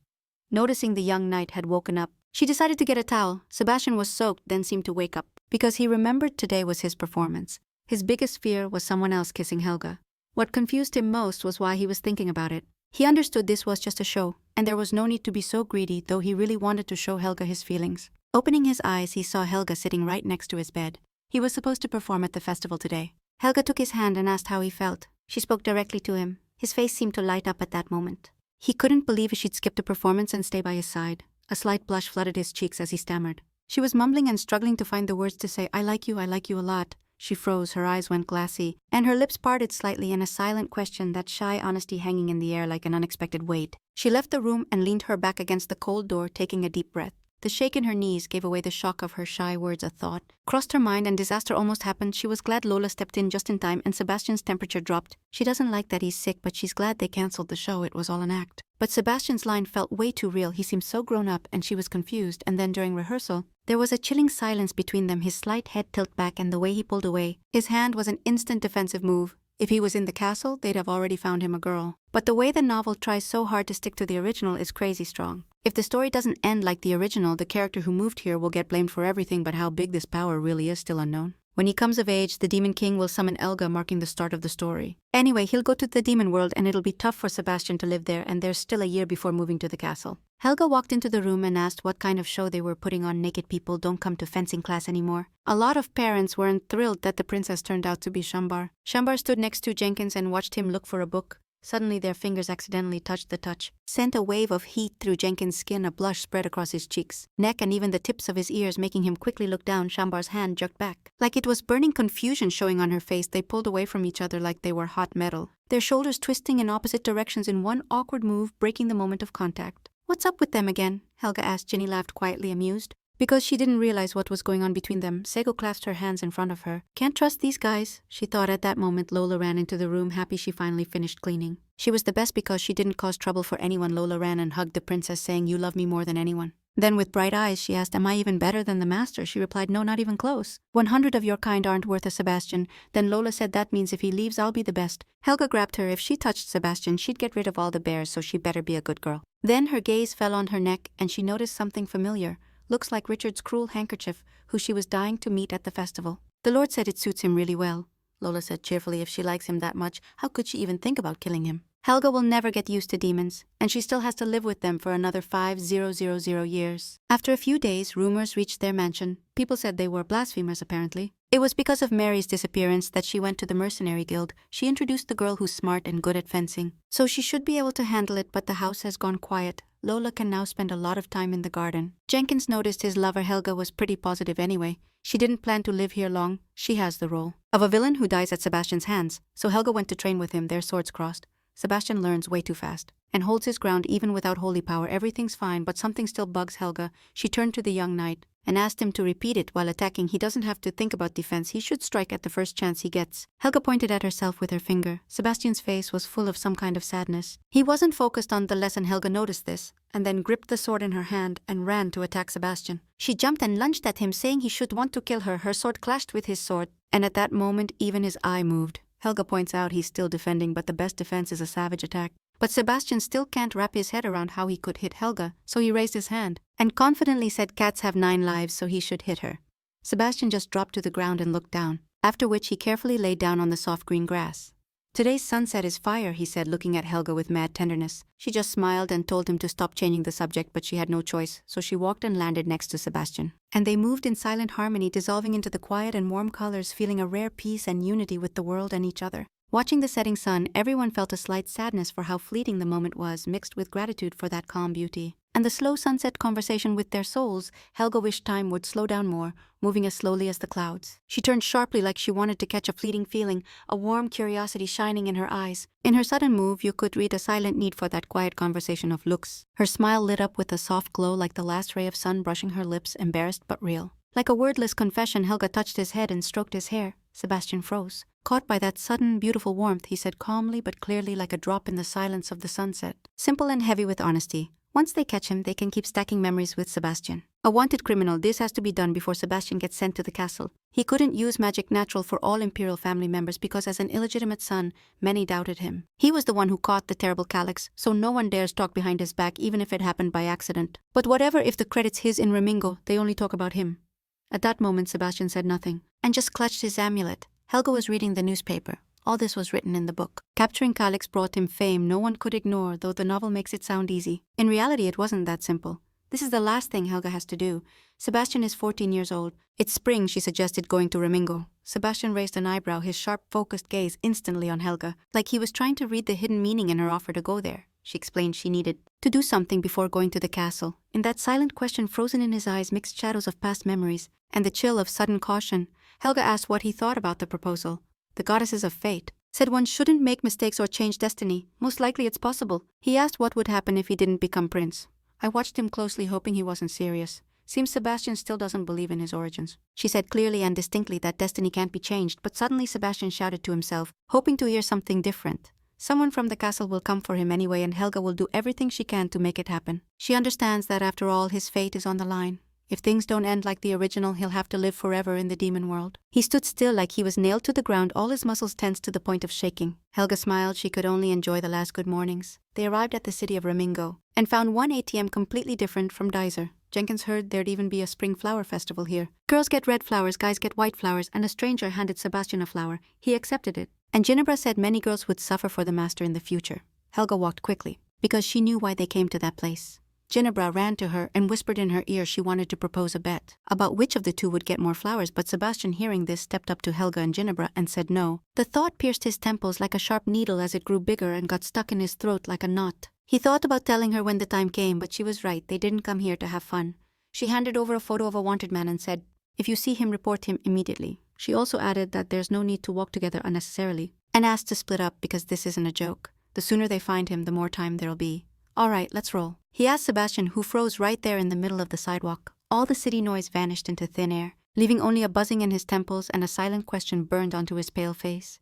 Noticing the young knight had woken up, she decided to get a towel. Sebastian was soaked, then seemed to wake up, because he remembered today was his performance. His biggest fear was someone else kissing Helga. What confused him most was why he was thinking about it. He understood this was just a show, and there was no need to be so greedy, though he really wanted to show Helga his feelings. Opening his eyes, he saw Helga sitting right next to his bed. He was supposed to perform at the festival today. Helga took his hand and asked how he felt. She spoke directly to him. His face seemed to light up at that moment. He couldn't believe she'd skip the performance and stay by his side. A slight blush flooded his cheeks as he stammered. She was mumbling and struggling to find the words to say, I like you a lot. She froze, her eyes went glassy, and her lips parted slightly in a silent question, that shy honesty hanging in the air like an unexpected weight. She left the room and leaned her back against the cold door, taking a deep breath. The shake in her knees gave away the shock of her shy words. A thought crossed her mind and disaster almost happened. She was glad Lola stepped in just in time and Sebastian's temperature dropped. She doesn't like that he's sick, but she's glad they cancelled the show. It was all an act. But Sebastian's line felt way too real. He seemed so grown up, and she was confused. And then during rehearsal, there was a chilling silence between them, his slight head tilt back and the way he pulled away. His hand was an instant defensive move. If he was in the castle, they'd have already found him a girl. But the way the novel tries so hard to stick to the original is crazy strong. If the story doesn't end like the original, the character who moved here will get blamed for everything, but how big this power really is still unknown. When he comes of age, the Demon King will summon Elga, marking the start of the story. Anyway, he'll go to the demon world and it'll be tough for Sebastian to live there, and there's still a year before moving to the castle. Helga walked into the room and asked what kind of show they were putting on. Naked people don't come to fencing class anymore. A lot of parents weren't thrilled that the princess turned out to be Shambar. Shambar stood next to Jenkins and watched him look for a book. Suddenly their fingers accidentally touched. The touch sent a wave of heat through Jenkins' skin. A blush spread across his cheeks, neck, and even the tips of his ears, making him quickly look down. Shambar's hand jerked back, like it was burning confusion showing on her face. They pulled away from each other like they were hot metal, their shoulders twisting in opposite directions in one awkward move, breaking the moment of contact. What's up with them again? Helga asked. Ginny laughed quietly, amused, because she didn't realize what was going on between them. Sego clasped her hands in front of her. Can't trust these guys, she thought. At that moment, Lola ran into the room, happy she finally finished cleaning. She was the best because she didn't cause trouble for anyone. Lola ran and hugged the princess, saying, "You love me more than anyone." Then with bright eyes, she asked, "Am I even better than the master?" She replied, "No, not even close. 100 of your kind aren't worth a Sebastian." Then Lola said, "That means if he leaves, I'll be the best." Helga grabbed her. If she touched Sebastian, she'd get rid of all the bears, so she better be a good girl. Then her gaze fell on her neck, and she noticed something familiar. Looks like Richard's cruel handkerchief, who she was dying to meet at the festival. "The Lord said it suits him really well," Lola said cheerfully. If she likes him that much, how could she even think about killing him? Helga will never get used to demons, and she still has to live with them for another 5000 years. After a few days, rumors reached their mansion. People said they were blasphemers, apparently. It was because of Mary's disappearance that she went to the mercenary guild. She introduced the girl who's smart and good at fencing, so she should be able to handle it, but the house has gone quiet. Lola can now spend a lot of time in the garden. Jenkins noticed his lover Helga was pretty positive anyway. She didn't plan to live here long. She has the role of a villain who dies at Sebastian's hands, so Helga went to train with him, their swords crossed. Sebastian learns way too fast and holds his ground even without holy power. Everything's fine, but something still bugs Helga. She turned to the young knight and asked him to repeat it while attacking. He doesn't have to think about defense. He should strike at the first chance he gets. Helga pointed at herself with her finger. Sebastian's face was full of some kind of sadness. He wasn't focused on the lesson. Helga noticed this and then gripped the sword in her hand and ran to attack Sebastian. She jumped and lunged at him, saying he should want to kill her. Her sword clashed with his sword, and at that moment even his eye moved. Helga points out he's still defending, but the best defense is a savage attack. But Sebastian still can't wrap his head around how he could hit Helga, so he raised his hand and confidently said cats have 9 lives, so he should hit her. Sebastian just dropped to the ground and looked down, after which he carefully laid down on the soft green grass. "Today's sunset is fire," he said, looking at Helga with mad tenderness. She just smiled and told him to stop changing the subject, but she had no choice, so she walked and landed next to Sebastian. And they moved in silent harmony, dissolving into the quiet and warm colors, feeling a rare peace and unity with the world and each other. Watching the setting sun, everyone felt a slight sadness for how fleeting the moment was, mixed with gratitude for that calm beauty. And the slow sunset conversation with their souls, Helga wished time would slow down more, moving as slowly as the clouds. She turned sharply like she wanted to catch a fleeting feeling, a warm curiosity shining in her eyes. In her sudden move, you could read a silent need for that quiet conversation of looks. Her smile lit up with a soft glow like the last ray of sun brushing her lips, embarrassed but real. Like a wordless confession, Helga touched his head and stroked his hair. Sebastian froze. Caught by that sudden, beautiful warmth, he said calmly but clearly, like a drop in the silence of the sunset. Simple and heavy with honesty. Once they catch him, they can keep stacking memories with Sebastian. A wanted criminal, this has to be done before Sebastian gets sent to the castle. He couldn't use magic natural for all imperial family members because as an illegitimate son, many doubted him. He was the one who caught the terrible Calyx, so no one dares talk behind his back even if it happened by accident. But whatever if the credit's his in Remingo, they only talk about him. At that moment, Sebastian said nothing, and just clutched his amulet. Helga was reading the newspaper. All this was written in the book. Capturing Calyx brought him fame no one could ignore, though the novel makes it sound easy. In reality, it wasn't that simple. This is the last thing Helga has to do. Sebastian is 14 years old. It's spring, she suggested, going to Remingo. Sebastian raised an eyebrow, his sharp, focused gaze instantly on Helga, like he was trying to read the hidden meaning in her offer to go there. She explained she needed to do something before going to the castle. In that silent question, frozen in his eyes, mixed shadows of past memories, and the chill of sudden caution, Helga asked what he thought about the proposal. The goddesses of fate said one shouldn't make mistakes or change destiny. Most likely it's possible. He asked what would happen if he didn't become prince. I watched him closely, hoping he wasn't serious. Seems Sebastian still doesn't believe in his origins. She said clearly and distinctly that destiny can't be changed, but suddenly Sebastian shouted to himself, hoping to hear something different. Someone from the castle will come for him anyway, and Helga will do everything she can to make it happen. She understands that after all, his fate is on the line. If things don't end like the original, he'll have to live forever in the demon world. He stood still like he was nailed to the ground, all his muscles tense to the point of shaking. Helga smiled. She could only enjoy the last good mornings. They arrived at the city of Remingo and found one ATM completely different from Dizer. Jenkins heard there'd even be a spring flower festival here. Girls get red flowers, guys get white flowers, and a stranger handed Sebastian a flower. He accepted it. And Ginebra said many girls would suffer for the master in the future. Helga walked quickly, because she knew why they came to that place. Ginebra ran to her and whispered in her ear she wanted to propose a bet about which of the two would get more flowers, but Sebastian, hearing this, stepped up to Helga and Ginebra and said no. The thought pierced his temples like a sharp needle as it grew bigger and got stuck in his throat like a knot. He thought about telling her when the time came, but she was right. They didn't come here to have fun. She handed over a photo of a wanted man and said, "If you see him, report him immediately." She also added that there's no need to walk together unnecessarily, and asked to split up because this isn't a joke. The sooner they find him, the more time there'll be. "All right, let's roll," he asked Sebastian, who froze right there in the middle of the sidewalk. All the city noise vanished into thin air, leaving only a buzzing in his temples and a silent question burned onto his pale face.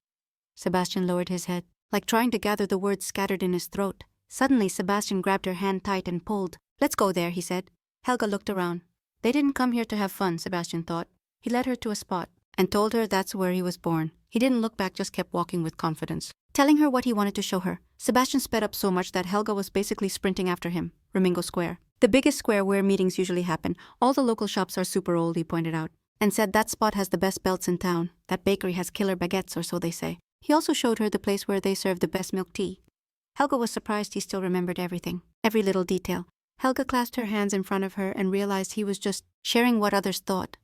Sebastian lowered his head, like trying to gather the words scattered in his throat. Suddenly, Sebastian grabbed her hand tight and pulled. "Let's go there," he said. Helga looked around. They didn't come here to have fun, Sebastian thought. He led her to a spot and told her that's where he was born. He didn't look back, just kept walking with confidence, telling her what he wanted to show her. Sebastian sped up so much that Helga was basically sprinting after him. Remingo Square, the biggest square where meetings usually happen. All the local shops are super old, he pointed out, and said that spot has the best belts in town. That bakery has killer baguettes, or so they say. He also showed her the place where they serve the best milk tea. Helga was surprised he still remembered everything, every little detail. Helga clasped her hands in front of her and realized he was just sharing what others thought.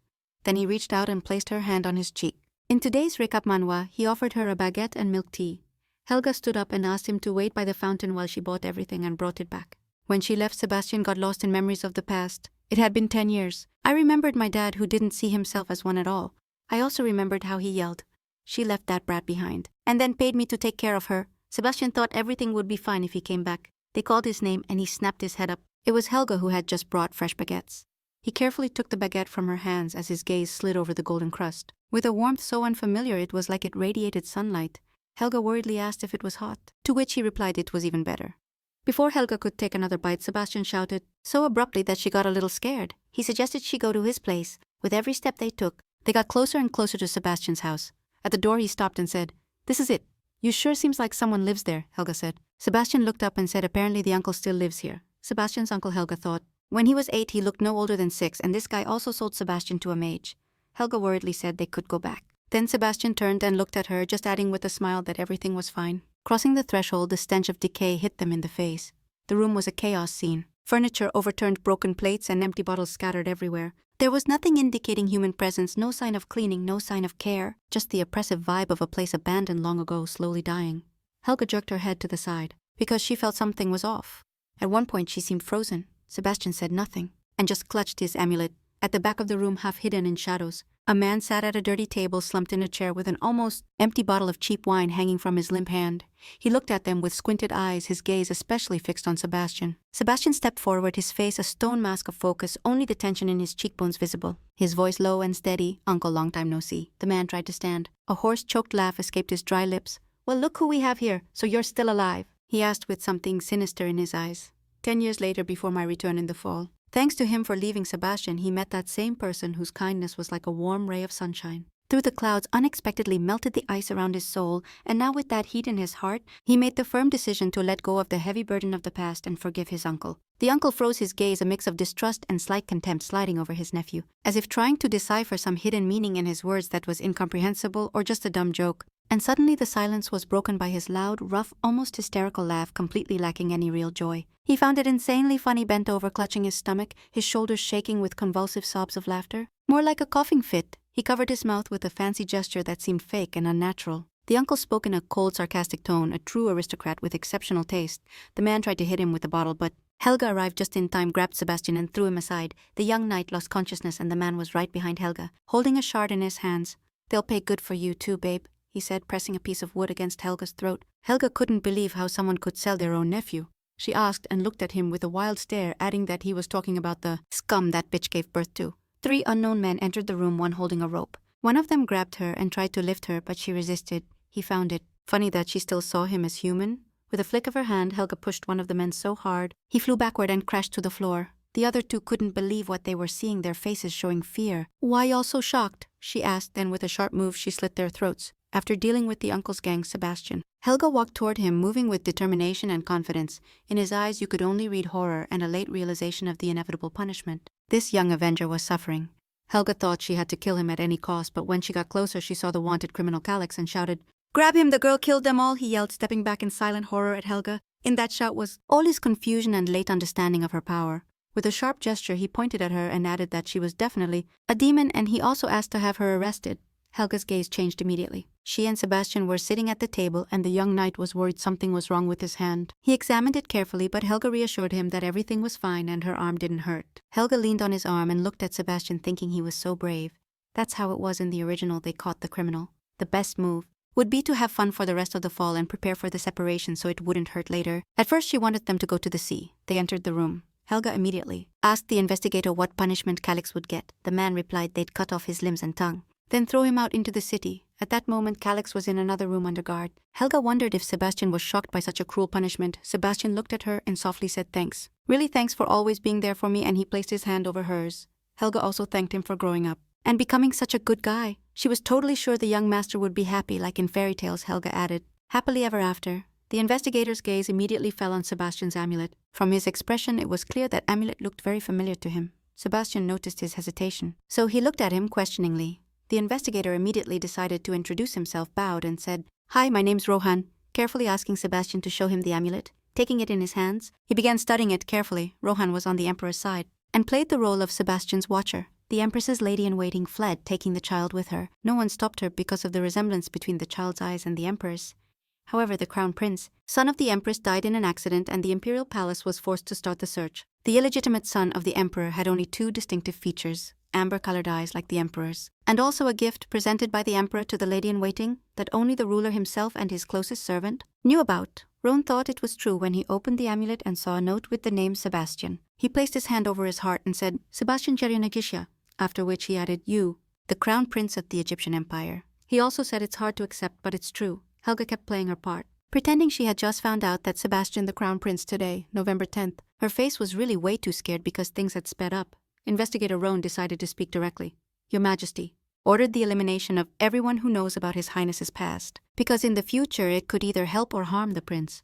Then he reached out and placed her hand on his cheek. In today's recap manhwa, he offered her a baguette and milk tea. Helga stood up and asked him to wait by the fountain while she bought everything and brought it back. When she left, Sebastian got lost in memories of the past. It had been 10 years. I remembered my dad, who didn't see himself as one at all. I also remembered how he yelled, "She left that brat behind," and then paid me to take care of her. Sebastian thought everything would be fine if he came back. They called his name and he snapped his head up. It was Helga, who had just brought fresh baguettes. He carefully took the baguette from her hands as his gaze slid over the golden crust. With a warmth so unfamiliar it was like it radiated sunlight, Helga worriedly asked if it was hot, to which he replied it was even better. Before Helga could take another bite, Sebastian shouted, so abruptly that she got a little scared. He suggested she go to his place. With every step they took, they got closer and closer to Sebastian's house. At the door he stopped and said, "This is it." "You sure seems like someone lives there," Helga said. Sebastian looked up and said, "Apparently the uncle still lives here." Sebastian's uncle, Helga thought. When he was 8, he looked no older than 6, and this guy also sold Sebastian to a mage. Helga worriedly said they could go back. Then Sebastian turned and looked at her, just adding with a smile that everything was fine. Crossing the threshold, the stench of decay hit them in the face. The room was a chaos scene. Furniture overturned, broken plates, and empty bottles scattered everywhere. There was nothing indicating human presence, no sign of cleaning, no sign of care, just the oppressive vibe of a place abandoned long ago, slowly dying. Helga jerked her head to the side, because she felt something was off. At one point she seemed frozen. Sebastian said nothing, and just clutched his amulet. At the back of the room, half hidden in shadows, a man sat at a dirty table, slumped in a chair with an almost empty bottle of cheap wine hanging from his limp hand. He looked at them with squinted eyes, his gaze especially fixed on Sebastian. Sebastian stepped forward, his face a stone mask of focus, only the tension in his cheekbones visible. His voice low and steady. "Uncle, long time no see." The man tried to stand. A hoarse, choked laugh escaped his dry lips. "Well, look who we have here. So you're still alive?" he asked with something sinister in his eyes. 10 years later, before my return in the fall. Thanks to him for leaving Sebastian, he met that same person whose kindness was like a warm ray of sunshine. Through the clouds, unexpectedly melted the ice around his soul, and now with that heat in his heart, he made the firm decision to let go of the heavy burden of the past and forgive his uncle. The uncle froze his gaze, a mix of distrust and slight contempt sliding over his nephew, as if trying to decipher some hidden meaning in his words that was incomprehensible or just a dumb joke. And suddenly the silence was broken by his loud, rough, almost hysterical laugh, completely lacking any real joy. He found it insanely funny, bent over, clutching his stomach, his shoulders shaking with convulsive sobs of laughter. More like a coughing fit. He covered his mouth with a fancy gesture that seemed fake and unnatural. The uncle spoke in a cold, sarcastic tone, a true aristocrat with exceptional taste. The man tried to hit him with the bottle, but Helga arrived just in time, grabbed Sebastian and threw him aside. The young knight lost consciousness and the man was right behind Helga, holding a shard in his hands. "They'll pay good for you too, babe," he said, pressing a piece of wood against Helga's throat. Helga couldn't believe how someone could sell their own nephew. She asked and looked at him with a wild stare, adding that he was talking about the scum that bitch gave birth to. 3 unknown men entered the room, one holding a rope. One of them grabbed her and tried to lift her, but she resisted. He found it funny that she still saw him as human. With a flick of her hand, Helga pushed one of the men so hard, he flew backward and crashed to the floor. The other 2 couldn't believe what they were seeing, their faces showing fear. "Why y'all so shocked?" she asked, then with a sharp move she slit their throats. After dealing with the uncle's gang, Sebastian, Helga walked toward him, moving with determination and confidence. In his eyes you could only read horror and a late realization of the inevitable punishment. This young avenger was suffering. Helga thought she had to kill him at any cost, but when she got closer she saw the wanted criminal Calix and shouted, "Grab him, the girl killed them all," he yelled, stepping back in silent horror at Helga. In that shout was all his confusion and late understanding of her power. With a sharp gesture he pointed at her and added that she was definitely a demon, and he also asked to have her arrested. Helga's gaze changed immediately. She and Sebastian were sitting at the table, and the young knight was worried something was wrong with his hand. He examined it carefully, but Helga reassured him that everything was fine and her arm didn't hurt. Helga leaned on his arm and looked at Sebastian, thinking he was so brave. That's how it was in the original. They caught the criminal. The best move would be to have fun for the rest of the fall and prepare for the separation so it wouldn't hurt later. At first she wanted them to go to the sea. They entered the room. Helga immediately asked the investigator what punishment Calix would get. The man replied they'd cut off his limbs and tongue, then throw him out into the city. At that moment, Calix was in another room under guard. Helga wondered if Sebastian was shocked by such a cruel punishment. Sebastian looked at her and softly said thanks. "Really, thanks for always being there for me," and he placed his hand over hers. Helga also thanked him for growing up and becoming such a good guy. She was totally sure the young master would be happy, like in fairy tales, Helga added. Happily ever after. The investigator's gaze immediately fell on Sebastian's amulet. From his expression, it was clear that amulet looked very familiar to him. Sebastian noticed his hesitation, so he looked at him questioningly. The investigator immediately decided to introduce himself, bowed, and said, "Hi, my name's Rohan," carefully asking Sebastian to show him the amulet. Taking it in his hands, he began studying it carefully. Rohan was on the Emperor's side and played the role of Sebastian's watcher. The Empress's lady-in-waiting fled, taking the child with her. No one stopped her because of the resemblance between the child's eyes and the Emperor's. However, the Crown Prince, son of the Empress, died in an accident and the Imperial Palace was forced to start the search. The illegitimate son of the Emperor had only 2 distinctive features: amber-colored eyes like the Emperor's, and also a gift presented by the Emperor to the lady-in-waiting that only the ruler himself and his closest servant knew about. Rohan thought it was true when he opened the amulet and saw a note with the name Sebastian. He placed his hand over his heart and said, "Sebastian Cherionagisha," after which he added, "You, the Crown Prince of the Egyptian Empire." He also said it's hard to accept, but it's true. Helga kept playing her part, pretending she had just found out that Sebastian the Crown Prince today, November 10th. Her face was really way too scared because things had sped up. Investigator Rohan decided to speak directly. "Your Majesty," ordered the elimination of everyone who knows about His Highness's past, because in the future it could either help or harm the prince.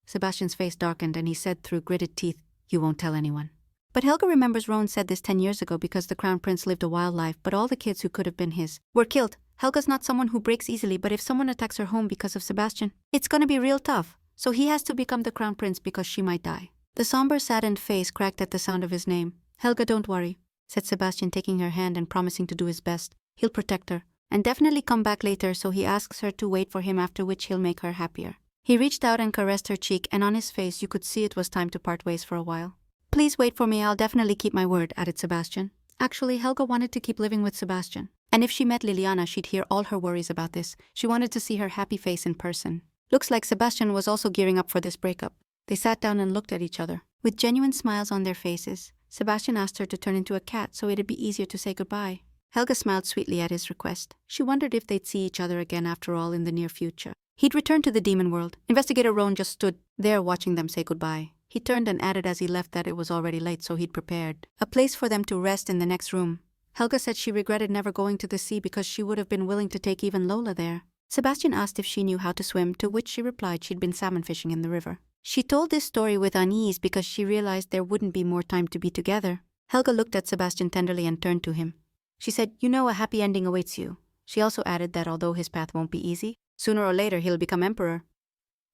Sebastian's face darkened and he said through gritted teeth, "You won't tell anyone." But Helga remembers Rowan said this 10 years ago because the crown prince lived a wild life, but all the kids who could have been his were killed. Helga's not someone who breaks easily, but if someone attacks her home because of Sebastian, it's gonna be real tough. So he has to become the crown prince because she might die. The somber, saddened face cracked at the sound of his name. Helga, don't worry, said Sebastian, taking her hand and promising to do his best. He'll protect her, and definitely come back later, so he asks her to wait for him, after which he'll make her happier. He reached out and caressed her cheek, and on his face you could see it was time to part ways for a while. Please wait for me, I'll definitely keep my word, added Sebastian. Actually, Helga wanted to keep living with Sebastian. And if she met Liliana, she'd hear all her worries about this. She wanted to see her happy face in person. Looks like Sebastian was also gearing up for this breakup. They sat down and looked at each other. With genuine smiles on their faces, Sebastian asked her to turn into a cat so it'd be easier to say goodbye. Helga smiled sweetly at his request. She wondered if they'd see each other again after all in the near future. He'd returned to the demon world. Investigator Rowan just stood there watching them say goodbye. He turned and added as he left that it was already late, so he'd prepared a place for them to rest in the next room. Helga said she regretted never going to the sea because she would have been willing to take even Lola there. Sebastian asked if she knew how to swim, to which she replied she'd been salmon fishing in the river. She told this story with unease because she realized there wouldn't be more time to be together. Helga looked at Sebastian tenderly and turned to him. She said, "You know a happy ending awaits you." She also added that although his path won't be easy, sooner or later he'll become emperor.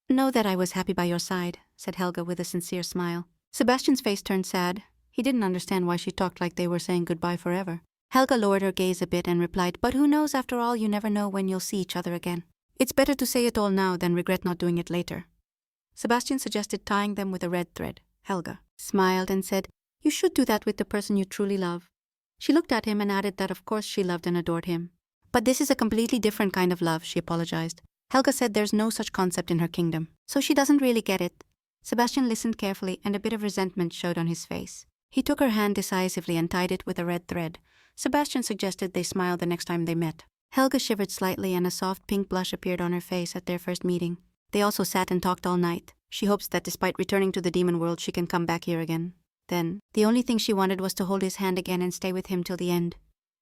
"Know that I was happy by your side," said Helga with a sincere smile. Sebastian's face turned sad. He didn't understand why she talked like they were saying goodbye forever. Helga lowered her gaze a bit and replied, "But who knows, after all, you never know when you'll see each other again. It's better to say it all now than regret not doing it later." Sebastian suggested tying them with a red thread. Helga smiled and said, "You should do that with the person you truly love." She looked at him and added that of course she loved and adored him. "But this is a completely different kind of love," she apologized. Helga said there's no such concept in her kingdom, so she doesn't really get it. Sebastian listened carefully and a bit of resentment showed on his face. He took her hand decisively and tied it with a red thread. Sebastian suggested they smile the next time they met. Helga shivered slightly and a soft pink blush appeared on her face at their first meeting. They also sat and talked all night. She hopes that despite returning to the demon world, she can come back here again. Then, the only thing she wanted was to hold his hand again and stay with him till the end.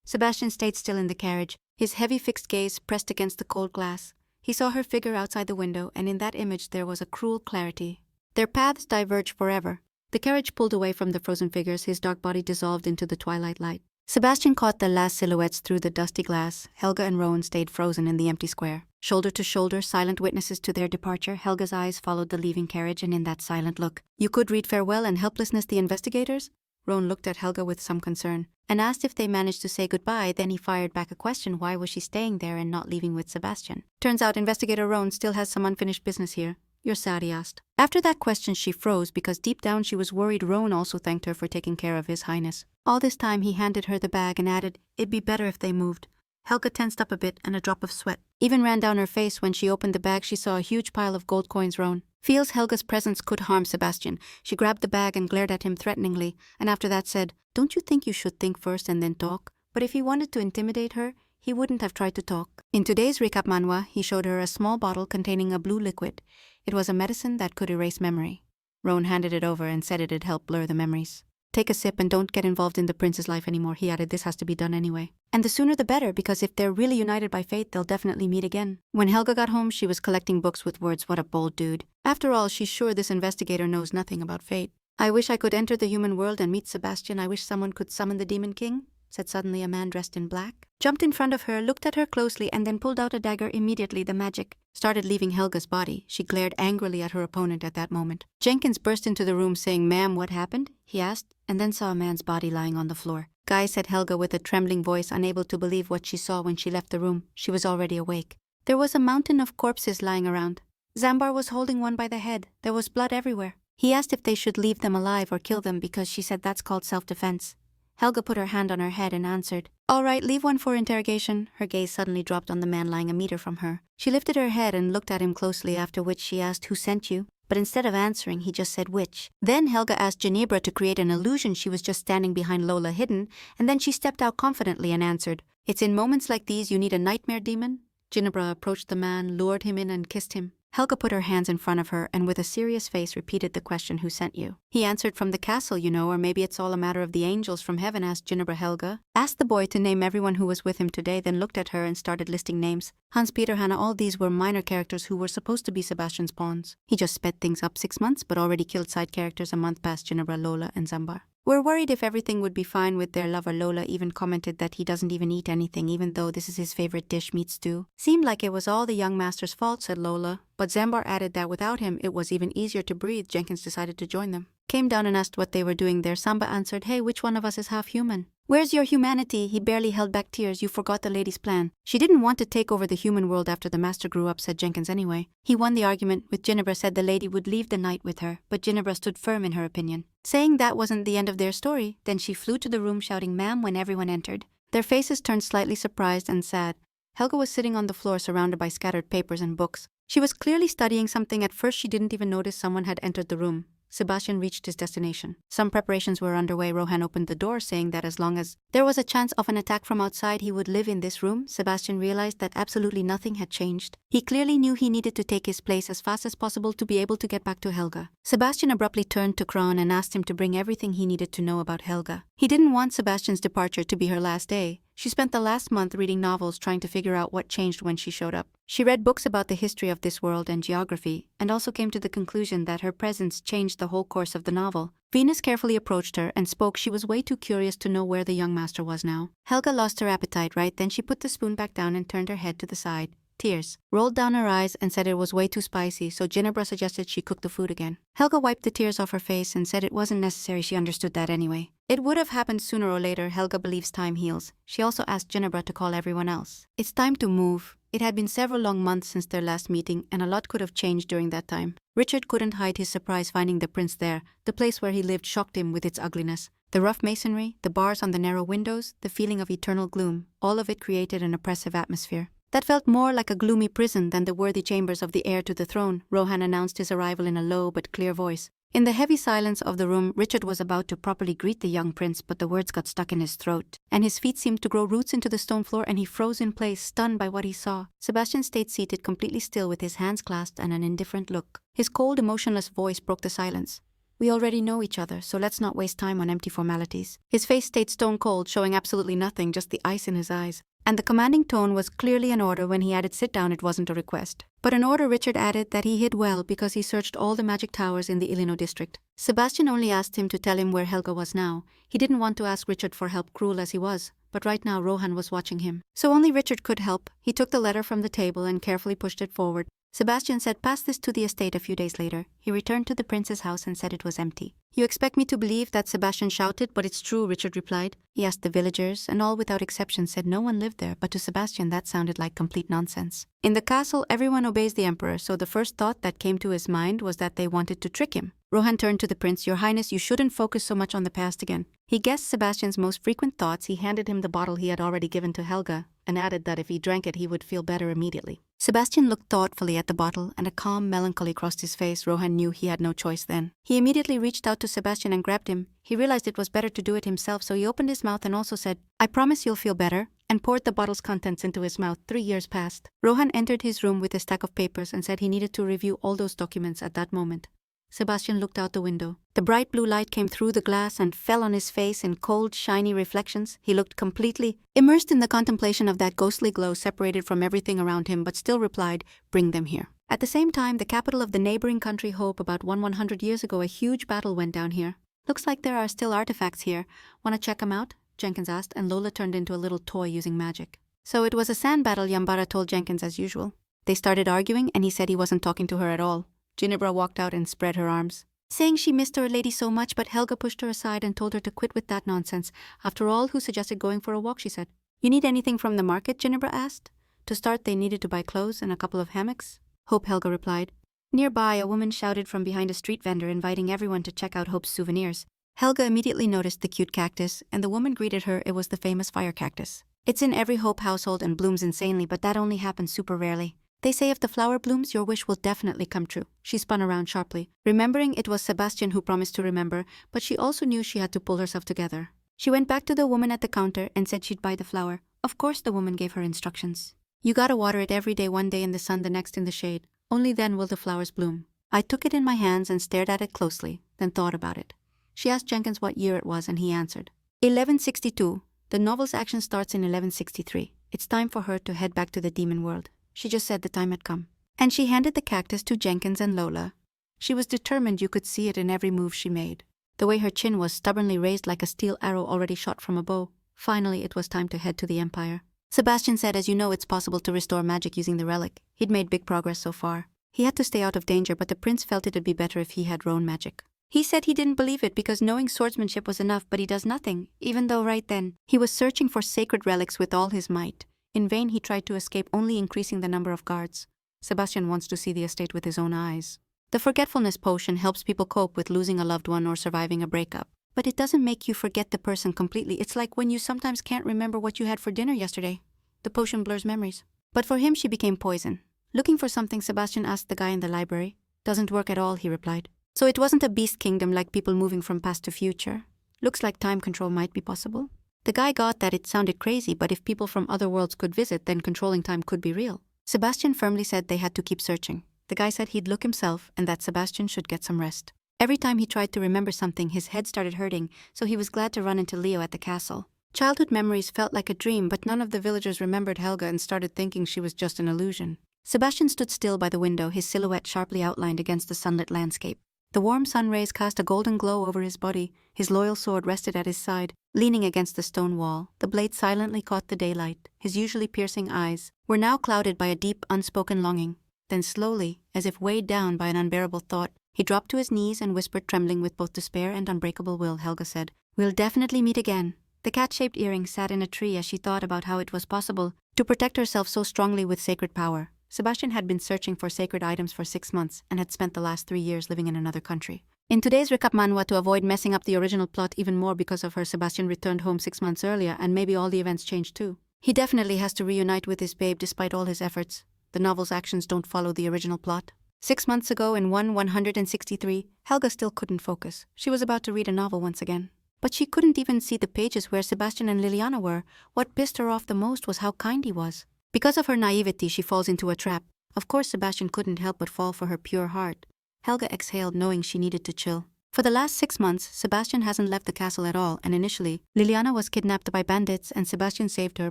Sebastian stayed still in the carriage, his heavy fixed gaze pressed against the cold glass. He saw her figure outside the window, and in that image there was a cruel clarity. Their paths diverged forever. The carriage pulled away from the frozen figures, his dark body dissolved into the twilight light. Sebastian caught the last silhouettes through the dusty glass. Helga and Rowan stayed frozen in the empty square. Shoulder to shoulder, silent witnesses to their departure, Helga's eyes followed the leaving carriage, and in that silent look, you could read farewell and helplessness the investigators? Rowan looked at Helga with some concern, and asked if they managed to say goodbye. Then he fired back a question: why was she staying there and not leaving with Sebastian? Turns out Investigator Rowan still has some unfinished business here. You're sad, he asked. After that question she froze because deep down she was worried Rowan also thanked her for taking care of His Highness. All this time he handed her the bag and added, "It'd be better if they moved." Helga tensed up a bit and a drop of sweat even ran down her face when she opened the bag. She saw a huge pile of gold coins. Rowan feels Helga's presence could harm Sebastian. She grabbed the bag and glared at him threateningly, and after that said, "Don't you think you should think first and then talk?" But if he wanted to intimidate her, he wouldn't have tried to talk. In today's recap manhwa, he showed her a small bottle containing a blue liquid. It was a medicine that could erase memory. Rowan handed it over and said it'd help blur the memories. "Take a sip and don't get involved in the prince's life anymore," he added. "This has to be done anyway. And the sooner the better, because if they're really united by fate, they'll definitely meet again." When Helga got home, she was collecting books with words, "What a bold dude. After all, she's sure this investigator knows nothing about fate." "I wish I could enter the human world and meet Sebastian. I wish someone could summon the Demon King," said suddenly a man dressed in black. Jumped in front of her, looked at her closely, and then pulled out a dagger. Immediately the magic started leaving Helga's body. She glared angrily at her opponent at that moment. Jenkins burst into the room saying, "Ma'am, what happened?" he asked, and then saw a man's body lying on the floor. "Guy," said Helga with a trembling voice, unable to believe what she saw when she left the room. She was already awake. There was a mountain of corpses lying around. Zambar was holding one by the head. There was blood everywhere. He asked if they should leave them alive or kill them because she said that's called self-defense. Helga put her hand on her head and answered, "All right, leave one for interrogation." Her gaze suddenly dropped on the man lying a meter from her. She lifted her head and looked at him closely, after which she asked, "Who sent you?" But instead of answering, he just said, "Which?" Then Helga asked Ginebra to create an illusion she was just standing behind Lola hidden, and then she stepped out confidently and answered, "It's in moments like these you need a nightmare demon." Ginebra approached the man, lured him in and kissed him. Helga put her hands in front of her and with a serious face repeated the question, "Who sent you?" "He answered, from the castle, you know, or maybe it's all a matter of the angels from heaven," asked Ginebra. Helga asked the boy to name everyone who was with him today, then looked at her and started listing names. Hans, Peter, Hannah, all these were minor characters who were supposed to be Sebastian's pawns. He just sped things up 6 months, but already killed side characters a month past Ginebra, Lola, and Zambar. We're worried if everything would be fine with their lover. Lola even commented that he doesn't even eat anything even though this is his favorite dish, meat stew. Seemed like it was all the young master's fault, said Lola, but Zambar added that without him it was even easier to breathe. Jenkins decided to join them. Came down and asked what they were doing there. Samba answered, hey, which one of us is half human? Where's your humanity? He barely held back tears. You forgot the lady's plan. She didn't want to take over the human world after the master grew up, said Jenkins anyway. He won the argument, with Ginevra said the lady would leave the night with her, but Ginevra stood firm in her opinion. Saying that wasn't the end of their story, then she flew to the room shouting ma'am when everyone entered. Their faces turned slightly surprised and sad. Helga was sitting on the floor surrounded by scattered papers and books. She was clearly studying something. At first she didn't even notice someone had entered the room. Sebastian reached his destination. Some preparations were underway. Rohan opened the door, saying that as long as there was a chance of an attack from outside, he would live in this room. Sebastian realized that absolutely nothing had changed. He clearly knew he needed to take his place as fast as possible to be able to get back to Helga. Sebastian abruptly turned to Kron and asked him to bring everything he needed to know about Helga. He didn't want Sebastian's departure to be her last day. She spent the last month reading novels trying to figure out what changed when she showed up. She read books about the history of this world and geography, and also came to the conclusion that her presence changed the whole course of the novel. Venus carefully approached her and spoke. She was way too curious to know where the young master was now. Helga lost her appetite right then. She put the spoon back down and turned her head to the side. Tears rolled down her eyes and said it was way too spicy, so Ginevra suggested she cook the food again. Helga wiped the tears off her face and said it wasn't necessary. She understood that anyway. It would have happened sooner or later. Helga believes time heals. She also asked Ginevra to call everyone else. It's time to move. It had been several long months since their last meeting, and a lot could have changed during that time. Richard couldn't hide his surprise finding the prince there. The place where he lived shocked him with its ugliness. The rough masonry, the bars on the narrow windows, the feeling of eternal gloom, all of it created an oppressive atmosphere that felt more like a gloomy prison than the worthy chambers of the heir to the throne. Rohan announced his arrival in a low but clear voice. In the heavy silence of the room, Richard was about to properly greet the young prince, but the words got stuck in his throat, and his feet seemed to grow roots into the stone floor, and he froze in place, stunned by what he saw. Sebastian stayed seated completely still with his hands clasped and an indifferent look. His cold, emotionless voice broke the silence. We already know each other, so let's not waste time on empty formalities. His face stayed stone cold, showing absolutely nothing, just the ice in his eyes. And the commanding tone was clearly an order. When he added sit down, it wasn't a request, but an order. Richard added that he hid well because he searched all the magic towers in the Illinois district. Sebastian only asked him to tell him where Helga was now. He didn't want to ask Richard for help, cruel as he was, but right now Rohan was watching him. So only Richard could help. He took the letter from the table and carefully pushed it forward. Sebastian said, pass this to the estate. A few days later, he returned to the prince's house and said it was empty. You expect me to believe that? Sebastian shouted. But it's true, Richard replied. He asked the villagers, and all without exception said no one lived there, but to Sebastian that sounded like complete nonsense. In the castle, everyone obeys the emperor, so the first thought that came to his mind was that they wanted to trick him. Rohan turned to the prince. Your Highness, you shouldn't focus so much on the past again. He guessed Sebastian's most frequent thoughts. He handed him the bottle he had already given to Helga, and added that if he drank it he would feel better immediately. Sebastian looked thoughtfully at the bottle, and a calm melancholy crossed his face. Rohan knew he had no choice then. He immediately reached out to Sebastian and grabbed him. He realized it was better to do it himself, so he opened his mouth and also said, I promise you'll feel better, and poured the bottle's contents into his mouth. 3 years passed. Rohan entered his room with a stack of papers and said he needed to review all those documents at that moment. Sebastian looked out the window. The bright blue light came through the glass and fell on his face in cold, shiny reflections. He looked completely immersed in the contemplation of that ghostly glow, separated from everything around him, but still replied, bring them here. At the same time, the capital of the neighboring country Hope, about 100 years ago, a huge battle went down here. Looks like there are still artifacts here. Want to check them out? Jenkins asked, and Lola turned into a little toy using magic. So it was a sand battle, Yambara told Jenkins as usual. They started arguing, and he said he wasn't talking to her at all. Ginevra walked out and spread her arms, saying she missed her lady so much, but Helga pushed her aside and told her to quit with that nonsense. After all, who suggested going for a walk, she said. You need anything from the market? Ginevra asked. To start, they needed to buy clothes and a couple of hammocks. Hope, Helga replied. Nearby, a woman shouted from behind a street vendor, inviting everyone to check out Hope's souvenirs. Helga immediately noticed the cute cactus, and the woman greeted her. It was the famous fire cactus. It's in every Hope household and blooms insanely, but that only happens super rarely. They say if the flower blooms, your wish will definitely come true. She spun around sharply, remembering it was Sebastian who promised to remember, but she also knew she had to pull herself together. She went back to the woman at the counter and said she'd buy the flower. Of course, the woman gave her instructions. You gotta water it every day, one day in the sun, the next in the shade. Only then will the flowers bloom. I took it in my hands and stared at it closely, then thought about it. She asked Jenkins what year it was, and he answered. 1162. The novel's action starts in 1163. It's time for her to head back to the demon world. She just said the time had come. And she handed the cactus to Jenkins and Lola. She was determined. You could see it in every move she made. The way her chin was stubbornly raised like a steel arrow already shot from a bow. Finally, it was time to head to the Empire. Sebastian said, as you know, it's possible to restore magic using the relic. He'd made big progress so far. He had to stay out of danger, but the prince felt it'd be better if he had Roan magic. He said he didn't believe it because knowing swordsmanship was enough, but he does nothing, even though right then, he was searching for sacred relics with all his might. In vain he tried to escape, only increasing the number of guards. Sebastian wants to see the estate with his own eyes. The forgetfulness potion helps people cope with losing a loved one or surviving a breakup. But it doesn't make you forget the person completely. It's like when you sometimes can't remember what you had for dinner yesterday. The potion blurs memories. But for him she became poison. Looking for something, Sebastian asked the guy in the library. Doesn't work at all, he replied. So it wasn't a beast kingdom like people moving from past to future. Looks like time control might be possible. The guy got that it sounded crazy, but if people from other worlds could visit, then controlling time could be real. Sebastian firmly said they had to keep searching. The guy said he'd look himself and that Sebastian should get some rest. Every time he tried to remember something, his head started hurting, so he was glad to run into Leo at the castle. Childhood memories felt like a dream, but none of the villagers remembered Helga and started thinking she was just an illusion. Sebastian stood still by the window, his silhouette sharply outlined against the sunlit landscape. The warm sun rays cast a golden glow over his body. His loyal sword rested at his side, leaning against the stone wall. The blade silently caught the daylight. His usually piercing eyes were now clouded by a deep, unspoken longing. Then slowly, as if weighed down by an unbearable thought, he dropped to his knees and whispered, trembling with both despair and unbreakable will. Helga said, "We'll definitely meet again." The cat-shaped earring sat in a tree as she thought about how it was possible to protect herself so strongly with sacred power. Sebastian had been searching for sacred items for 6 months and had spent the last 3 years living in another country. In today's recap Manhwa, to avoid messing up the original plot even more because of her, Sebastian returned home 6 months earlier, and maybe all the events changed too. He definitely has to reunite with his babe despite all his efforts. The novel's actions don't follow the original plot. 6 months ago in 163, Helga still couldn't focus. She was about to read a novel once again. But she couldn't even see the pages where Sebastian and Liliana were. What pissed her off the most was how kind he was. Because of her naivety, she falls into a trap. Of course, Sebastian couldn't help but fall for her pure heart. Helga exhaled, knowing she needed to chill. For the last 6 months, Sebastian hasn't left the castle at all, and initially, Liliana was kidnapped by bandits and Sebastian saved her,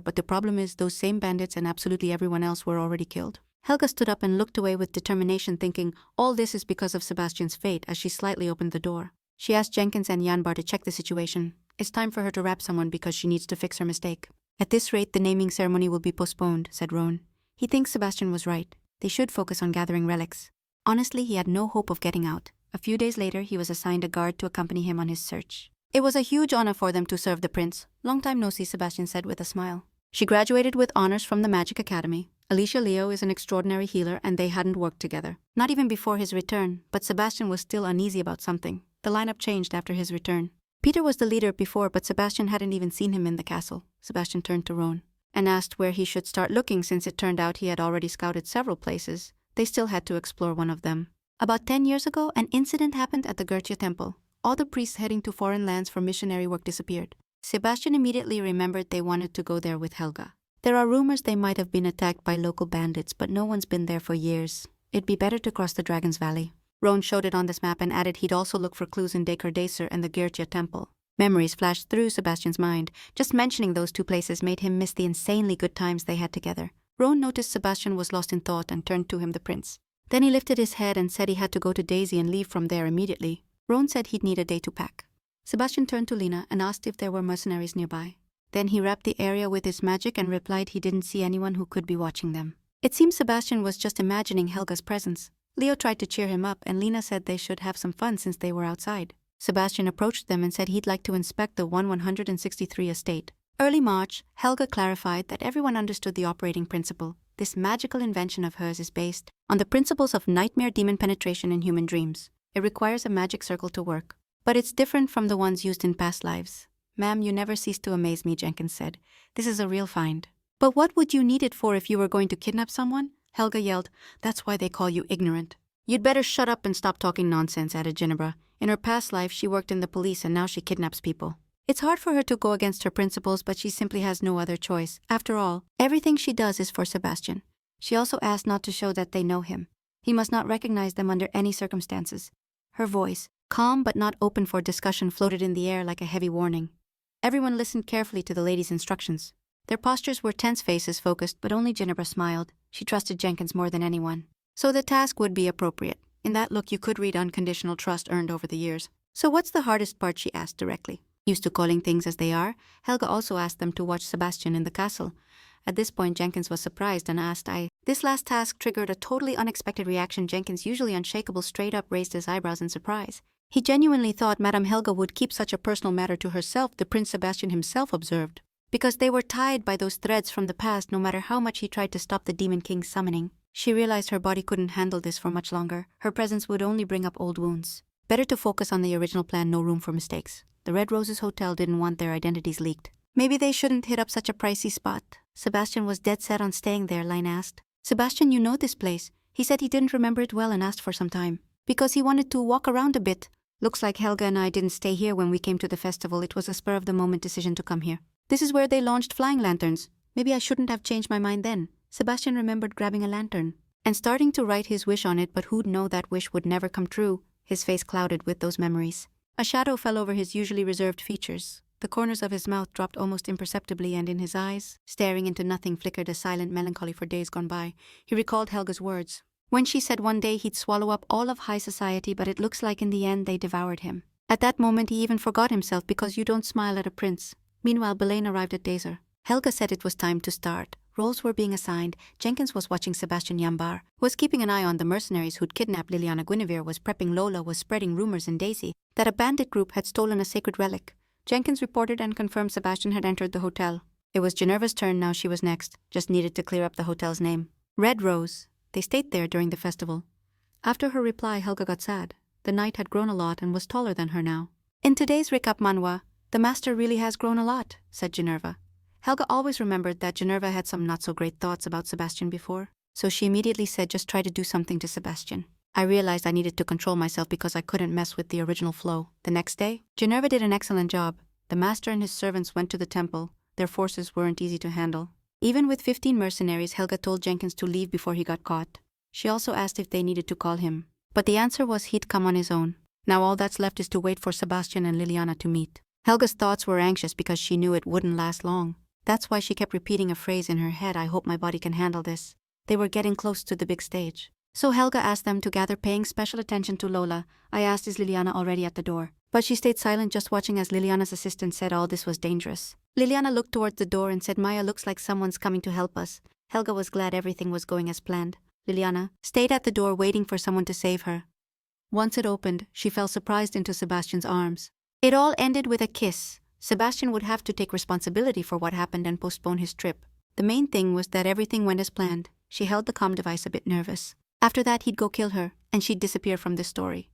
but the problem is those same bandits and absolutely everyone else were already killed. Helga stood up and looked away with determination, thinking all this is because of Sebastian's fate, as she slightly opened the door. She asked Jenkins and Yanbar to check the situation. It's time for her to wrap someone because she needs to fix her mistake. At this rate, the naming ceremony will be postponed, said Roan. He thinks Sebastian was right. They should focus on gathering relics. Honestly, he had no hope of getting out. A few days later, he was assigned a guard to accompany him on his search. It was a huge honor for them to serve the prince. Long time no see, Sebastian said with a smile. She graduated with honors from the Magic Academy. Alicia Leo is an extraordinary healer, and they hadn't worked together. Not even before his return, but Sebastian was still uneasy about something. The lineup changed after his return. Peter was the leader before, but Sebastian hadn't even seen him in the castle. Sebastian turned to Roan and asked where he should start looking, since it turned out he had already scouted several places. They still had to explore one of them. About 10 years ago, an incident happened at the Gertia temple. All the priests heading to foreign lands for missionary work disappeared. Sebastian immediately remembered they wanted to go there with Helga. There are rumors they might have been attacked by local bandits, but no one's been there for years. It'd be better to cross the Dragon's Valley. Roan showed it on this map and added he'd also look for clues in Dekardaser and the Gertia temple. Memories flashed through Sebastian's mind. Just mentioning those 2 places made him miss the insanely good times they had together. Roan noticed Sebastian was lost in thought and turned to him, the prince. Then he lifted his head and said he had to go to Daisy and leave from there immediately. Roan said he'd need a day to pack. Sebastian turned to Lena and asked if there were mercenaries nearby. Then he wrapped the area with his magic and replied he didn't see anyone who could be watching them. It seems Sebastian was just imagining Helga's presence. Leo tried to cheer him up, and Lena said they should have some fun since they were outside. Sebastian approached them and said he'd like to inspect the 163 estate. Early March, Helga clarified that everyone understood the operating principle. This magical invention of hers is based on the principles of nightmare demon penetration in human dreams. It requires a magic circle to work. But it's different from the ones used in past lives. "Ma'am, you never cease to amaze me," Jenkins said. "This is a real find." "But what would you need it for if you were going to kidnap someone?" Helga yelled. "That's why they call you ignorant." "You'd better shut up and stop talking nonsense," added Ginebra. In her past life, she worked in the police and now she kidnaps people. It's hard for her to go against her principles, but she simply has no other choice. After all, everything she does is for Sebastian. She also asked not to show that they know him. He must not recognize them under any circumstances. Her voice, calm but not open for discussion, floated in the air like a heavy warning. Everyone listened carefully to the lady's instructions. Their postures were tense, faces focused, but only Ginebra smiled. She trusted Jenkins more than anyone. So the task would be appropriate. In that look you could read unconditional trust earned over the years. "So what's the hardest part?" she asked directly. Used to calling things as they are, Helga also asked them to watch Sebastian in the castle. At this point, Jenkins was surprised and asked, This last task triggered a totally unexpected reaction. Jenkins, usually unshakable, straight up raised his eyebrows in surprise. He genuinely thought Madame Helga would keep such a personal matter to herself, the Prince Sebastian himself observed. Because they were tied by those threads from the past, no matter how much he tried to stop the Demon King's summoning. She realized her body couldn't handle this for much longer. Her presence would only bring up old wounds. Better to focus on the original plan, no room for mistakes. The Red Roses Hotel didn't want their identities leaked. Maybe they shouldn't hit up such a pricey spot. Sebastian was dead set on staying there, Line asked. Sebastian, you know this place. He said he didn't remember it well and asked for some time. Because he wanted to walk around a bit. Looks like Helga and I didn't stay here when we came to the festival. It was a spur-of-the-moment decision to come here. This is where they launched flying lanterns. Maybe I shouldn't have changed my mind then. Sebastian remembered grabbing a lantern and starting to write his wish on it, but who'd know that wish would never come true, his face clouded with those memories. A shadow fell over his usually reserved features. The corners of his mouth dropped almost imperceptibly, and in his eyes, staring into nothing, flickered a silent melancholy for days gone by. He recalled Helga's words. When she said one day he'd swallow up all of high society, but it looks like in the end they devoured him. At that moment he even forgot himself, because you don't smile at a prince. Meanwhile, Belaine arrived at Dazer. Helga said it was time to start. Roles were being assigned. Jenkins was watching Sebastian Yambar, was keeping an eye on the mercenaries who'd kidnapped Liliana. Guinevere was prepping. Lola was spreading rumors in Daisy that a bandit group had stolen a sacred relic. Jenkins reported and confirmed Sebastian had entered the hotel. It was Ginevra's turn now. She was next. Just needed to clear up the hotel's name. Red Rose. They stayed there during the festival. After her reply, Helga got sad. The knight had grown a lot and was taller than her now. In today's recap Manhwa, the master really has grown a lot, said Ginevra. Helga always remembered that Ginevra had some not-so-great thoughts about Sebastian before, so she immediately said, just try to do something to Sebastian. I realized I needed to control myself because I couldn't mess with the original flow. The next day, Ginevra did an excellent job. The master and his servants went to the temple. Their forces weren't easy to handle. Even with 15 mercenaries, Helga told Jenkins to leave before he got caught. She also asked if they needed to call him, but the answer was he'd come on his own. Now all that's left is to wait for Sebastian and Liliana to meet. Helga's thoughts were anxious because she knew it wouldn't last long. That's why she kept repeating a phrase in her head, I hope my body can handle this. They were getting close to the big stage. So Helga asked them to gather, paying special attention to Lola. I asked, is Liliana already at the door? But she stayed silent, just watching as Liliana's assistant said all this was dangerous. Liliana looked towards the door and said, Maya, looks like someone's coming to help us. Helga was glad everything was going as planned. Liliana stayed at the door waiting for someone to save her. Once it opened, she fell surprised into Sebastian's arms. It all ended with a kiss. Sebastian would have to take responsibility for what happened and postpone his trip. The main thing was that everything went as planned. She held the comm device a bit nervous. After that, he'd go kill her, and she'd disappear from this story.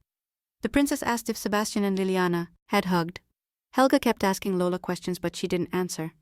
The princess asked if Sebastian and Liliana had hugged. Helga kept asking Lola questions, but she didn't answer.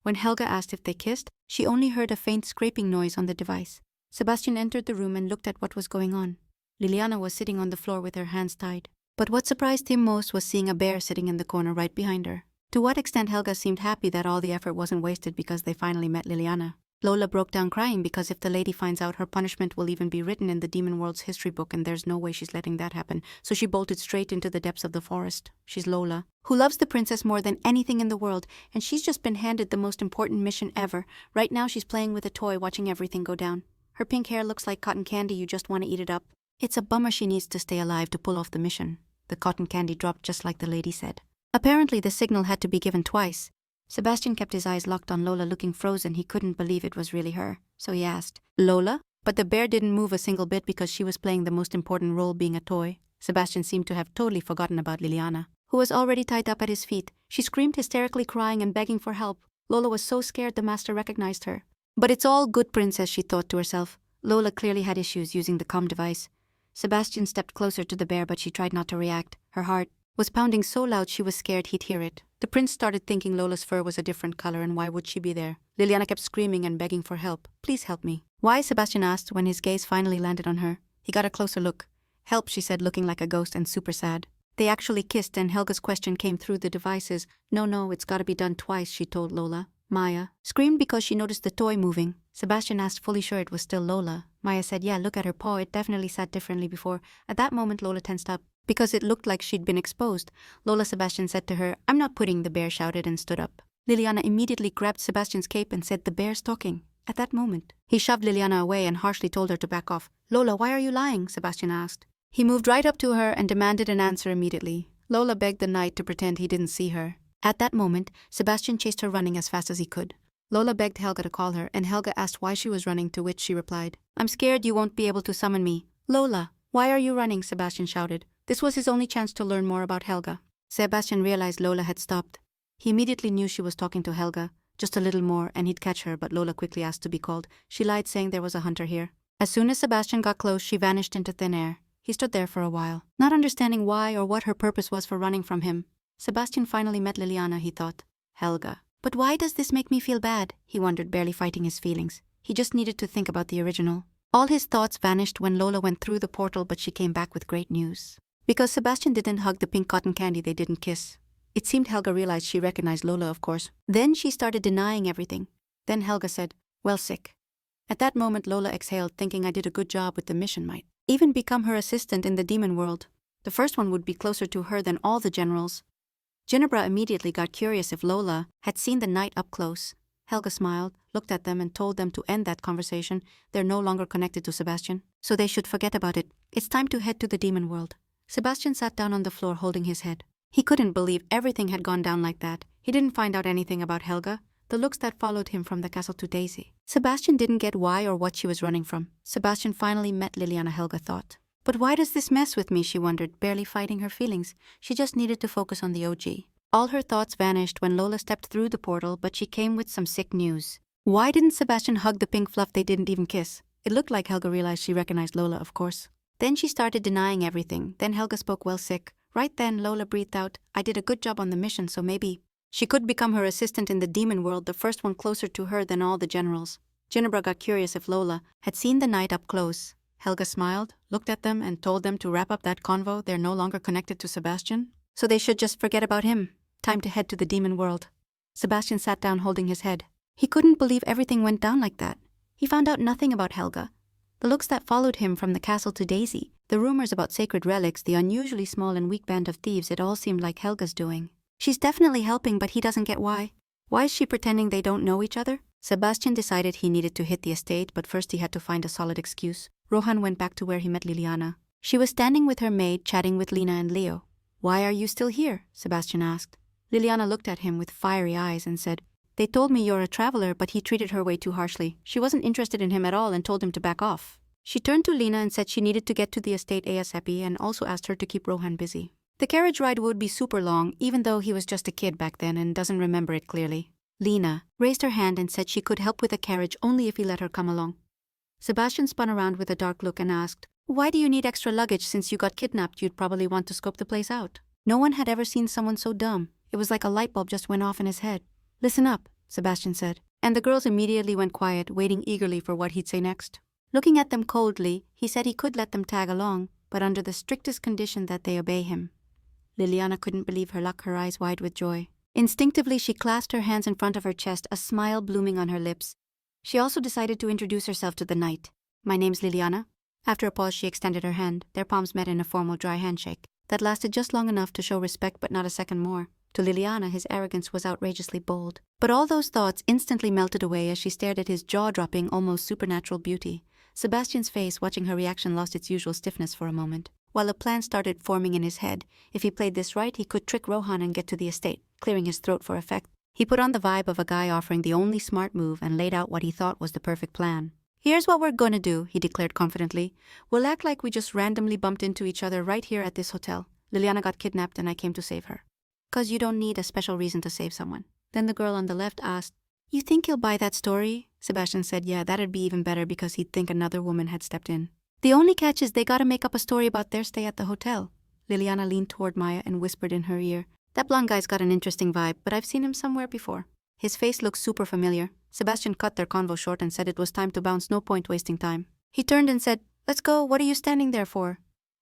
When Helga asked if they kissed, she only heard a faint scraping noise on the device. Sebastian entered the room and looked at what was going on. Liliana was sitting on the floor with her hands tied. But what surprised him most was seeing a bear sitting in the corner right behind her. To what extent Helga seemed happy that all the effort wasn't wasted because they finally met Liliana. Lola broke down crying because if the lady finds out, her punishment will even be written in the demon world's history book, and there's no way she's letting that happen. So she bolted straight into the depths of the forest. She's Lola, who loves the princess more than anything in the world, and she's just been handed the most important mission ever. Right now she's playing with a toy, watching everything go down. Her pink hair looks like cotton candy, you just want to eat it up. It's a bummer she needs to stay alive to pull off the mission. The cotton candy dropped just like the lady said. Apparently the signal had to be given twice. Sebastian kept his eyes locked on Lola, looking frozen. He couldn't believe it was really her. So he asked, Lola? But the bear didn't move a single bit because she was playing the most important role, being a toy. Sebastian seemed to have totally forgotten about Liliana, who was already tied up at his feet. She screamed, hysterically crying and begging for help. Lola was so scared the master recognized her. But it's all good, princess, she thought to herself. Lola clearly had issues using the comm device. Sebastian stepped closer to the bear, but she tried not to react. Her heart was pounding so loud she was scared he'd hear it. The prince started thinking Lola's fur was a different color, and why would she be there? Liliana kept screaming and begging for help. Please help me. Why? Sebastian asked when his gaze finally landed on her. He got a closer look. Help, she said, looking like a ghost and super sad. They actually kissed, and Helga's question came through the devices. No, it's gotta be done twice, she told Lola. Maya screamed because she noticed the toy moving. Sebastian asked, fully sure it was still Lola. Maya said, yeah, look at her paw, it definitely sat differently before. At that moment Lola tensed up, because it looked like she'd been exposed. Lola, Sebastian said to her, I'm not putting, the bear shouted and stood up. Liliana immediately grabbed Sebastian's cape and said, the bear's talking. At that moment, he shoved Liliana away and harshly told her to back off. Lola, why are you lying? Sebastian asked. He moved right up to her and demanded an answer immediately. Lola begged the knight to pretend he didn't see her. At that moment, Sebastian chased her running as fast as he could. Lola begged Helga to call her, and Helga asked why she was running, to which she replied, "I'm scared you won't be able to summon me." "Lola, why are you running?" Sebastian shouted. This was his only chance to learn more about Helga. Sebastian realized Lola had stopped. He immediately knew she was talking to Helga. Just a little more and he'd catch her, but Lola quickly asked to be called. She lied, saying there was a hunter here. As soon as Sebastian got close, she vanished into thin air. He stood there for a while, not understanding why or what her purpose was for running from him. Sebastian finally met Liliana, he thought. Helga. But why does this make me feel bad? He wondered, barely fighting his feelings. He just needed to think about the original. All his thoughts vanished when Lola went through the portal, but she came back with great news. Because Sebastian didn't hug the pink cotton candy, they didn't kiss. It seemed Helga realized she recognized Lola, of course. Then she started denying everything. Then Helga said, "Well, sick." At that moment, Lola exhaled, thinking, "I did a good job with the mission, might even become her assistant in the demon world. The first one would be closer to her than all the generals." Ginebra immediately got curious if Lola had seen the knight up close. Helga smiled, looked at them, and told them to end that conversation. They're no longer connected to Sebastian, so they should forget about it. It's time to head to the demon world. Sebastian sat down on the floor holding his head. He couldn't believe everything had gone down like that. He didn't find out anything about Helga, the looks that followed him from the castle to Daisy. Sebastian didn't get why or what she was running from. Sebastian finally met Liliana, Helga thought. But why does this mess with me, she wondered, barely fighting her feelings. She just needed to focus on the OG. All her thoughts vanished when Lola stepped through the portal, but she came with some sick news. Why didn't Sebastian hug the pink fluff? They didn't even kiss. It looked like Helga realized she recognized Lola, of course. Then she started denying everything. Then Helga spoke, "Well, sick." Right then, Lola breathed out, "I did a good job on the mission, so maybe she could become her assistant in the demon world, the first one closer to her than all the generals." Ginebra got curious if Lola had seen the knight up close. Helga smiled, looked at them, and told them to wrap up that convo. They're no longer connected to Sebastian, so they should just forget about him. Time to head to the demon world. Sebastian sat down holding his head. He couldn't believe everything went down like that. He found out nothing about Helga. The looks that followed him from the castle to Daisy, the rumors about sacred relics, the unusually small and weak band of thieves, it all seemed like Helga's doing. She's definitely helping, but he doesn't get why. Why is she pretending they don't know each other? Sebastian decided he needed to hit the estate, but first he had to find a solid excuse. Rohan went back to where he met Liliana. She was standing with her maid, chatting with Lena and Leo. "Why are you still here?" Sebastian asked. Liliana looked at him with fiery eyes and said, "They told me you're a traveler, but he treated her way too harshly. She wasn't interested in him at all and told him to back off." She turned to Lena and said she needed to get to the estate ASAP and also asked her to keep Rohan busy. The carriage ride would be super long, even though he was just a kid back then and doesn't remember it clearly. Lena raised her hand and said she could help with the carriage only if he let her come along. Sebastian spun around with a dark look and asked, "Why do you need extra luggage? Since you got kidnapped, you'd probably want to scope the place out." No one had ever seen someone so dumb. It was like a light bulb just went off in his head. "Listen up," Sebastian said, and the girls immediately went quiet, waiting eagerly for what he'd say next. Looking at them coldly, he said he could let them tag along, but under the strictest condition that they obey him. Liliana couldn't believe her luck, her eyes wide with joy. Instinctively, she clasped her hands in front of her chest, a smile blooming on her lips. She also decided to introduce herself to the knight. "My name's Liliana." After a pause, she extended her hand. Their palms met in a formal dry handshake that lasted just long enough to show respect, but not a second more. To Liliana, his arrogance was outrageously bold. But all those thoughts instantly melted away as she stared at his jaw-dropping, almost supernatural beauty. Sebastian's face, watching her reaction, lost its usual stiffness for a moment, while a plan started forming in his head. If he played this right, he could trick Rohan and get to the estate, clearing his throat for effect. He put on the vibe of a guy offering the only smart move and laid out what he thought was the perfect plan. "Here's what we're gonna do," he declared confidently. "We'll act like we just randomly bumped into each other right here at this hotel. Liliana got kidnapped and I came to save her." "'Cause you don't need a special reason to save someone." Then the girl on the left asked, "You think he'll buy that story?" Sebastian said, "Yeah, that'd be even better because he'd think another woman had stepped in." "The only catch is they gotta make up a story about their stay at the hotel." Liliana leaned toward Maya and whispered in her ear, "That blonde guy's got an interesting vibe, but I've seen him somewhere before." His face looked super familiar. Sebastian cut their convo short and said it was time to bounce, no point wasting time. He turned and said, "Let's go, what are you standing there for?"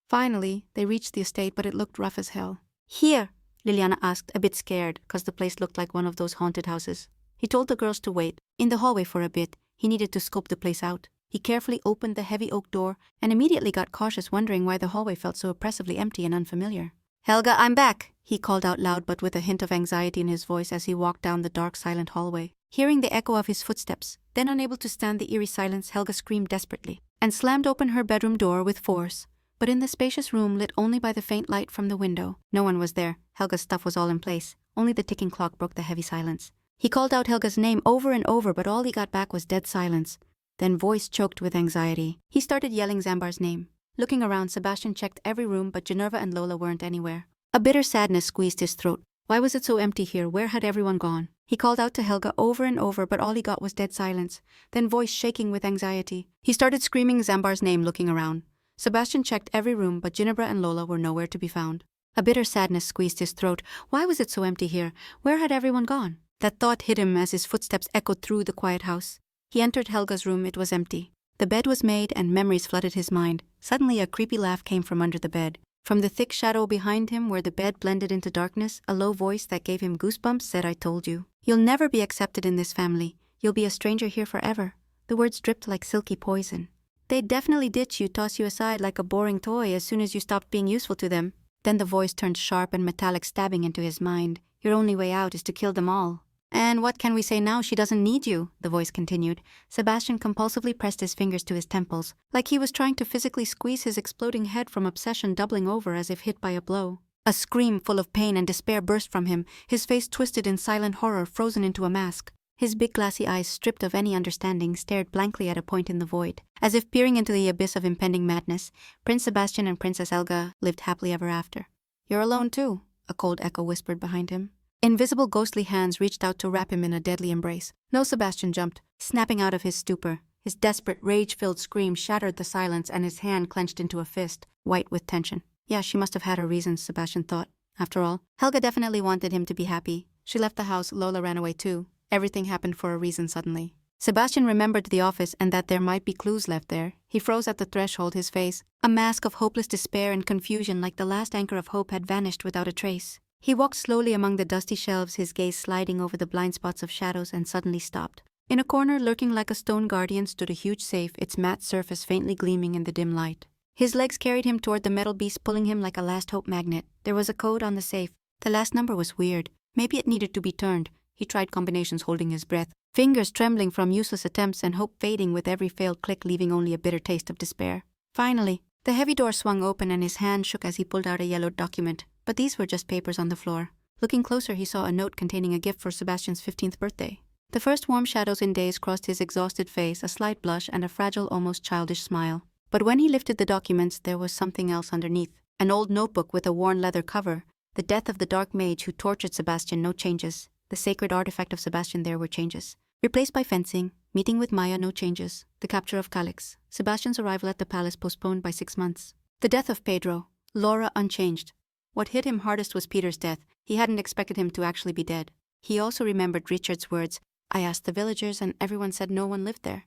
Finally, they reached the estate, but it looked rough as hell. "Here?" Liliana asked, a bit scared, cause the place looked like one of those haunted houses. He told the girls to wait in the hallway for a bit. He needed to scope the place out. He carefully opened the heavy oak door and immediately got cautious, wondering why the hallway felt so oppressively empty and unfamiliar. "Helga, I'm back," he called out loud but with a hint of anxiety in his voice as he walked down the dark, silent hallway. Hearing the echo of his footsteps, then unable to stand the eerie silence, Helga screamed desperately and slammed open her bedroom door with force. But in the spacious room lit only by the faint light from the window, no one was there. Helga's stuff was all in place. Only the ticking clock broke the heavy silence. He called out Helga's name over and over, but all he got back was dead silence. Then voice choked with anxiety. He started yelling Zambar's name. Looking around, Sebastian checked every room, but Ginevra and Lola weren't anywhere. A bitter sadness squeezed his throat. Why was it so empty here? Where had everyone gone? He called out to Helga over and over, but all he got was dead silence. Then voice shaking with anxiety. He started screaming Zambar's name, looking around. Sebastian checked every room, but Ginevra and Lola were nowhere to be found. A bitter sadness squeezed his throat. Why was it so empty here? Where had everyone gone? That thought hit him as his footsteps echoed through the quiet house. He entered Helga's room. It was empty. The bed was made and memories flooded his mind. Suddenly a creepy laugh came from under the bed. From the thick shadow behind him where the bed blended into darkness, a low voice that gave him goosebumps said, "I told you. You'll never be accepted in this family. You'll be a stranger here forever." The words dripped like silky poison. "They'd definitely ditch you, toss you aside like a boring toy as soon as you stopped being useful to them." Then the voice turned sharp and metallic, stabbing into his mind. "Your only way out is to kill them all." "And what can we say now? She doesn't need you," the voice continued. Sebastian compulsively pressed his fingers to his temples, like he was trying to physically squeeze his exploding head from obsession, doubling over as if hit by a blow. A scream full of pain and despair burst from him, his face twisted in silent horror, frozen into a mask. His big glassy eyes, stripped of any understanding, stared blankly at a point in the void. As if peering into the abyss of impending madness, Prince Sebastian and Princess Helga lived happily ever after. "You're alone too," a cold echo whispered behind him. Invisible ghostly hands reached out to wrap him in a deadly embrace. No, Sebastian jumped, snapping out of his stupor. His desperate, rage-filled scream shattered the silence and his hand clenched into a fist, white with tension. Yeah, she must have had her reasons, Sebastian thought. After all, Helga definitely wanted him to be happy. She left the house, Lola ran away too. Everything happened for a reason suddenly. Sebastian remembered the office and that there might be clues left there. He froze at the threshold, his face, a mask of hopeless despair and confusion, like the last anchor of hope had vanished without a trace. He walked slowly among the dusty shelves, his gaze sliding over the blind spots of shadows, and suddenly stopped. In a corner, lurking like a stone guardian, stood a huge safe, its matte surface faintly gleaming in the dim light. His legs carried him toward the metal beast, pulling him like a last hope magnet. There was a code on the safe. The last number was weird. Maybe it needed to be turned. He tried combinations, holding his breath, fingers trembling from useless attempts and hope fading with every failed click, leaving only a bitter taste of despair. Finally, the heavy door swung open and his hand shook as he pulled out a yellowed document. But these were just papers on the floor. Looking closer, he saw a note containing a gift for Sebastian's 15th birthday. The first warm shadows in days crossed his exhausted face, a slight blush and a fragile, almost childish smile. But when he lifted the documents, there was something else underneath. An old notebook with a worn leather cover. The death of the dark mage who tortured Sebastian, no changes. The sacred artifact of Sebastian, there were changes. Replaced by fencing, meeting with Maya, no changes. The capture of Calix. Sebastian's arrival at the palace postponed by 6 months. The death of Pedro. Laura unchanged. What hit him hardest was Peter's death. He hadn't expected him to actually be dead. He also remembered Richard's words, "I asked the villagers and everyone said no one lived there."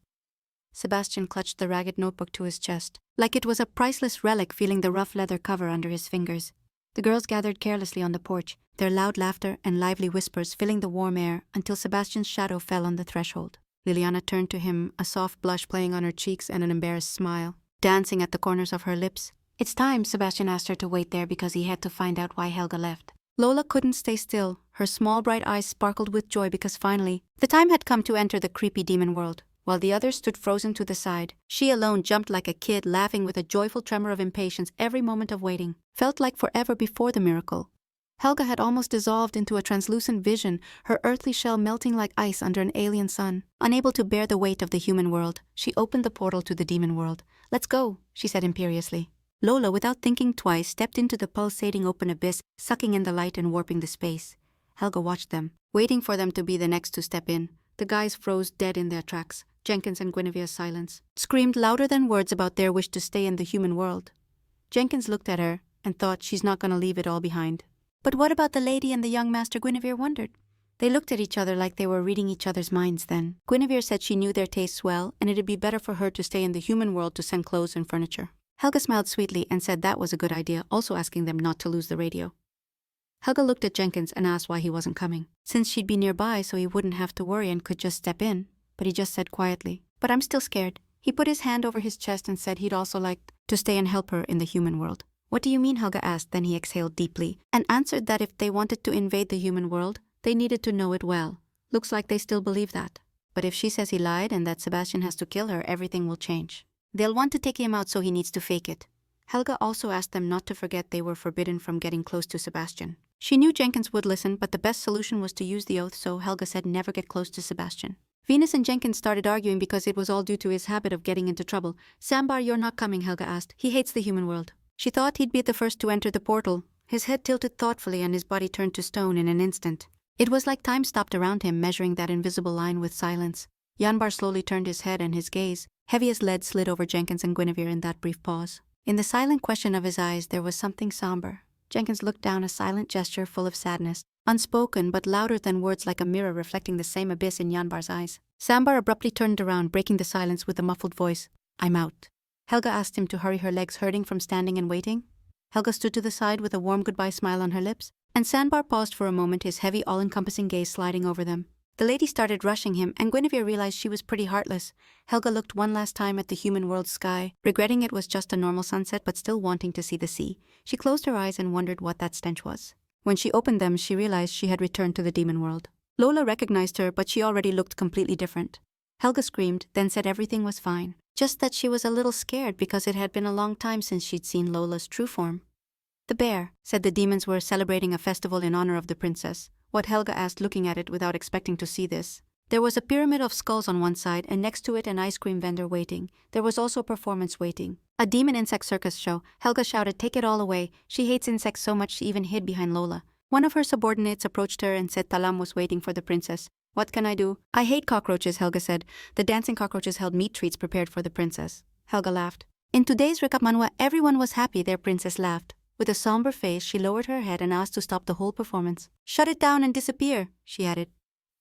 Sebastian clutched the ragged notebook to his chest, like it was a priceless relic, feeling the rough leather cover under his fingers. The girls gathered carelessly on the porch, their loud laughter and lively whispers filling the warm air until Sebastian's shadow fell on the threshold. Liliana turned to him, a soft blush playing on her cheeks and an embarrassed smile dancing at the corners of her lips. "It's time," Sebastian asked her to wait there because he had to find out why Helga left. Lola couldn't stay still. Her small bright eyes sparkled with joy because finally, the time had come to enter the creepy demon world. While the others stood frozen to the side, she alone jumped like a kid, laughing with a joyful tremor of impatience. Every moment of waiting felt like forever before the miracle. Helga had almost dissolved into a translucent vision, her earthly shell melting like ice under an alien sun. Unable to bear the weight of the human world, she opened the portal to the demon world. "Let's go," she said imperiously. Lola, without thinking twice, stepped into the pulsating open abyss, sucking in the light and warping the space. Helga watched them, waiting for them to be the next to step in. The guys froze dead in their tracks. Jenkins and Guinevere's silence screamed louder than words about their wish to stay in the human world. Jenkins looked at her and thought, she's not going to leave it all behind. But what about the lady and the young master? Guinevere wondered. They looked at each other like they were reading each other's minds then. Guinevere said she knew their tastes well, and it'd be better for her to stay in the human world to send clothes and furniture. Helga smiled sweetly and said that was a good idea, also asking them not to lose the radio. Helga looked at Jenkins and asked why he wasn't coming, since she'd be nearby so he wouldn't have to worry and could just step in. But he just said quietly, "But I'm still scared." He put his hand over his chest and said he'd also like to stay and help her in the human world. "What do you mean?" Helga asked. Then he exhaled deeply and answered that if they wanted to invade the human world, they needed to know it well. Looks like they still believe that. But if she says he lied and that Sebastian has to kill her, everything will change. They'll want to take him out, so he needs to fake it. Helga also asked them not to forget they were forbidden from getting close to Sebastian. She knew Jenkins would listen, but the best solution was to use the oath, so Helga said never get close to Sebastian. Venus and Jenkins started arguing because it was all due to his habit of getting into trouble. Sambar, you're not coming, Helga asked. He hates the human world. She thought he'd be the first to enter the portal. His head tilted thoughtfully and his body turned to stone in an instant. It was like time stopped around him, measuring that invisible line with silence. Yanbar slowly turned his head and his gaze, heavy as lead, slid over Jenkins and Guinevere in that brief pause. In the silent question of his eyes there was something somber. Jenkins looked down, a silent gesture full of sadness, unspoken but louder than words, like a mirror reflecting the same abyss in Yanbar's eyes. Sambar abruptly turned around, breaking the silence with a muffled voice. I'm out. Helga asked him to hurry, her legs hurting from standing and waiting. Helga stood to the side with a warm goodbye smile on her lips, and Sambar paused for a moment, his heavy all-encompassing gaze sliding over them. The lady started rushing him, and Guinevere realized she was pretty heartless. Helga looked one last time at the human world sky, regretting it was just a normal sunset but still wanting to see the sea. She closed her eyes and wondered what that stench was. When she opened them, she realized she had returned to the demon world. Lola recognized her, but she already looked completely different. Helga screamed, then said everything was fine, just that she was a little scared because it had been a long time since she'd seen Lola's true form. The bear said the demons were celebrating a festival in honor of the princess. What, Helga asked, looking at it without expecting to see this. There was a pyramid of skulls on one side, and next to it an ice cream vendor waiting. There was also a performance waiting. A demon insect circus show. Helga shouted, take it all away. She hates insects so much she even hid behind Lola. One of her subordinates approached her and said Talam was waiting for the princess. What can I do? I hate cockroaches, Helga said. The dancing cockroaches held meat treats prepared for the princess. Helga laughed. In today's recap Manhwa, everyone was happy. Their princess laughed. With a somber face, she lowered her head and asked to stop the whole performance. Shut it down and disappear, she added.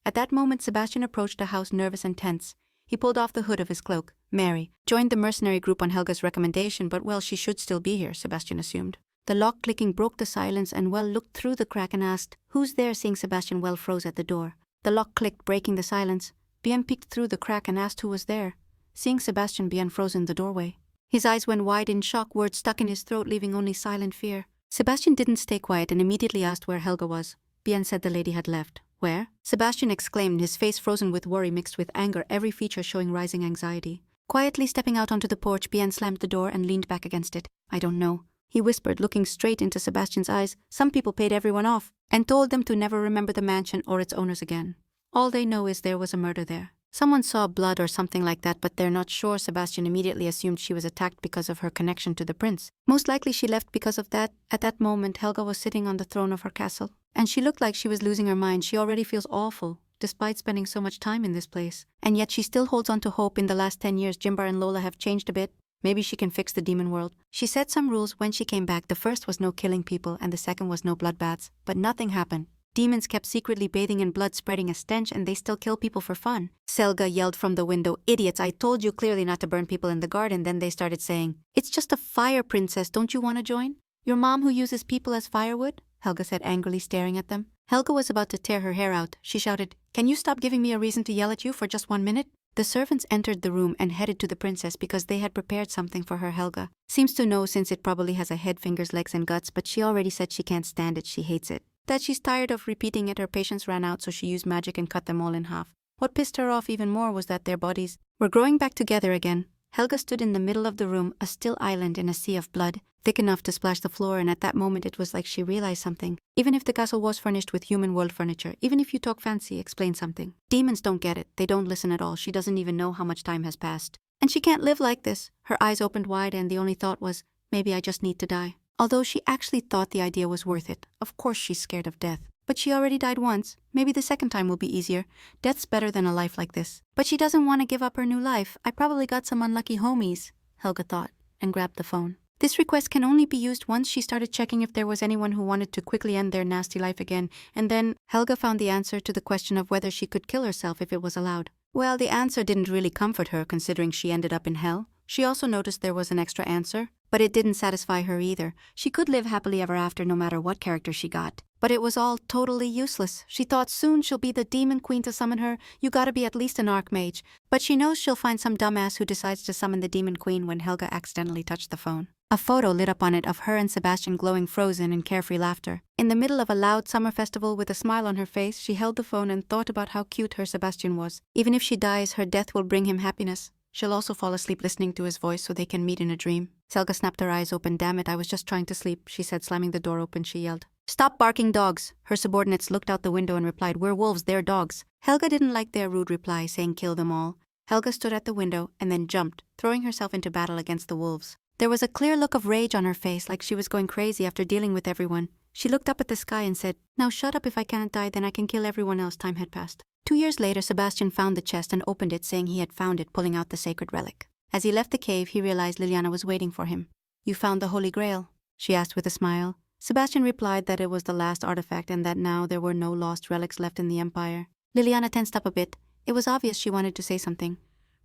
At that moment, Sebastian approached the house, nervous and tense. He pulled off the hood of his cloak. Mary joined the mercenary group on Helga's recommendation, but well, she should still be here, Sebastian assumed. The lock clicking broke the silence, and Well looked through the crack and asked, who's there? Seeing Sebastian, Well froze at the door. The lock clicked, breaking the silence. Bien peeked through the crack and asked who was there. Seeing Sebastian, Bien froze in the doorway. His eyes went wide in shock, words stuck in his throat, leaving only silent fear. Sebastian didn't stay quiet and immediately asked where Helga was. Bien said the lady had left. Where? Sebastian exclaimed, his face frozen with worry mixed with anger, every feature showing rising anxiety. Quietly stepping out onto the porch, Bien slammed the door and leaned back against it. I don't know, he whispered, looking straight into Sebastian's eyes. Some people paid everyone off and told them to never remember the mansion or its owners again. All they know is there was a murder there. Someone saw blood or something like that, but they're not sure. Sebastian immediately assumed she was attacked because of her connection to the prince. Most likely she left because of that. At that moment, Helga was sitting on the throne of her castle, and she looked like she was losing her mind. She already feels awful, despite spending so much time in this place. And yet she still holds on to hope. In the last 10 years, Jimbar and Lola have changed a bit. Maybe she can fix the demon world. She set some rules when she came back. The first was no killing people, and the second was no bloodbaths. But nothing happened. Demons kept secretly bathing in blood, spreading a stench, and they still kill people for fun. Selga yelled from the window, idiots, I told you clearly not to burn people in the garden. Then they started saying, it's just a fire, princess, don't you want to join? Your mom who uses people as firewood? Helga said angrily, staring at them. Helga was about to tear her hair out. She shouted, can you stop giving me a reason to yell at you for just 1 minute? The servants entered the room and headed to the princess because they had prepared something for her. Helga seems to know, since it probably has a head, fingers, legs, and guts, but she already said she can't stand it. She hates it. That she's tired of repeating it. Her patience ran out, so she used magic and cut them all in half. What pissed her off even more was that their bodies were growing back together again. Helga stood in the middle of the room, a still island in a sea of blood, thick enough to splash the floor, and at that moment it was like she realized something. Even if the castle was furnished with human world furniture, even if you talk fancy, explain something. Demons don't get it. They don't listen at all. She doesn't even know how much time has passed. And she can't live like this. Her eyes opened wide, and the only thought was, maybe I just need to die. Although she actually thought the idea was worth it. Of course she's scared of death. But she already died once. Maybe the second time will be easier. Death's better than a life like this. But she doesn't want to give up her new life. I probably got some unlucky homies, Helga thought, and grabbed the phone. This request can only be used once. She started checking if there was anyone who wanted to quickly end their nasty life again, and then Helga found the answer to the question of whether she could kill herself if it was allowed. Well, the answer didn't really comfort her, considering she ended up in hell. She also noticed there was an extra answer, but it didn't satisfy her either. She could live happily ever after no matter what character she got. But it was all totally useless. She thought soon she'll be the demon queen. To summon her, you gotta be at least an archmage. But she knows she'll find some dumbass who decides to summon the demon queen when Helga accidentally touched the phone. A photo lit up on it of her and Sebastian glowing, frozen in carefree laughter. In the middle of a loud summer festival with a smile on her face, she held the phone and thought about how cute her Sebastian was. Even if she dies, her death will bring him happiness. She'll also fall asleep listening to his voice so they can meet in a dream. Selga snapped her eyes open. Damn it, I was just trying to sleep, she said, slamming the door open. She yelled, "Stop barking, dogs!" Her subordinates looked out the window and replied, "We're wolves, they're dogs." Helga didn't like their rude reply, saying, "Kill them all." Helga stood at the window and then jumped, throwing herself into battle against the wolves. There was a clear look of rage on her face, like she was going crazy after dealing with everyone. She looked up at the sky and said, "Now shut up. If I can't die, then I can kill everyone else." Time had passed. 2 years later, Sebastian found the chest and opened it, saying he had found it, pulling out the sacred relic. As he left the cave, he realized Liliana was waiting for him. "You found the Holy Grail?" she asked with a smile. Sebastian replied that it was the last artifact and that now there were no lost relics left in the Empire. Liliana tensed up a bit. It was obvious she wanted to say something.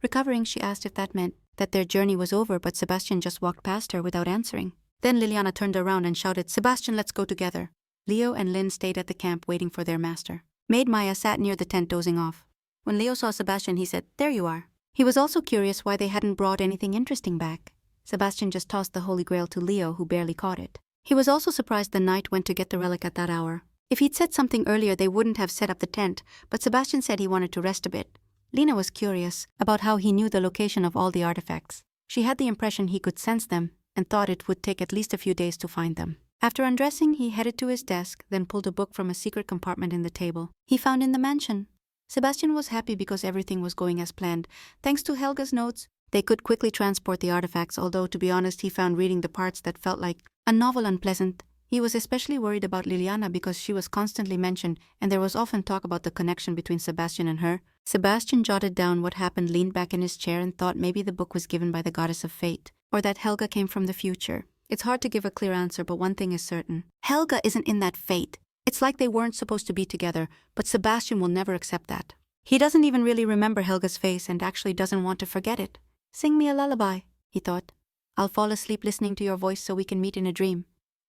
Recovering, she asked if that meant that their journey was over, but Sebastian just walked past her without answering. Then Liliana turned around and shouted, "Sebastian, let's go together." Leo and Lynn stayed at the camp waiting for their master. Maid Maya sat near the tent dozing off. When Leo saw Sebastian, he said, "There you are." He was also curious why they hadn't brought anything interesting back. Sebastian just tossed the Holy Grail to Leo, who barely caught it. He was also surprised the knight went to get the relic at that hour. If he'd said something earlier, they wouldn't have set up the tent, but Sebastian said he wanted to rest a bit. Lena was curious about how he knew the location of all the artifacts. She had the impression he could sense them and thought it would take at least a few days to find them. After undressing, he headed to his desk, then pulled a book from a secret compartment in the table he found in the mansion. Sebastian was happy because everything was going as planned. Thanks to Helga's notes, they could quickly transport the artifacts, although to be honest, he found reading the parts that felt like a novel unpleasant. He was especially worried about Liliana because she was constantly mentioned and there was often talk about the connection between Sebastian and her. Sebastian jotted down what happened, leaned back in his chair and thought maybe the book was given by the goddess of fate, or that Helga came from the future. It's hard to give a clear answer, but one thing is certain. Helga isn't in that fate. It's like they weren't supposed to be together, but Sebastian will never accept that. He doesn't even really remember Helga's face and actually doesn't want to forget it. "Sing me a lullaby," he thought. "I'll fall asleep listening to your voice so we can meet in a dream."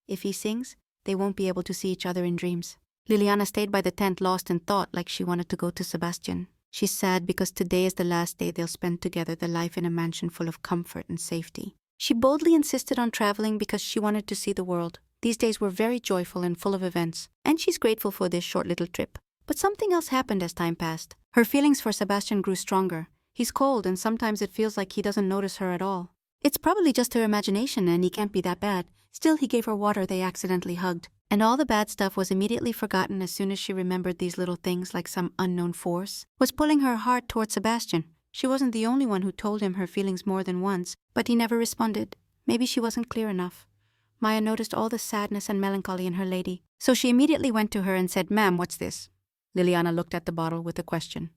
If he sings, they won't be able to see each other in dreams. Liliana stayed by the tent, lost in thought, like she wanted to go to Sebastian. She's sad because today is the last day they'll spend together, the life in a mansion full of comfort and safety. She boldly insisted on traveling because she wanted to see the world. These days were very joyful and full of events, and she's grateful for this short little trip. But something else happened as time passed. Her feelings for Sebastian grew stronger. He's cold and sometimes it feels like he doesn't notice her at all. It's probably just her imagination and he can't be that bad. Still, he gave her water, they accidentally hugged. And all the bad stuff was immediately forgotten as soon as she remembered these little things, like some unknown force was pulling her heart towards Sebastian. She wasn't the only one who told him her feelings more than once, but he never responded. Maybe she wasn't clear enough. Maya noticed all the sadness and melancholy in her lady, so she immediately went to her and said, "Ma'am, what's this?" Liliana looked at the bottle with a question.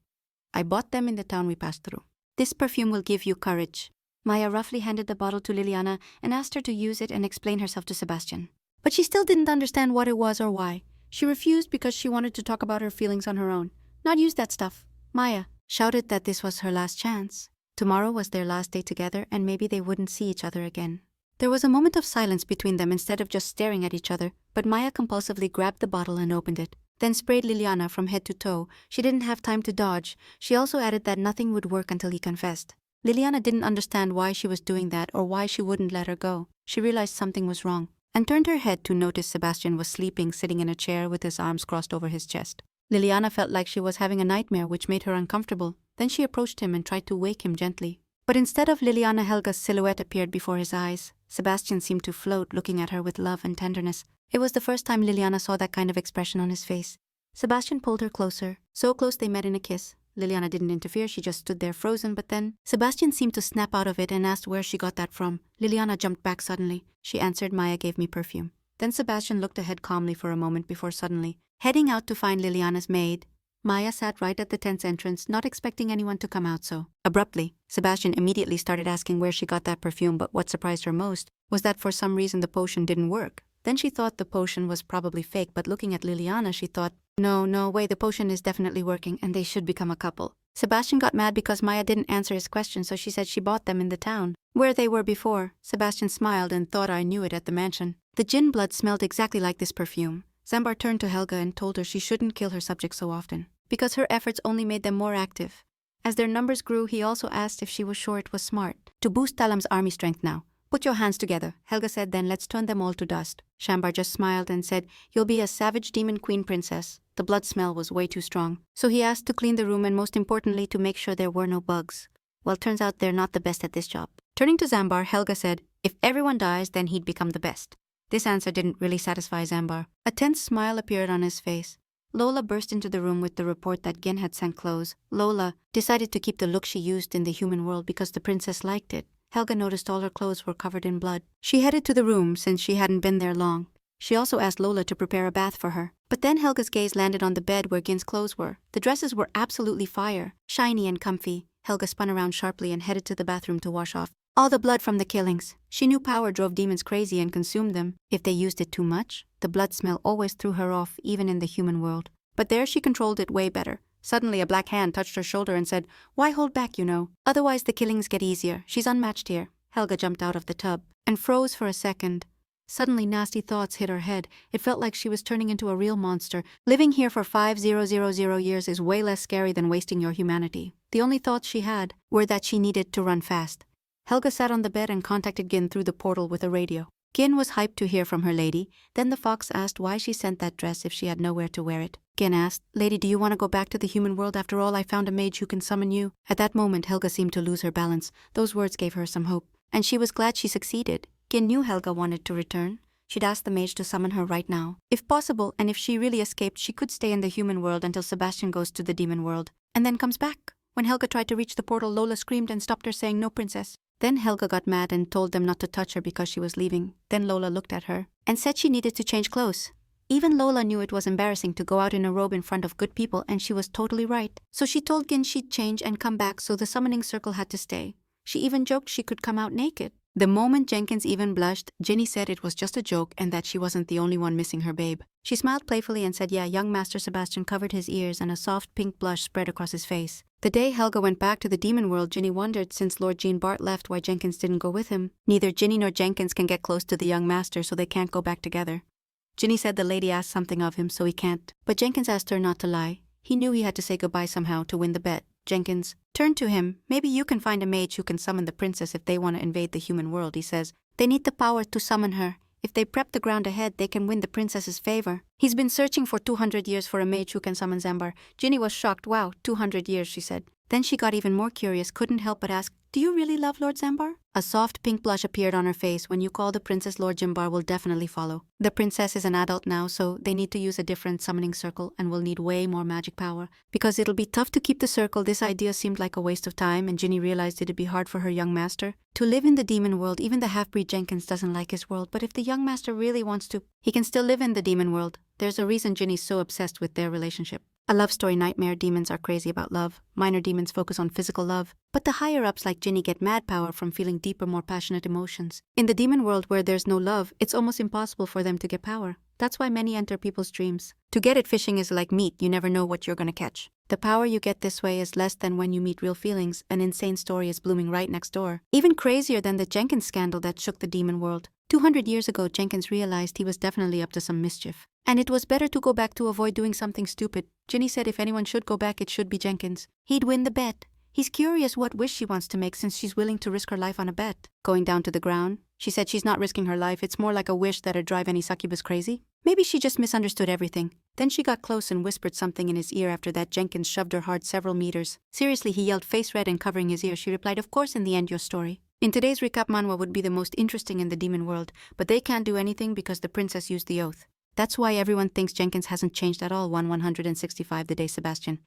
"I bought them in the town we passed through. This perfume will give you courage." Maya roughly handed the bottle to Liliana and asked her to use it and explain herself to Sebastian. But she still didn't understand what it was or why. She refused because she wanted to talk about her feelings on her own. Not use that stuff. Maya shouted that this was her last chance. Tomorrow was their last day together and maybe they wouldn't see each other again. There was a moment of silence between them instead of just staring at each other, but Maya compulsively grabbed the bottle and opened it, then sprayed Liliana from head to toe. She didn't have time to dodge. She also added that nothing would work until he confessed. Liliana didn't understand why she was doing that or why she wouldn't let her go. She realized something was wrong and turned her head to notice Sebastian was sleeping, sitting in a chair with his arms crossed over his chest. Liliana felt like she was having a nightmare, which made her uncomfortable. Then she approached him and tried to wake him gently. But instead of Liliana, Helga's silhouette appeared before his eyes. Sebastian seemed to float, looking at her with love and tenderness. It was the first time Liliana saw that kind of expression on his face. Sebastian pulled her closer, so close they met in a kiss. Liliana didn't interfere, she just stood there frozen, but then Sebastian seemed to snap out of it and asked where she got that from. Liliana jumped back suddenly. She answered, "Maya gave me perfume." Then Sebastian looked ahead calmly for a moment before suddenly heading out to find Liliana's maid. Maya sat right at the tent's entrance, not expecting anyone to come out so abruptly. Sebastian immediately started asking where she got that perfume, but what surprised her most was that for some reason the potion didn't work. Then she thought the potion was probably fake, but looking at Liliana, she thought, no way, the potion is definitely working and they should become a couple. Sebastian got mad because Maya didn't answer his question, so she said she bought them in the town where they were before. Sebastian smiled and thought, I knew it at the mansion. The Jinn blood smelled exactly like this perfume. Zambar turned to Helga and told her she shouldn't kill her subjects so often, because her efforts only made them more active. As their numbers grew, he also asked if she was sure it was smart to boost Talam's army strength now. "Put your hands together," Helga said, "then let's turn them all to dust." Shambar just smiled and said, "You'll be a savage demon queen princess." The blood smell was way too strong, so he asked to clean the room and most importantly to make sure there were no bugs. Well, turns out they're not the best at this job. Turning to Zambar, Helga said, "If everyone dies, then he'd become the best." This answer didn't really satisfy Zambar. A tense smile appeared on his face. Lola burst into the room with the report that Gin had sent clothes. Lola decided to keep the look she used in the human world because the princess liked it. Helga noticed all her clothes were covered in blood. She headed to the room since she hadn't been there long. She also asked Lola to prepare a bath for her. But then Helga's gaze landed on the bed where Gin's clothes were. The dresses were absolutely fire, shiny and comfy. Helga spun around sharply and headed to the bathroom to wash off all the blood from the killings. She knew power drove demons crazy and consumed them. If they used it too much, the blood smell always threw her off, even in the human world. But there she controlled it way better. Suddenly a black hand touched her shoulder and said, "Why hold back, you know? Otherwise the killings get easier. She's unmatched here." Helga jumped out of the tub and froze for a second. Suddenly nasty thoughts hit her head. It felt like she was turning into a real monster. Living here for 5000 years is way less scary than wasting your humanity. The only thoughts she had were that she needed to run fast. Helga sat on the bed and contacted Gin through the portal with a radio. Gin was hyped to hear from her lady. Then the fox asked why she sent that dress if she had nowhere to wear it. Gin asked, "Lady, do you want to go back to the human world? After all, I found a mage who can summon you." At that moment, Helga seemed to lose her balance. Those words gave her some hope, and she was glad she succeeded. Gin knew Helga wanted to return. She'd ask the mage to summon her right now. If possible, and if she really escaped, she could stay in the human world until Sebastian goes to the demon world, and then comes back. When Helga tried to reach the portal, Lola screamed and stopped her, saying, "No, princess." Then Helga got mad and told them not to touch her because she was leaving. Then Lola looked at her and said she needed to change clothes. Even Lola knew it was embarrassing to go out in a robe in front of good people, and she was totally right. So she told Gin she'd change and come back, so the summoning circle had to stay. She even joked she could come out naked. The moment Jenkins even blushed, Ginny said it was just a joke and that she wasn't the only one missing her babe. She smiled playfully and said, "Yeah, young Master Sebastian covered his ears and a soft pink blush spread across his face." The day Helga went back to the demon world, Ginny wondered, since Lord Jean Bart left, why Jenkins didn't go with him. Neither Ginny nor Jenkins can get close to the young master, so they can't go back together. Ginny said the lady asked something of him, so he can't. But Jenkins asked her not to lie. He knew he had to say goodbye somehow to win the bet. Jenkins turned to him. "Maybe you can find a mage who can summon the princess if they want to invade the human world," he says. "They need the power to summon her. If they prep the ground ahead, they can win the princess's favor." He's been searching for 200 years for a mage who can summon Zambar. Ginny was shocked. "Wow, 200 years, she said. Then she got even more curious, couldn't help but ask, "Do you really love Lord Zambar?" A soft pink blush appeared on her face. "When you call the princess, Lord Zambar will definitely follow. The princess is an adult now, so they need to use a different summoning circle and will need way more magic power. Because it'll be tough to keep the circle." This idea seemed like a waste of time, and Ginny realized it'd be hard for her young master to live in the demon world. Even the half-breed Jenkins doesn't like his world, but if the young master really wants to, he can still live in the demon world. There's a reason Ginny's so obsessed with their relationship. A love story nightmare. Demons are crazy about love. Minor demons focus on physical love. But the higher-ups like Ginny get mad power from feeling deeper, more passionate emotions. In the demon world where there's no love, it's almost impossible for them to get power. That's why many enter people's dreams. To get it, fishing is like meat. You never know what you're gonna catch. The power you get this way is less than when you meet real feelings. An insane story is blooming right next door. Even crazier than the Jenkins scandal that shook the demon world. 200 years ago, Jenkins realized he was definitely up to some mischief. And it was better to go back to avoid doing something stupid. Ginny said if anyone should go back, it should be Jenkins. He'd win the bet. He's curious what wish she wants to make since she's willing to risk her life on a bet. Going down to the ground, she said she's not risking her life. It's more like a wish that'd drive any succubus crazy. Maybe she just misunderstood everything. Then she got close and whispered something in his ear. After that, Jenkins shoved her hard several meters. Seriously, he yelled, face red and covering his ear. She replied, "Of course, in the end, your story." In today's recap, Manhwa would be the most interesting in the demon world, but they can't do anything because the princess used the oath. That's why everyone thinks Jenkins hasn't changed at all. 165 the day Sebastian.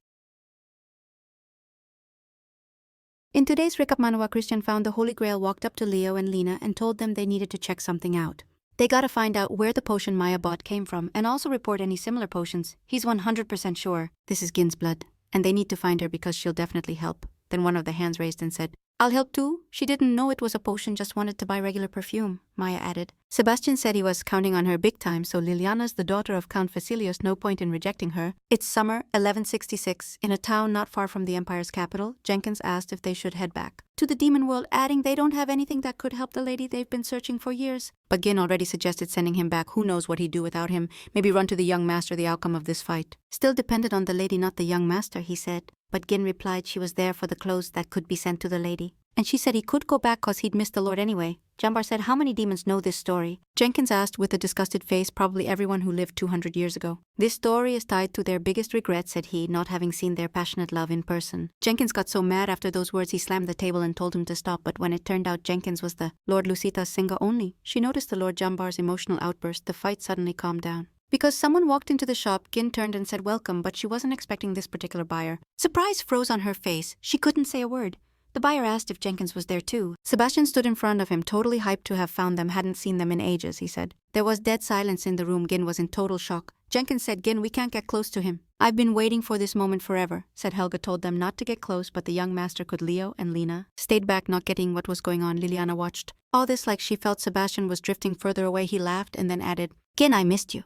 In today's recap, Manhwa, Christian found the Holy Grail, walked up to Leo and Lena and told them they needed to check something out. They gotta find out where the potion Maya bought came from and also report any similar potions. He's 100% sure this is Gin's blood, and they need to find her because she'll definitely help. Then one of the hands raised and said, "I'll help too." She didn't know it was a potion, just wanted to buy regular perfume, Maya added. Sebastian said he was counting on her big time, so Liliana's the daughter of Count Facilius, no point in rejecting her. It's summer 1166. In a town not far from the Empire's capital, Jenkins asked if they should head back to the demon world, adding they don't have anything that could help the lady they've been searching for years. But Gin already suggested sending him back. Who knows what he'd do without him? Maybe run to the young master. The outcome of this fight still depended on the lady, not the young master, he said. But Gin replied she was there for the clothes that could be sent to the lady. and she said he could go back cause he'd missed the Lord anyway. Jambar said, how many demons know this story? Jenkins asked with a disgusted face, probably everyone who lived 200 years ago. This story is tied to their biggest regret, said he, not having seen their passionate love in person. Jenkins got so mad after those words he slammed the table and told him to stop, but when it turned out Jenkins was the Lord Lucita's singer only, she noticed the Lord Jambar's emotional outburst. The fight suddenly calmed down. Because someone walked into the shop, Gin turned and said welcome, but she wasn't expecting this particular buyer. Surprise froze on her face. She couldn't say a word. The buyer asked if Jenkins was there too. Sebastian stood in front of him, totally hyped to have found them, hadn't seen them in ages, he said. There was dead silence in the room. Gin was in total shock. Jenkins said, Gin, we can't get close to him. I've been waiting for this moment forever, said Helga. Told them not to get close, but the young master could. Leo and Lena stayed back, not getting what was going on. Liliana watched all this like she felt Sebastian was drifting further away. He laughed and then added, Gin, I missed you.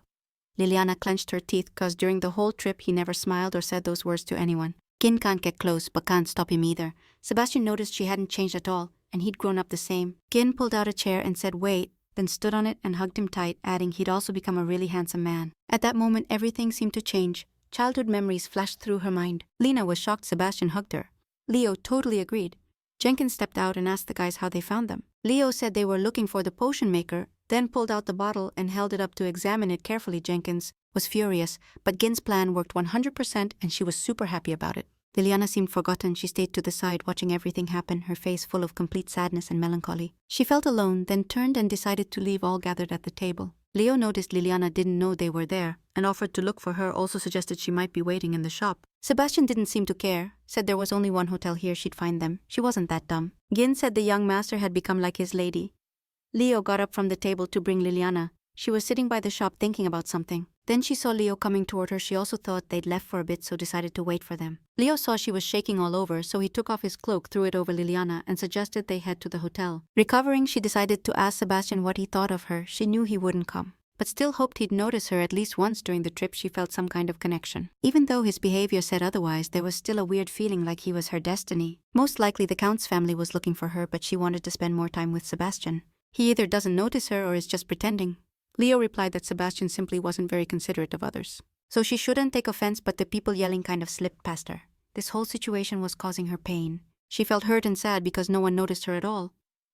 Liliana clenched her teeth cause during the whole trip he never smiled or said those words to anyone. Gin can't get close, but can't stop him either. Sebastian noticed she hadn't changed at all, and he'd grown up the same. Gin pulled out a chair and said wait, then stood on it and hugged him tight, adding he'd also become a really handsome man. At that moment everything seemed to change. Childhood memories flashed through her mind. Lena was shocked Sebastian hugged her. Leo totally agreed. Jenkins stepped out and asked the guys how they found them. Leo said they were looking for the potion maker, then pulled out the bottle and held it up to examine it carefully. Jenkins was furious, but Gin's plan worked 100% and she was super happy about it. Liliana seemed forgotten. She stayed to the side watching everything happen, her face full of complete sadness and melancholy. She felt alone, then turned and decided to leave all gathered at the table. Leo noticed Liliana didn't know they were there and offered to look for her, also suggested she might be waiting in the shop. Sebastian didn't seem to care, said there was only one hotel here, she'd find them. She wasn't that dumb. Gin said the young master had become like his lady. Leo got up from the table to bring Liliana. She was sitting by the shop thinking about something. Then she saw Leo coming toward her. She also thought they'd left for a bit, so decided to wait for them. Leo saw she was shaking all over, so he took off his cloak, threw it over Liliana, and suggested they head to the hotel. Recovering, she decided to ask Sebastian what he thought of her. She knew he wouldn't come, but still hoped he'd notice her at least once during the trip. She felt some kind of connection. Even though his behavior said otherwise, there was still a weird feeling like he was her destiny. Most likely the Count's family was looking for her, but she wanted to spend more time with Sebastian. He either doesn't notice her or is just pretending. Leo replied that Sebastian simply wasn't very considerate of others, so she shouldn't take offense, but the people yelling kind of slipped past her. This whole situation was causing her pain. She felt hurt and sad because no one noticed her at all.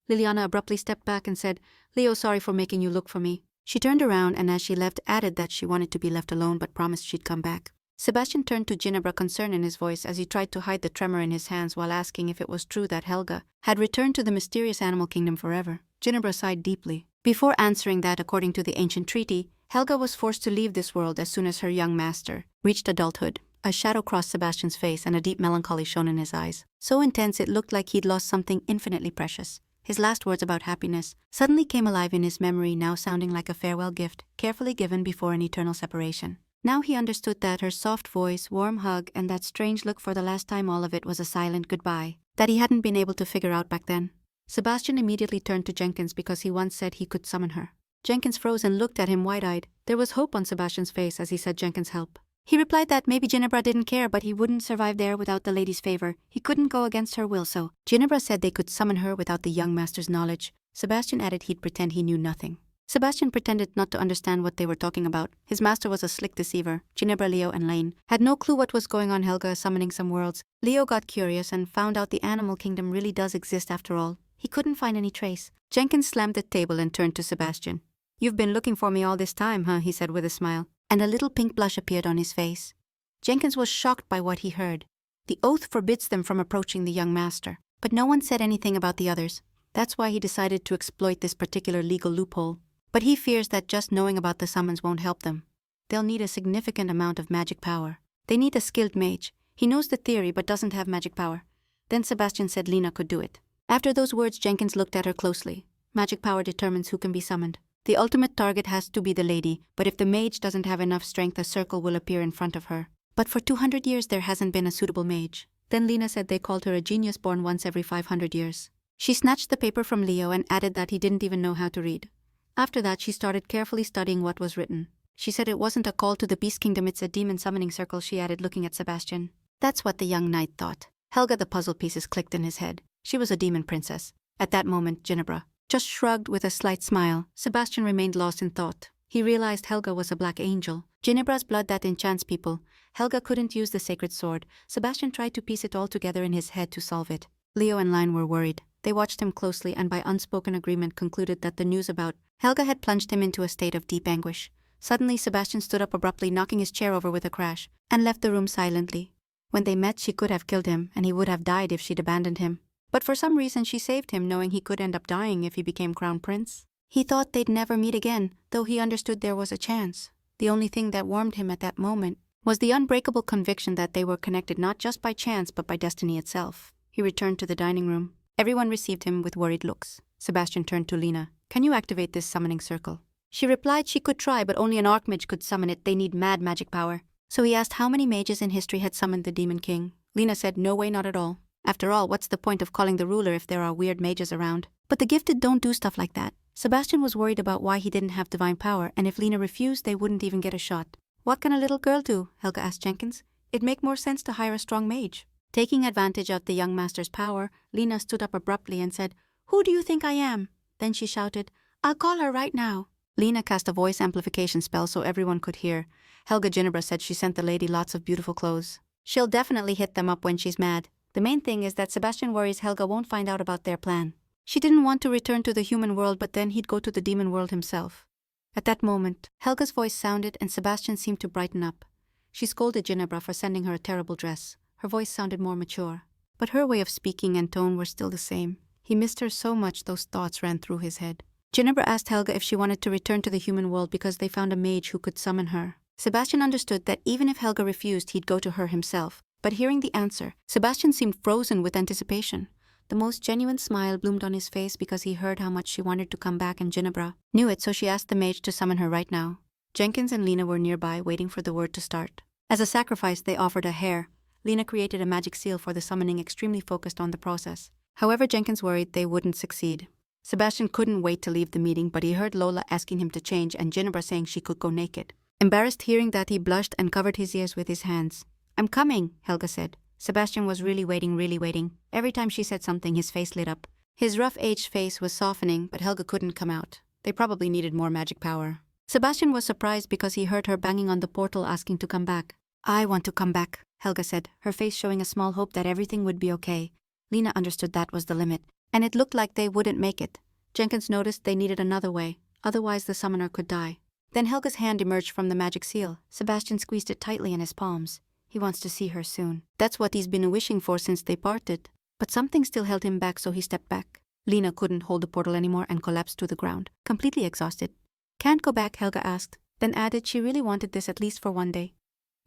Liliana abruptly stepped back and said, Leo, sorry for making you look for me. She turned around and as she left added that she wanted to be left alone but promised she'd come back. Sebastian turned to Ginebra, concern in his voice as he tried to hide the tremor in his hands while asking if it was true that Helga had returned to the mysterious animal kingdom forever. Ginebra sighed deeply. Before answering that, according to the ancient treaty, Helga was forced to leave this world as soon as her young master reached adulthood. A shadow crossed Sebastian's face and a deep melancholy shone in his eyes, so intense it looked like he'd lost something infinitely precious. His last words about happiness suddenly came alive in his memory, now sounding like a farewell gift, carefully given before an eternal separation. Now he understood that her soft voice, warm hug, and that strange look for the last time, all of it was a silent goodbye that he hadn't been able to figure out back then. Sebastian immediately turned to Jenkins because he once said he could summon her. Jenkins froze and looked at him wide-eyed. There was hope on Sebastian's face as he said Jenkins' help. He replied that maybe Ginebra didn't care, but he wouldn't survive there without the lady's favor. He couldn't go against her will, so Ginebra said they could summon her without the young master's knowledge. Sebastian added he'd pretend he knew nothing. Sebastian pretended not to understand what they were talking about. His master was a slick deceiver. Ginebra, Leo, and Lane had no clue what was going on. Helga summoning some worlds. Leo got curious and found out the animal kingdom really does exist after all. He couldn't find any trace. Jenkins slammed the table and turned to Sebastian. You've been looking for me all this time, huh? He said with a smile, and a little pink blush appeared on his face. Jenkins was shocked by what he heard. The oath forbids them from approaching the young master, but no one said anything about the others. That's why he decided to exploit this particular legal loophole. But he fears that just knowing about the summons won't help them. They'll need a significant amount of magic power. They need a skilled mage. He knows the theory but doesn't have magic power. Then Sebastian said Lena could do it. After those words, Jenkins looked at her closely. Magic power determines who can be summoned. The ultimate target has to be the lady, but if the mage doesn't have enough strength, a circle will appear in front of her. But for 200 years there hasn't been a suitable mage. Then Lena said they called her a genius born once every 500 years. She snatched the paper from Leo and added that he didn't even know how to read. After that, she started carefully studying what was written. She said it wasn't a call to the Beast Kingdom, it's a demon summoning circle, she added, looking at Sebastian. That's what the young knight thought. Helga, the puzzle pieces clicked in his head. She was a demon princess. At that moment, Ginebra just shrugged with a slight smile. Sebastian remained lost in thought. He realized Helga was a black angel. Ginebra's blood that enchants people. Helga couldn't use the sacred sword. Sebastian tried to piece it all together in his head to solve it. Leo and Line were worried. They watched him closely and by unspoken agreement concluded that the news about Helga had plunged him into a state of deep anguish. Suddenly, Sebastian stood up abruptly, knocking his chair over with a crash, and left the room silently. When they met, she could have killed him, and he would have died if she'd abandoned him. But for some reason she saved him, knowing he could end up dying if he became crown prince. He thought they'd never meet again, though he understood there was a chance. The only thing that warmed him at that moment was the unbreakable conviction that they were connected not just by chance but by destiny itself. He returned to the dining room. Everyone received him with worried looks. Sebastian turned to Lena. "Can you activate this summoning circle?" She replied she could try, but only an archmage could summon it. They need mad magic power. So he asked how many mages in history had summoned the Demon King. Lena said, "No way, not at all. After all, what's the point of calling the ruler if there are weird mages around? But the gifted don't do stuff like that." Sebastian was worried about why he didn't have divine power, and if Lena refused, they wouldn't even get a shot. "What can a little girl do?" Helga asked Jenkins. "It'd make more sense to hire a strong mage." Taking advantage of the young master's power, Lena stood up abruptly and said, "Who do you think I am?" Then she shouted, "I'll call her right now." Lena cast a voice amplification spell so everyone could hear. Helga Ginebra said she sent the lady lots of beautiful clothes. She'll definitely hit them up when she's mad. The main thing is that Sebastian worries Helga won't find out about their plan. She didn't want to return to the human world, but then he'd go to the demon world himself. At that moment, Helga's voice sounded and Sebastian seemed to brighten up. She scolded Ginebra for sending her a terrible dress. Her voice sounded more mature, but her way of speaking and tone were still the same. He missed her so much those thoughts ran through his head. Ginebra asked Helga if she wanted to return to the human world because they found a mage who could summon her. Sebastian understood that even if Helga refused, he'd go to her himself. But hearing the answer, Sebastian seemed frozen with anticipation. The most genuine smile bloomed on his face because he heard how much she wanted to come back, and Ginebra knew it, so she asked the mage to summon her right now. Jenkins and Lena were nearby, waiting for the word to start. As a sacrifice, they offered a hair. Lena created a magic seal for the summoning, extremely focused on the process. However, Jenkins worried they wouldn't succeed. Sebastian couldn't wait to leave the meeting, but he heard Lola asking him to change and Ginebra saying she could go naked. Embarrassed hearing that, he blushed and covered his ears with his hands. "I'm coming," Helga said. Sebastian was really waiting. Every time she said something, his face lit up. His rough, aged face was softening, but Helga couldn't come out. They probably needed more magic power. Sebastian was surprised because he heard her banging on the portal asking to come back. "I want to come back," Helga said, her face showing a small hope that everything would be okay. Lena understood that was the limit, and it looked like they wouldn't make it. Jenkins noticed they needed another way, otherwise the summoner could die. Then Helga's hand emerged from the magic seal. Sebastian squeezed it tightly in his palms. He wants to see her soon. That's what he's been wishing for since they parted. But something still held him back, so he stepped back. Lena couldn't hold the portal anymore and collapsed to the ground, completely exhausted. "Can't go back?" Helga asked, then added she really wanted this at least for one day.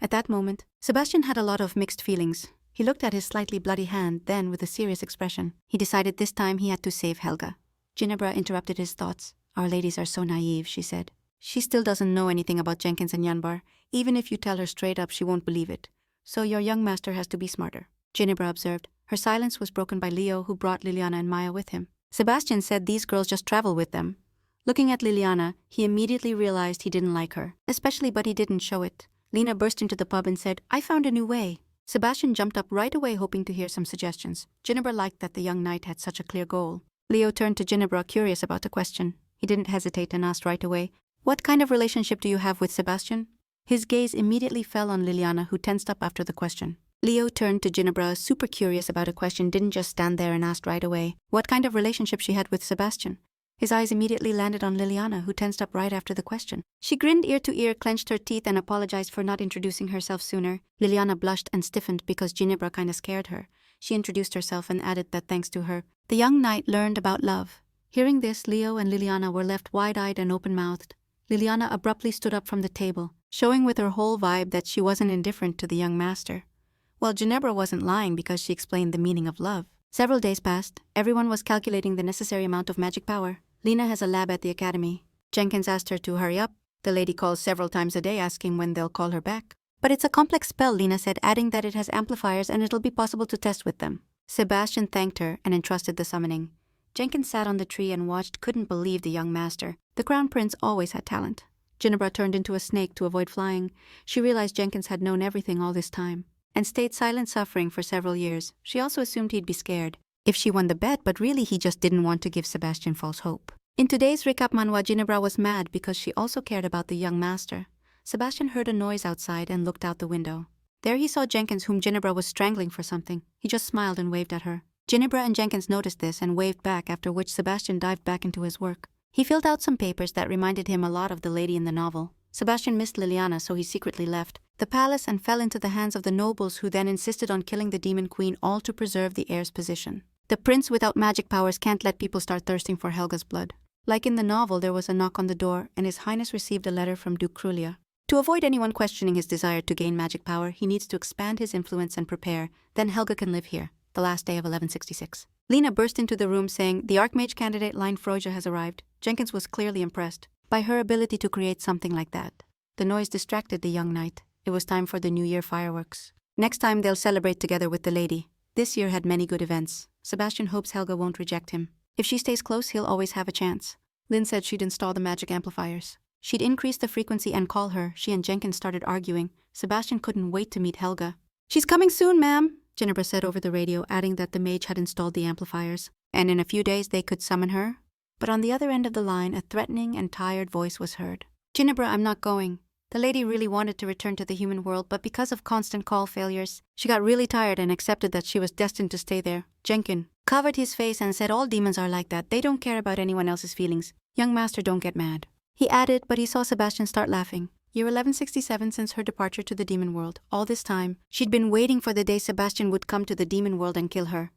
At that moment, Sebastian had a lot of mixed feelings. He looked at his slightly bloody hand, then, with a serious expression, he decided this time he had to save Helga. Ginebra interrupted his thoughts. "Our ladies are so naive," she said. "She still doesn't know anything about Jenkins and Yanbar. Even if you tell her straight up, she won't believe it. So your young master has to be smarter," Ginebra observed. Her silence was broken by Leo, who brought Liliana and Maya with him. Sebastian said these girls just travel with them. Looking at Liliana, he immediately realized he didn't like her, especially, but he didn't show it. Lena burst into the pub and said, "I found a new way." Sebastian jumped up right away, hoping to hear some suggestions. Ginebra liked that the young knight had such a clear goal. Leo turned to Ginebra, curious about the question. He didn't hesitate and asked right away, "What kind of relationship do you have with Sebastian?" His gaze immediately fell on Liliana, who tensed up after the question. Leo turned to Ginebra, super curious about a question, didn't just stand there, and asked right away what kind of relationship she had with Sebastian. His eyes immediately landed on Liliana, who tensed up right after the question. She grinned ear to ear, clenched her teeth, and apologized for not introducing herself sooner. Liliana blushed and stiffened because Ginebra kinda scared her. She introduced herself and added that thanks to her, the young knight learned about love. Hearing this, Leo and Liliana were left wide-eyed and open-mouthed. Liliana abruptly stood up from the table, showing with her whole vibe that she wasn't indifferent to the young master. Well, Ginebra wasn't lying because she explained the meaning of love. Several days passed. Everyone was calculating the necessary amount of magic power. Lena has a lab at the academy. Jenkins asked her to hurry up. The lady calls several times a day asking when they'll call her back. "But it's a complex spell," Lena said, adding that it has amplifiers and it'll be possible to test with them. Sebastian thanked her and entrusted the summoning. Jenkins sat on the tree and watched, couldn't believe the young master. The crown prince always had talent. Ginebra turned into a snake to avoid flying. She realized Jenkins had known everything all this time, and stayed silent, suffering for several years. She also assumed he'd be scared if she won the bet, but really he just didn't want to give Sebastian false hope. In today's recap Manhwa, Ginebra was mad because she also cared about the young master. Sebastian heard a noise outside and looked out the window. There he saw Jenkins, whom Ginebra was strangling for something. He just smiled and waved at her. Ginebra and Jenkins noticed this and waved back, after which Sebastian dived back into his work. He filled out some papers that reminded him a lot of the lady in the novel. Sebastian missed Liliana, so he secretly left the palace and fell into the hands of the nobles, who then insisted on killing the demon queen, all to preserve the heir's position. The prince without magic powers can't let people start thirsting for Helga's blood. Like in the novel, there was a knock on the door, and His Highness received a letter from Duke Crulia. To avoid anyone questioning his desire to gain magic power, he needs to expand his influence and prepare, then Helga can live here. The last day of 1166. Lena burst into the room saying, "The Archmage candidate Line Froja has arrived." Jenkins was clearly impressed by her ability to create something like that. The noise distracted the young knight. It was time for the New Year fireworks. Next time they'll celebrate together with the lady. This year had many good events. Sebastian hopes Helga won't reject him. If she stays close, he'll always have a chance. Lynn said she'd install the magic amplifiers. She'd increase the frequency and call her. She and Jenkins started arguing. Sebastian couldn't wait to meet Helga. "She's coming soon, ma'am," Ginebra said over the radio, adding that the mage had installed the amplifiers, and in a few days they could summon her. But on the other end of the line, a threatening and tired voice was heard. "Ginebra, I'm not going." The lady really wanted to return to the human world, but because of constant call failures, she got really tired and accepted that she was destined to stay there. Jenkins covered his face and said, "All demons are like that. They don't care about anyone else's feelings. Young master, don't get mad." He added, but he saw Sebastian start laughing. Year 1167 since her departure to the demon world. All this time, she'd been waiting for the day Sebastian would come to the demon world and kill her.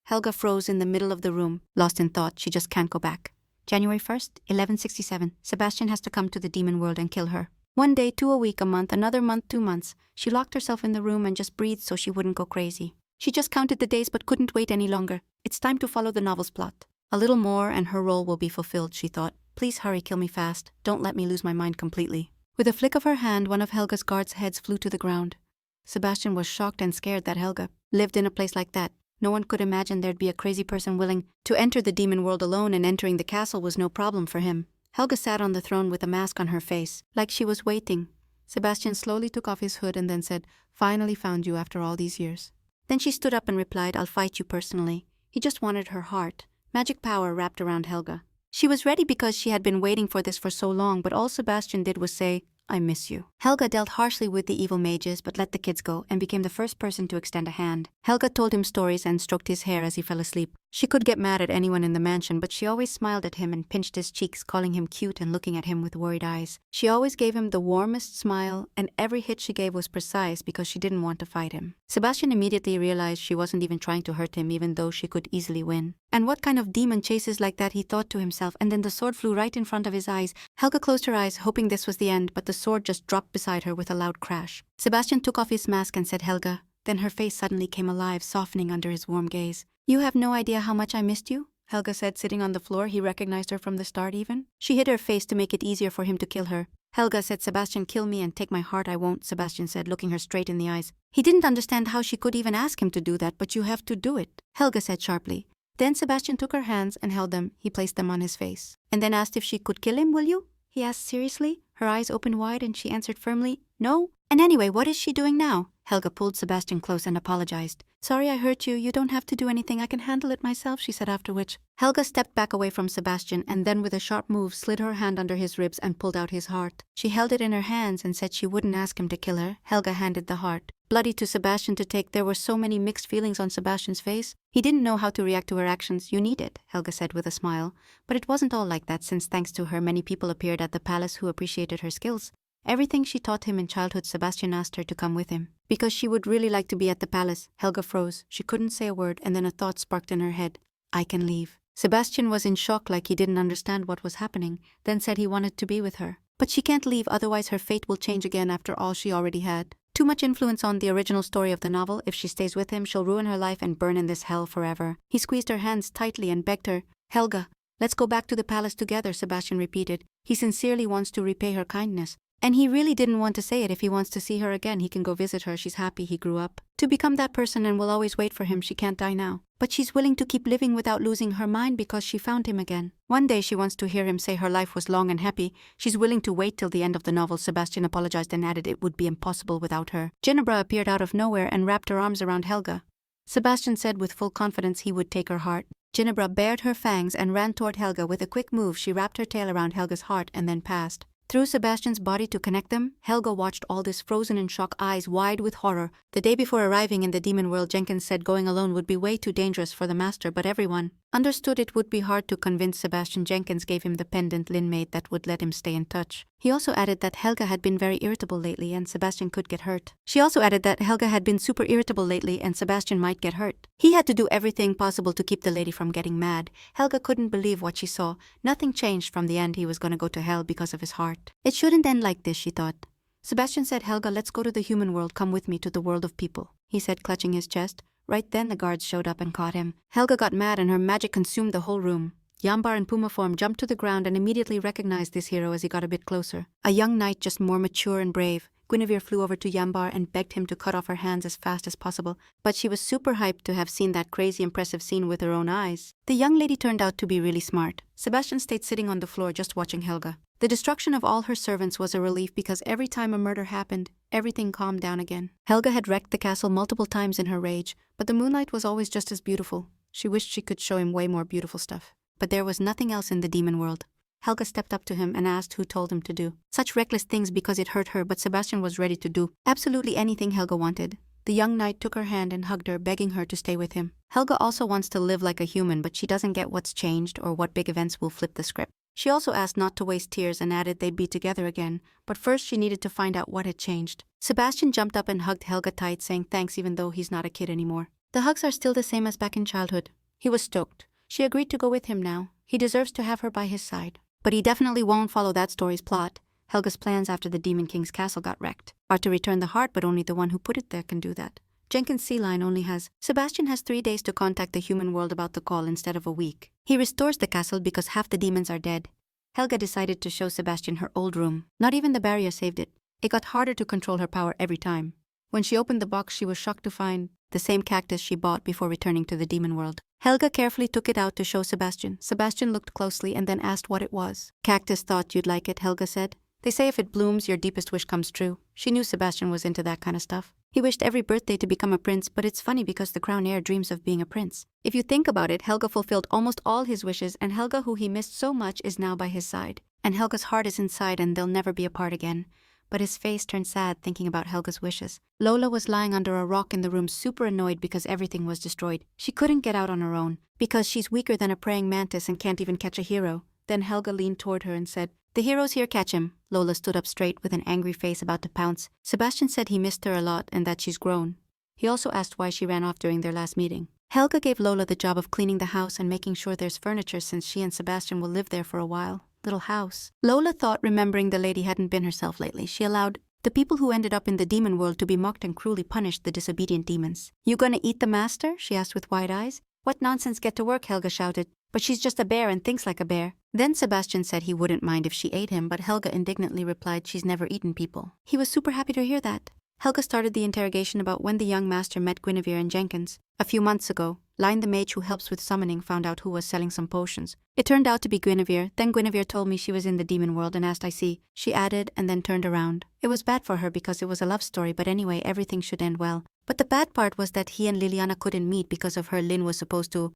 Helga froze in the middle of the room, lost in thought. She just can't go back. January 1st, 1167. Sebastian has to come to the demon world and kill her. One day, 2 a week, a month, another month, 2 months. She locked herself in the room and just breathed so she wouldn't go crazy. She just counted the days but couldn't wait any longer. It's time to follow the novel's plot. A little more and her role will be fulfilled, she thought. Please hurry, kill me fast. Don't let me lose my mind completely. With a flick of her hand, one of Helga's guards' heads flew to the ground. Sebastian was shocked and scared that Helga lived in a place like that. No one could imagine there'd be a crazy person willing to enter the demon world alone, and entering the castle was no problem for him. Helga sat on the throne with a mask on her face, like she was waiting. Sebastian slowly took off his hood and then said, "Finally found you after all these years." Then she stood up and replied, "I'll fight you personally." He just wanted her heart. Magic power wrapped around Helga. She was ready because she had been waiting for this for so long, but all Sebastian did was say, "I miss you." Helga dealt harshly with the evil mages but let the kids go and became the first person to extend a hand. Helga told him stories and stroked his hair as he fell asleep. She could get mad at anyone in the mansion, but she always smiled at him and pinched his cheeks, calling him cute and looking at him with worried eyes. She always gave him the warmest smile, and every hit she gave was precise because she didn't want to fight him. Sebastian immediately realized she wasn't even trying to hurt him, even though she could easily win. And what kind of demon chases like that, he thought to himself, and then the sword flew right in front of his eyes. Helga closed her eyes, hoping this was the end, but the sword just dropped beside her with a loud crash. Sebastian took off his mask and said, "Helga." Then her face suddenly came alive, softening under his warm gaze. "You have no idea how much I missed you," Helga said, sitting on the floor. He recognized her from the start even. She hid her face to make it easier for him to kill her. Helga said, "Sebastian, kill me and take my heart." "I won't," Sebastian said, looking her straight in the eyes. He didn't understand how she could even ask him to do that, "But you have to do it," Helga said sharply. Then Sebastian took her hands and held them. He placed them on his face. And then asked if she could kill him. "Will you?" he asked seriously. Her eyes opened wide and she answered firmly, "No." "And anyway, what is she doing now?" Helga pulled Sebastian close and apologized. "Sorry I hurt you. You don't have to do anything. I can handle it myself," she said, after which Helga stepped back away from Sebastian and then with a sharp move slid her hand under his ribs and pulled out his heart. She held it in her hands and said she wouldn't ask him to kill her. Helga handed the heart. Bloody to Sebastian to take, there were so many mixed feelings on Sebastian's face. He didn't know how to react to her actions. "You need it," Helga said with a smile. But it wasn't all like that, since thanks to her, many people appeared at the palace who appreciated her skills. Everything she taught him in childhood, Sebastian asked her to come with him. Because she would really like to be at the palace. Helga froze. She couldn't say a word, and then a thought sparked in her head. "I can leave." Sebastian was in shock, like he didn't understand what was happening, then said he wanted to be with her. "But she can't leave, otherwise her fate will change again after all she already had. Too much influence on the original story of the novel. If she stays with him, she'll ruin her life and burn in this hell forever." He squeezed her hands tightly and begged her, "Helga, let's go back to the palace together," Sebastian repeated. He sincerely wants to repay her kindness. And he really didn't want to say it. If he wants to see her again, he can go visit her. She's happy he grew up to become that person and will always wait for him. She can't die now. But she's willing to keep living without losing her mind because she found him again. One day she wants to hear him say her life was long and happy. She's willing to wait till the end of the novel. Sebastian apologized and added it would be impossible without her. Ginebra appeared out of nowhere and wrapped her arms around Helga. Sebastian said with full confidence he would take her heart. Ginebra bared her fangs and ran toward Helga. With a quick move, she wrapped her tail around Helga's heart and then passed. through Sebastian's body to connect them. Helga watched all this frozen in shock, eyes wide with horror. The day before arriving in the demon world, Jenkins said going alone would be way too dangerous for the master, but everyone understood it would be hard to convince Sebastian. Jenkins gave him the pendant Lin made that would let him stay in touch. He also added that Helga had been very irritable lately and Sebastian could get hurt. She also added that Helga had been super irritable lately and Sebastian might get hurt. He had to do everything possible to keep the lady from getting mad. Helga couldn't believe what she saw. Nothing changed from the end. He was gonna go to hell because of his heart. It shouldn't end like this, she thought. Sebastian said, Helga, let's go to the human world. Come with me to the world of people, he said, clutching his chest. Right then the guards showed up and caught him. Helga got mad and her magic consumed the whole room. Yambar in Puma form jumped to the ground and immediately recognized this hero as he got a bit closer. A young knight, just more mature and brave. Guinevere flew over to Yambar and begged him to cut off her hands as fast as possible, but she was super hyped to have seen that crazy impressive scene with her own eyes. The young lady turned out to be really smart. Sebastian stayed sitting on the floor just watching Helga. The destruction of all her servants was a relief because every time a murder happened, everything calmed down again. Helga had wrecked the castle multiple times in her rage, but the moonlight was always just as beautiful. She wished she could show him way more beautiful stuff. But there was nothing else in the demon world. Helga stepped up to him and asked who told him to do such reckless things because it hurt her, but Sebastian was ready to do absolutely anything Helga wanted. The young knight took her hand and hugged her, begging her to stay with him. Helga also wants to live like a human, but she doesn't get what's changed or what big events will flip the script. She also asked not to waste tears and added they'd be together again, but first she needed to find out what had changed. Sebastian jumped up and hugged Helga tight, saying thanks even though he's not a kid anymore. The hugs are still the same as back in childhood. He was stoked. She agreed to go with him now. He deserves to have her by his side. But he definitely won't follow that story's plot. Helga's plans after the Demon King's castle got wrecked are to return the heart, but only the one who put it there can do that. Jenkins' sea line only has. Sebastian has 3 days to contact the human world about the call instead of a week. He restores the castle because half the demons are dead. Helga decided to show Sebastian her old room. Not even the barrier saved it. It got harder to control her power every time. When she opened the box, she was shocked to find the same cactus she bought before returning to the demon world. Helga carefully took it out to show Sebastian. Sebastian looked closely and then asked what it was. Cactus thought you'd like it, Helga said. They say if it blooms, your deepest wish comes true. She knew Sebastian was into that kind of stuff. He wished every birthday to become a prince, but it's funny because the crown heir dreams of being a prince. If you think about it, Helga fulfilled almost all his wishes, and Helga, who he missed so much, is now by his side. And Helga's heart is inside and they'll never be apart again. But his face turned sad thinking about Helga's wishes. Lola was lying under a rock in the room, super annoyed because everything was destroyed. She couldn't get out on her own, because she's weaker than a praying mantis and can't even catch a hero. Then Helga leaned toward her and said, "The hero's here, catch him." Lola stood up straight with an angry face about to pounce. Sebastian said he missed her a lot and that she's grown. He also asked why she ran off during their last meeting. Helga gave Lola the job of cleaning the house and making sure there's furniture since she and Sebastian will live there for a while. Little house. Lola thought, remembering the lady hadn't been herself lately. She allowed the people who ended up in the demon world to be mocked and cruelly punished, the disobedient demons. "You gonna eat the master?" she asked with wide eyes. "What nonsense, get to work," Helga shouted. "But she's just a bear and thinks like a bear." Then Sebastian said he wouldn't mind if she ate him, but Helga indignantly replied she's never eaten people. He was super happy to hear that. Helga started the interrogation about when the young master met Guinevere and Jenkins. A few months ago, Line the mage who helps with summoning found out who was selling some potions. It turned out to be Guinevere. Then Guinevere told me she was in the demon world and asked I see. She added and then turned around. It was bad for her because it was a love story, but anyway, everything should end well. But the bad part was that he and Liliana couldn't meet because of her.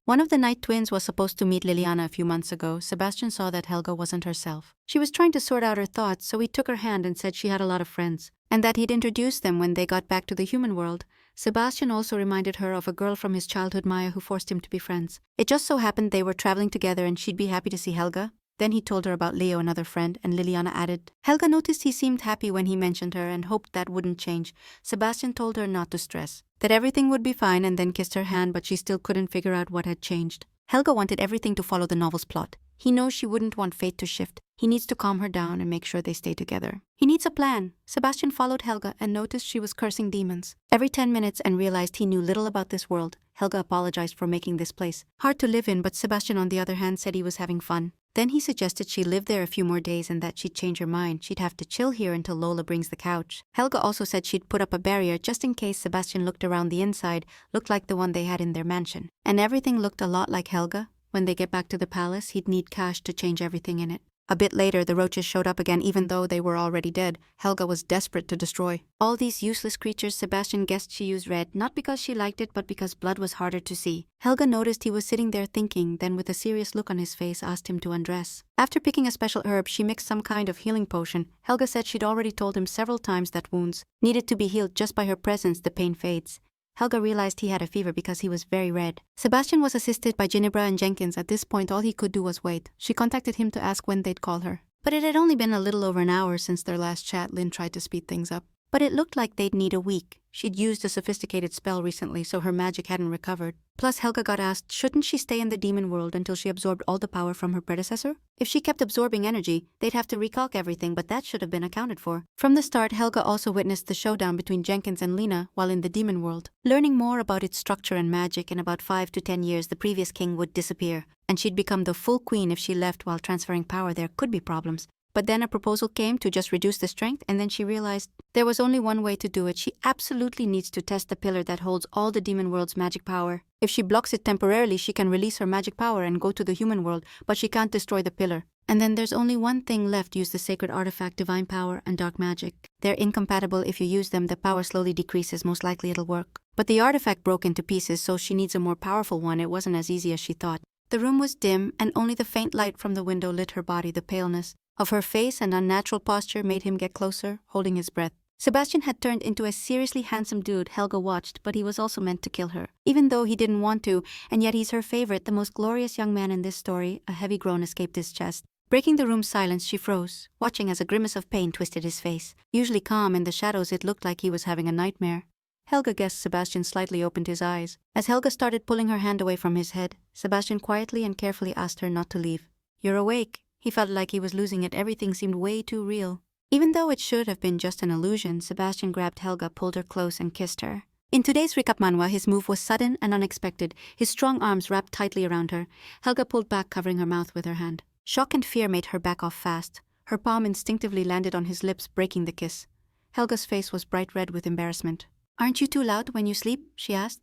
One of the night twins was supposed to meet Liliana a few months ago. Sebastian saw that Helga wasn't herself. She was trying to sort out her thoughts, so he took her hand and said she had a lot of friends, and that he'd introduce them when they got back to the human world. Sebastian also reminded her of a girl from his childhood, Maya, who forced him to be friends. It just so happened they were traveling together and she'd be happy to see Helga. Then he told her about Leo, another friend, and Liliana added. Helga noticed he seemed happy when he mentioned her and hoped that wouldn't change. Sebastian told her not to stress, that everything would be fine, and then kissed her hand, but she still couldn't figure out what had changed. Helga wanted everything to follow the novel's plot. He knows she wouldn't want fate to shift. He needs to calm her down and make sure they stay together. He needs a plan. Sebastian followed Helga and noticed she was cursing demons every 10 minutes and realized he knew little about this world. Helga apologized for making this place hard to live in, but Sebastian on the other hand said he was having fun. Then he suggested she live there a few more days and that she'd change her mind. She'd have to chill here until Lola brings the couch. Helga also said she'd put up a barrier just in case. Sebastian looked around. The inside looked like the one they had in their mansion, and everything looked a lot like Helga. When they get back to the palace, he'd need cash to change everything in it. A bit later, the roaches showed up again even though they were already dead. Helga was desperate to destroy all these useless creatures. Sebastian guessed she used red, not because she liked it but because blood was harder to see. Helga noticed he was sitting there thinking, then with a serious look on his face asked him to undress. After picking a special herb, she mixed some kind of healing potion. Helga said she'd already told him several times that wounds needed to be healed. Just by her presence the pain fades. Helga realized he had a fever because he was very red. Sebastian was assisted by Ginebra and Jenkins. At this point all he could do was wait. She contacted him to ask when they'd call her. But it had only been a little over an hour since their last chat. Lynn tried to speed things up, but it looked like they'd need a week. She'd used a sophisticated spell recently, so her magic hadn't recovered. Plus Helga got asked, shouldn't she stay in the demon world until she absorbed all the power from her predecessor? If she kept absorbing energy, they'd have to recalc everything, but that should have been accounted for. From the start, Helga also witnessed the showdown between Jenkins and Lena while in the demon world. Learning more about its structure and magic, in about 5 to 10 years the previous king would disappear, and she'd become the full queen. If she left while transferring power, there could be problems. But then a proposal came to just reduce the strength, and then she realized there was only one way to do it. She absolutely needs to test the pillar that holds all the demon world's magic power. If she blocks it temporarily, she can release her magic power and go to the human world, but she can't destroy the pillar. And then there's only one thing left: use the sacred artifact, divine power and dark magic. They're incompatible. If you use them, the power slowly decreases. Most likely it'll work. But the artifact broke into pieces, so she needs a more powerful one. It wasn't as easy as she thought. The room was dim, and only the faint light from the window lit her body. The paleness of her face and unnatural posture made him get closer, holding his breath. Sebastian had turned into a seriously handsome dude. Helga watched, but he was also meant to kill her, even though he didn't want to, and yet he's her favorite, the most glorious young man in this story. A heavy groan escaped his chest. Breaking the room's silence, she froze, watching as a grimace of pain twisted his face. Usually calm, in the shadows it looked like he was having a nightmare. Helga guessed. Sebastian slightly opened his eyes. As Helga started pulling her hand away from his head, Sebastian quietly and carefully asked her not to leave. "You're awake." He felt like he was losing it. Everything seemed way too real. Even though it should have been just an illusion, Sebastian grabbed Helga, pulled her close, and kissed her. In today's recap manhwa, his move was sudden and unexpected. His strong arms wrapped tightly around her. Helga pulled back, covering her mouth with her hand. Shock and fear made her back off fast. Her palm instinctively landed on his lips, breaking the kiss. Helga's face was bright red with embarrassment. "Aren't you too loud when you sleep?" she asked.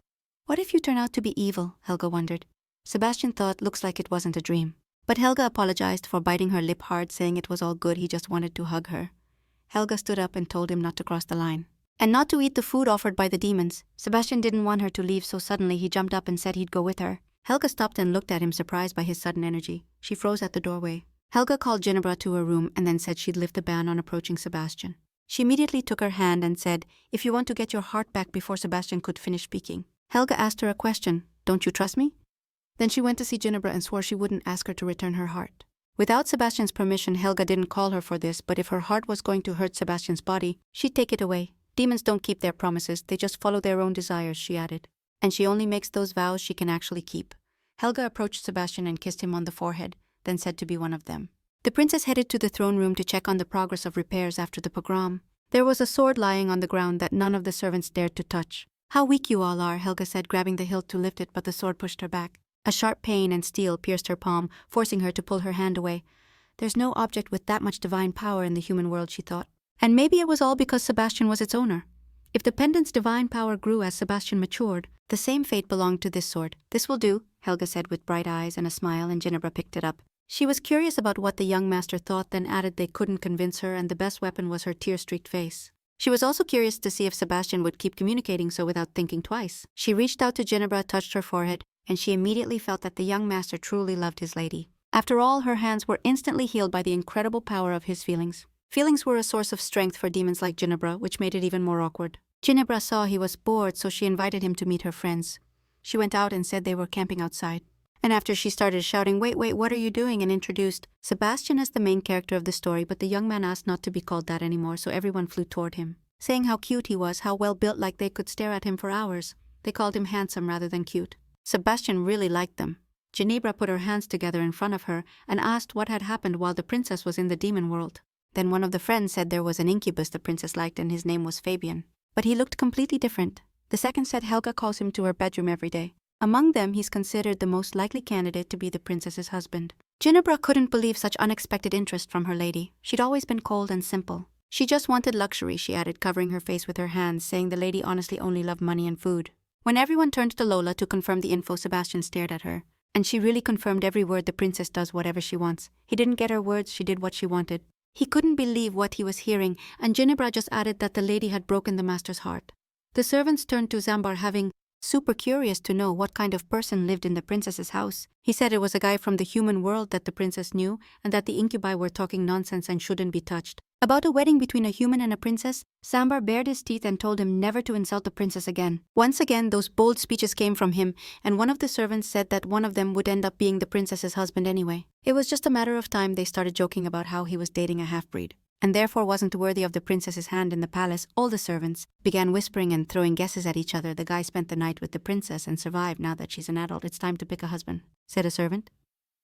"What if you turn out to be evil?" Helga wondered. Sebastian thought, looks like it wasn't a dream. But Helga apologized for biting her lip hard, saying it was all good, he just wanted to hug her. Helga stood up and told him not to cross the line, and not to eat the food offered by the demons. Sebastian didn't want her to leave so suddenly. He jumped up and said he'd go with her. Helga stopped and looked at him, surprised by his sudden energy. She froze at the doorway. Helga called Ginebra to her room and then said she'd lift the ban on approaching Sebastian. She immediately took her hand and said, "If you want to get your heart back," before Sebastian could finish speaking. Helga asked her a question. "Don't you trust me?" Then she went to see Ginebra and swore she wouldn't ask her to return her heart. Without Sebastian's permission, Helga didn't call her for this, but if her heart was going to hurt Sebastian's body, she'd take it away. Demons don't keep their promises, they just follow their own desires, she added. And she only makes those vows she can actually keep. Helga approached Sebastian and kissed him on the forehead, then said to be one of them. The princess headed to the throne room to check on the progress of repairs after the pogrom. There was a sword lying on the ground that none of the servants dared to touch. "How weak you all are," Helga said, grabbing the hilt to lift it, but the sword pushed her back. A sharp pain and steel pierced her palm, forcing her to pull her hand away. There's no object with that much divine power in the human world, she thought. And maybe it was all because Sebastian was its owner. If the pendant's divine power grew as Sebastian matured, the same fate belonged to this sword. "This will do," Helga said with bright eyes and a smile, and Ginebra picked it up. She was curious about what the young master thought, then added they couldn't convince her, and the best weapon was her tear-streaked face. She was also curious to see if Sebastian would keep communicating so without thinking twice. She reached out to Ginebra, touched her forehead, and she immediately felt that the young master truly loved his lady. After all, her hands were instantly healed by the incredible power of his feelings. Feelings were a source of strength for demons like Ginebra, which made it even more awkward. Ginebra saw he was bored, so she invited him to meet her friends. She went out and said they were camping outside. And after she started shouting, wait, what are you doing?" and introduced Sebastian as the main character of the story, but the young man asked not to be called that anymore, so everyone flew toward him, saying how cute he was, how well built, like they could stare at him for hours. They called him handsome rather than cute. Sebastian really liked them. Ginebra put her hands together in front of her and asked what had happened while the princess was in the demon world. Then one of the friends said there was an incubus the princess liked and his name was Fabian. But he looked completely different. The second said Helga calls him to her bedroom every day. Among them, he's considered the most likely candidate to be the princess's husband. Ginebra couldn't believe such unexpected interest from her lady. She'd always been cold and simple. She just wanted luxury, she added, covering her face with her hands, saying the lady honestly only loved money and food. When everyone turned to Lola to confirm the info, Sebastian stared at her. and she really confirmed every word. The princess does whatever she wants. He didn't get her words, she did what she wanted. He couldn't believe what he was hearing, and Ginebra just added that the lady had broken the master's heart. The servants turned to Zambar, having super curious to know what kind of person lived in the princess's house. He said it was a guy from the human world that the princess knew, and that the incubi were talking nonsense and shouldn't be touched. About a wedding between a human and a princess, Zambar bared his teeth and told him never to insult the princess again. Once again, those bold speeches came from him, and one of the servants said that one of them would end up being the princess's husband anyway. It was just a matter of time. They started joking about how he was dating a half-breed, and therefore wasn't worthy of the princess's hand in the palace. All the servants began whispering and throwing guesses at each other. The guy spent the night with the princess and survived. Now that she's an adult, it's time to pick a husband, said a servant.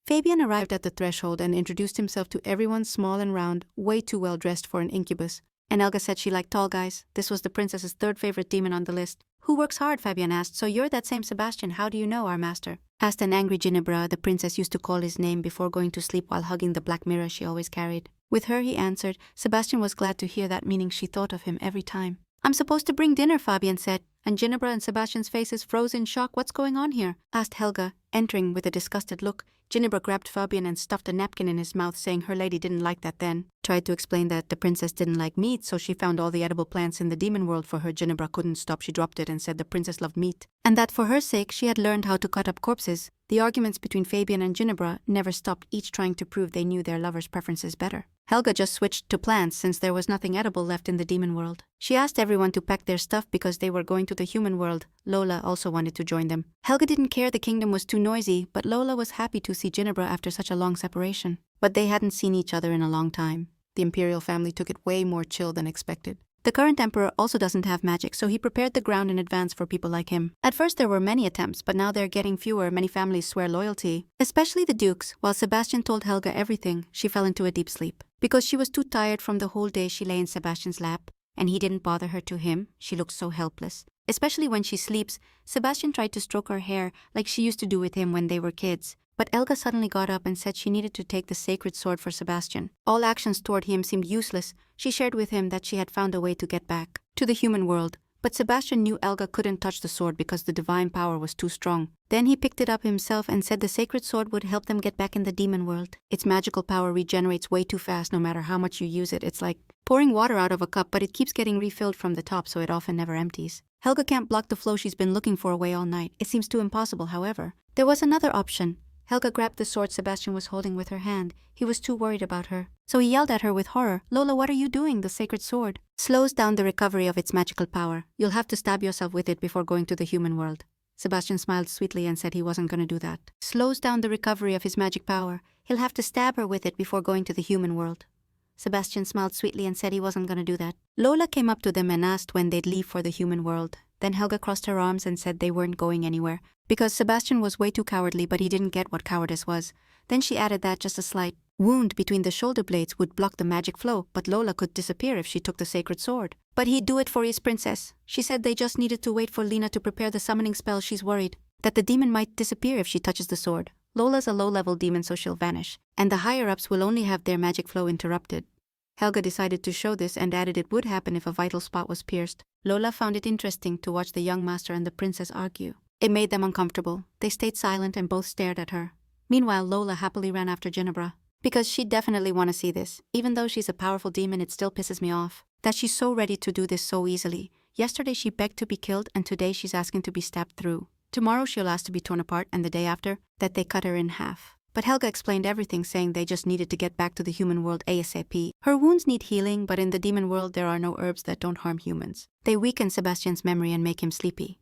Fabian arrived at the threshold and introduced himself to everyone, small and round, way too well dressed for an incubus. And Elga said she liked tall guys. This was the princess's third favorite demon on the list. Who works hard? Fabian asked. So you're that same Sebastian. How do you know our master? Asked an angry Ginebra. The princess used to call his name before going to sleep while hugging the black mirror she always carried. With her, he answered. Sebastian was glad to hear that, meaning she thought of him every time. I'm supposed to bring dinner, Fabian said, and Ginebra and Sebastian's faces froze in shock. What's going on here? Asked Helga, entering with a disgusted look. Ginebra grabbed Fabian and stuffed a napkin in his mouth, saying her lady didn't like that then. Tried to explain that the princess didn't like meat, so she found all the edible plants in the demon world for her. Ginebra couldn't stop. She dropped it and said the princess loved meat, and that for her sake she had learned how to cut up corpses. The arguments between Fabian and Ginebra never stopped, each trying to prove they knew their lovers' preferences better. Helga just switched to plants since there was nothing edible left in the demon world. She asked everyone to pack their stuff because they were going to the human world. Lola also wanted to join them. Helga didn't care, the kingdom was too noisy, but Lola was happy to see Ginebra after such a long separation. But they hadn't seen each other in a long time. The imperial family took it way more chill than expected. The current emperor also doesn't have magic, so he prepared the ground in advance for people like him. At first there were many attempts, but now they're getting fewer. Many families swear loyalty, especially the dukes. While Sebastian told Helga everything, she fell into a deep sleep. Because she was too tired from the whole day, she lay in Sebastian's lap, and he didn't bother her. To him, she looked so helpless. Especially when she sleeps, Sebastian tried to stroke her hair like she used to do with him when they were kids. But Elga suddenly got up and said she needed to take the sacred sword for Sebastian. All actions toward him seemed useless. She shared with him that she had found a way to get back to the human world. But Sebastian knew Elga couldn't touch the sword because the divine power was too strong. Then he picked it up himself and said the sacred sword would help them get back in the demon world. Its magical power regenerates way too fast no matter how much you use it. It's like pouring water out of a cup, but it keeps getting refilled from the top, so it often never empties. Helga can't block the flow she's been looking for away all night. It seems too impossible, however. There was another option. Helga grabbed the sword Sebastian was holding with her hand. He was too worried about her. So he yelled at her with horror, Lola, what are you doing? The sacred sword slows down the recovery of its magical power. You'll have to stab yourself with it before going to the human world. Sebastian smiled sweetly and said he wasn't going to do that. Slows down the recovery of his magic power. He'll have to stab her with it before going to the human world. Sebastian smiled sweetly and said he wasn't going to do that. Lola came up to them and asked when they'd leave for the human world. Then Helga crossed her arms and said they weren't going anywhere, because Sebastian was way too cowardly, but he didn't get what cowardice was. Then she added that just a slight wound between the shoulder blades would block the magic flow, but Lola could disappear if she took the sacred sword. But he'd do it for his princess. She said they just needed to wait for Lena to prepare the summoning spell. She's worried that the demon might disappear if she touches the sword. Lola's a low-level demon, so she'll vanish, and the higher-ups will only have their magic flow interrupted. Helga decided to show this and added it would happen if a vital spot was pierced. Lola found it interesting to watch the young master and the princess argue. It made them uncomfortable. They stayed silent and both stared at her. Meanwhile, Lola happily ran after Ginebra. Because she'd definitely want to see this. Even though she's a powerful demon, it still pisses me off that she's so ready to do this so easily. Yesterday she begged to be killed, and today she's asking to be stabbed through. Tomorrow she'll ask to be torn apart, and the day after, that they cut her in half. But Helga explained everything, saying they just needed to get back to the human world ASAP. Her wounds need healing, but in the demon world there are no herbs that don't harm humans. They weaken Sebastian's memory and make him sleepy.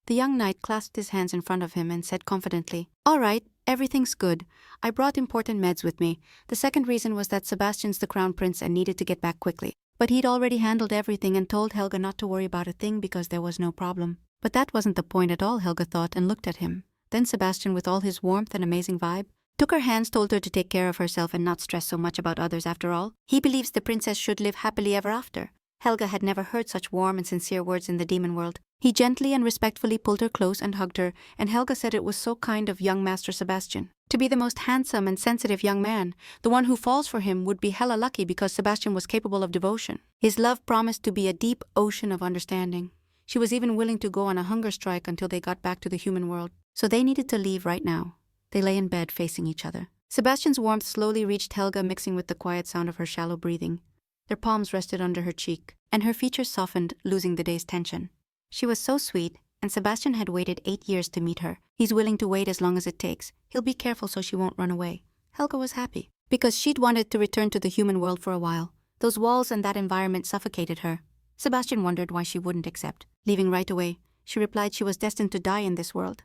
The young knight clasped his hands in front of him and said confidently, "All right, everything's good. I brought important meds with me." The second reason was that Sebastian's the crown prince and needed to get back quickly. But he'd already handled everything and told Helga not to worry about a thing because there was no problem. But that wasn't the point at all, Helga thought, and looked at him. Then Sebastian, with all his warmth and amazing vibe, took her hands, told her to take care of herself and not stress so much about others. After all, he believes the princess should live happily ever after. Helga had never heard such warm and sincere words in the demon world. He gently and respectfully pulled her close and hugged her, and Helga said it was so kind of young Master Sebastian to be the most handsome and sensitive young man. The one who falls for him would be hella lucky because Sebastian was capable of devotion. His love promised to be a deep ocean of understanding. She was even willing to go on a hunger strike until they got back to the human world. So they needed to leave right now. They lay in bed facing each other. Sebastian's warmth slowly reached Helga, mixing with the quiet sound of her shallow breathing. Their palms rested under her cheek, and her features softened, losing the day's tension. She was so sweet, and Sebastian had waited 8 years to meet her. He's willing to wait as long as it takes. He'll be careful so she won't run away. Helga was happy, because she'd wanted to return to the human world for a while. Those walls and that environment suffocated her. Sebastian wondered why she wouldn't accept. Leaving right away, she replied she was destined to die in this world.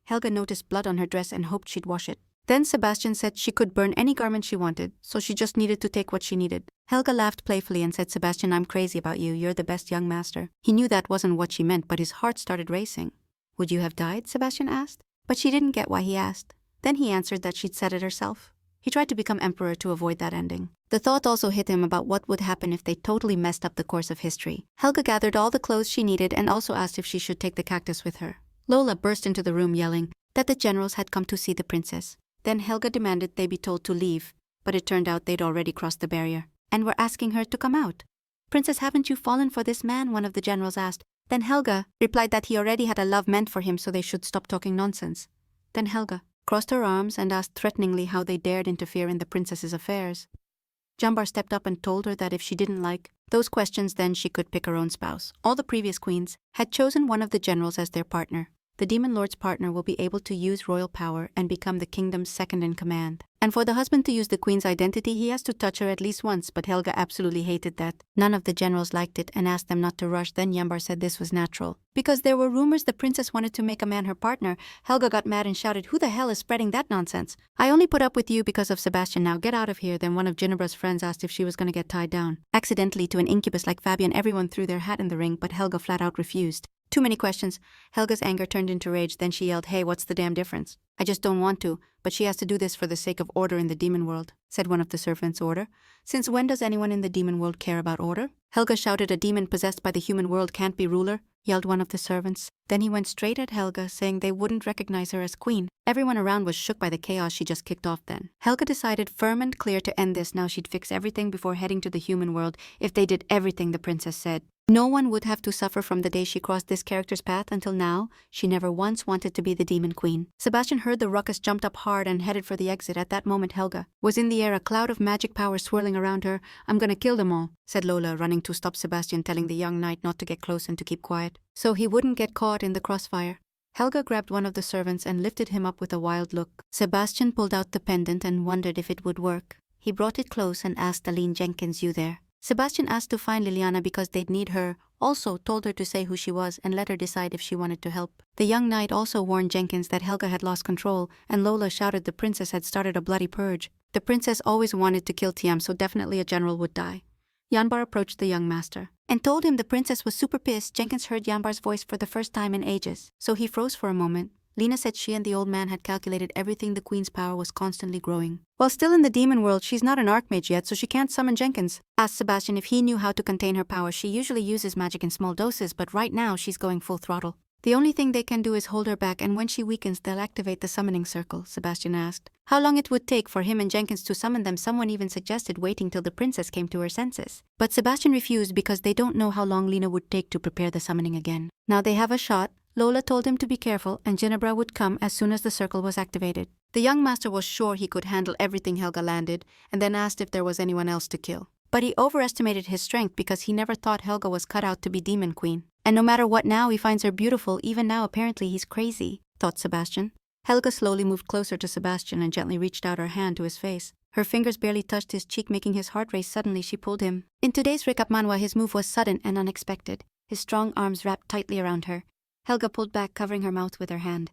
Helga noticed blood on her dress and hoped she'd wash it. Then Sebastian said she could burn any garment she wanted, so she just needed to take what she needed. Helga laughed playfully and said, "Sebastian, I'm crazy about you. You're the best young master." He knew that wasn't what she meant, but his heart started racing. "Would you have died?" Sebastian asked. But she didn't get why he asked. Then he answered that she'd said it herself. He tried to become emperor to avoid that ending. The thought also hit him about what would happen if they totally messed up the course of history. Helga gathered all the clothes she needed and also asked if she should take the cactus with her. Lola burst into the room yelling that the generals had come to see the princess. Then Helga demanded they be told to leave, but it turned out they'd already crossed the barrier and were asking her to come out. "Princess, haven't you fallen for this man?" one of the generals asked. Then Helga replied that he already had a love meant for him, so they should stop talking nonsense. Then Helga crossed her arms and asked threateningly how they dared interfere in the princess's affairs. Jambar stepped up and told her that if she didn't like those questions, then she could pick her own spouse. All the previous queens had chosen one of the generals as their partner. The demon lord's partner will be able to use royal power and become the kingdom's second in command. And for the husband to use the queen's identity, he has to touch her at least once, but Helga absolutely hated that. None of the generals liked it and asked them not to rush. Then Jambar said this was natural. Because there were rumors the princess wanted to make a man her partner, Helga got mad and shouted, "Who the hell is spreading that nonsense? I only put up with you because of Sebastian. Now get out of here." Then one of Ginebra's friends asked if she was going to get tied down accidentally to an incubus like Fabian. Everyone threw their hat in the ring, but Helga flat out refused. Too many questions. Helga's anger turned into rage. Then she yelled, "Hey, what's the damn difference? I just don't want to, but she has to do this for the sake of order in the demon world," said one of the servants. "Order? Since when does anyone in the demon world care about order?" Helga shouted, "A demon possessed by the human world can't be ruler," yelled one of the servants. Then he went straight at Helga, saying they wouldn't recognize her as queen. Everyone around was shook by the chaos she just kicked off then. Helga decided firm and clear to end this. Now she'd fix everything before heading to the human world if they did everything the princess said. No one would have to suffer from the day she crossed this character's path. Until now, she never once wanted to be the demon queen. Sebastian heard the ruckus, jumped up hard and headed for the exit. At that moment Helga was in the air, a cloud of magic power swirling around her. "I'm gonna kill them all," said Lola, running to stop Sebastian, telling the young knight not to get close and to keep quiet, so he wouldn't get caught in the crossfire. Helga grabbed one of the servants and lifted him up with a wild look. Sebastian pulled out the pendant and wondered if it would work. He brought it close and asked Aline Jenkins, "You there?" Sebastian asked to find Liliana because they'd need her, also told her to say who she was and let her decide if she wanted to help. The young knight also warned Jenkins that Helga had lost control, and Lola shouted the princess had started a bloody purge. The princess always wanted to kill Tiam, so definitely a general would die. Yanbar approached the young master and told him the princess was super pissed. Jenkins heard Yanbar's voice for the first time in ages, so he froze for a moment. Lena said she and the old man had calculated everything. The queen's power was constantly growing. While still in the demon world, she's not an archmage yet, so she can't summon Jenkins. Asked Sebastian if he knew how to contain her power. She usually uses magic in small doses, but right now she's going full throttle. The only thing they can do is hold her back, and when she weakens, they'll activate the summoning circle. Sebastian asked how long it would take for him and Jenkins to summon them. Someone even suggested waiting till the princess came to her senses. But Sebastian refused because they don't know how long Lena would take to prepare the summoning again. Now they have a shot. Lola told him to be careful, and Ginebra would come as soon as the circle was activated. The young master was sure he could handle everything Helga landed, and then asked if there was anyone else to kill. But he overestimated his strength because he never thought Helga was cut out to be demon queen. And no matter what now, he finds her beautiful. Even now, apparently he's crazy, thought Sebastian. Helga slowly moved closer to Sebastian and gently reached out her hand to his face. Her fingers barely touched his cheek, making his heart race. Suddenly she pulled him. In today's recap manhwa, his move was sudden and unexpected. His strong arms wrapped tightly around her. Helga pulled back, covering her mouth with her hand.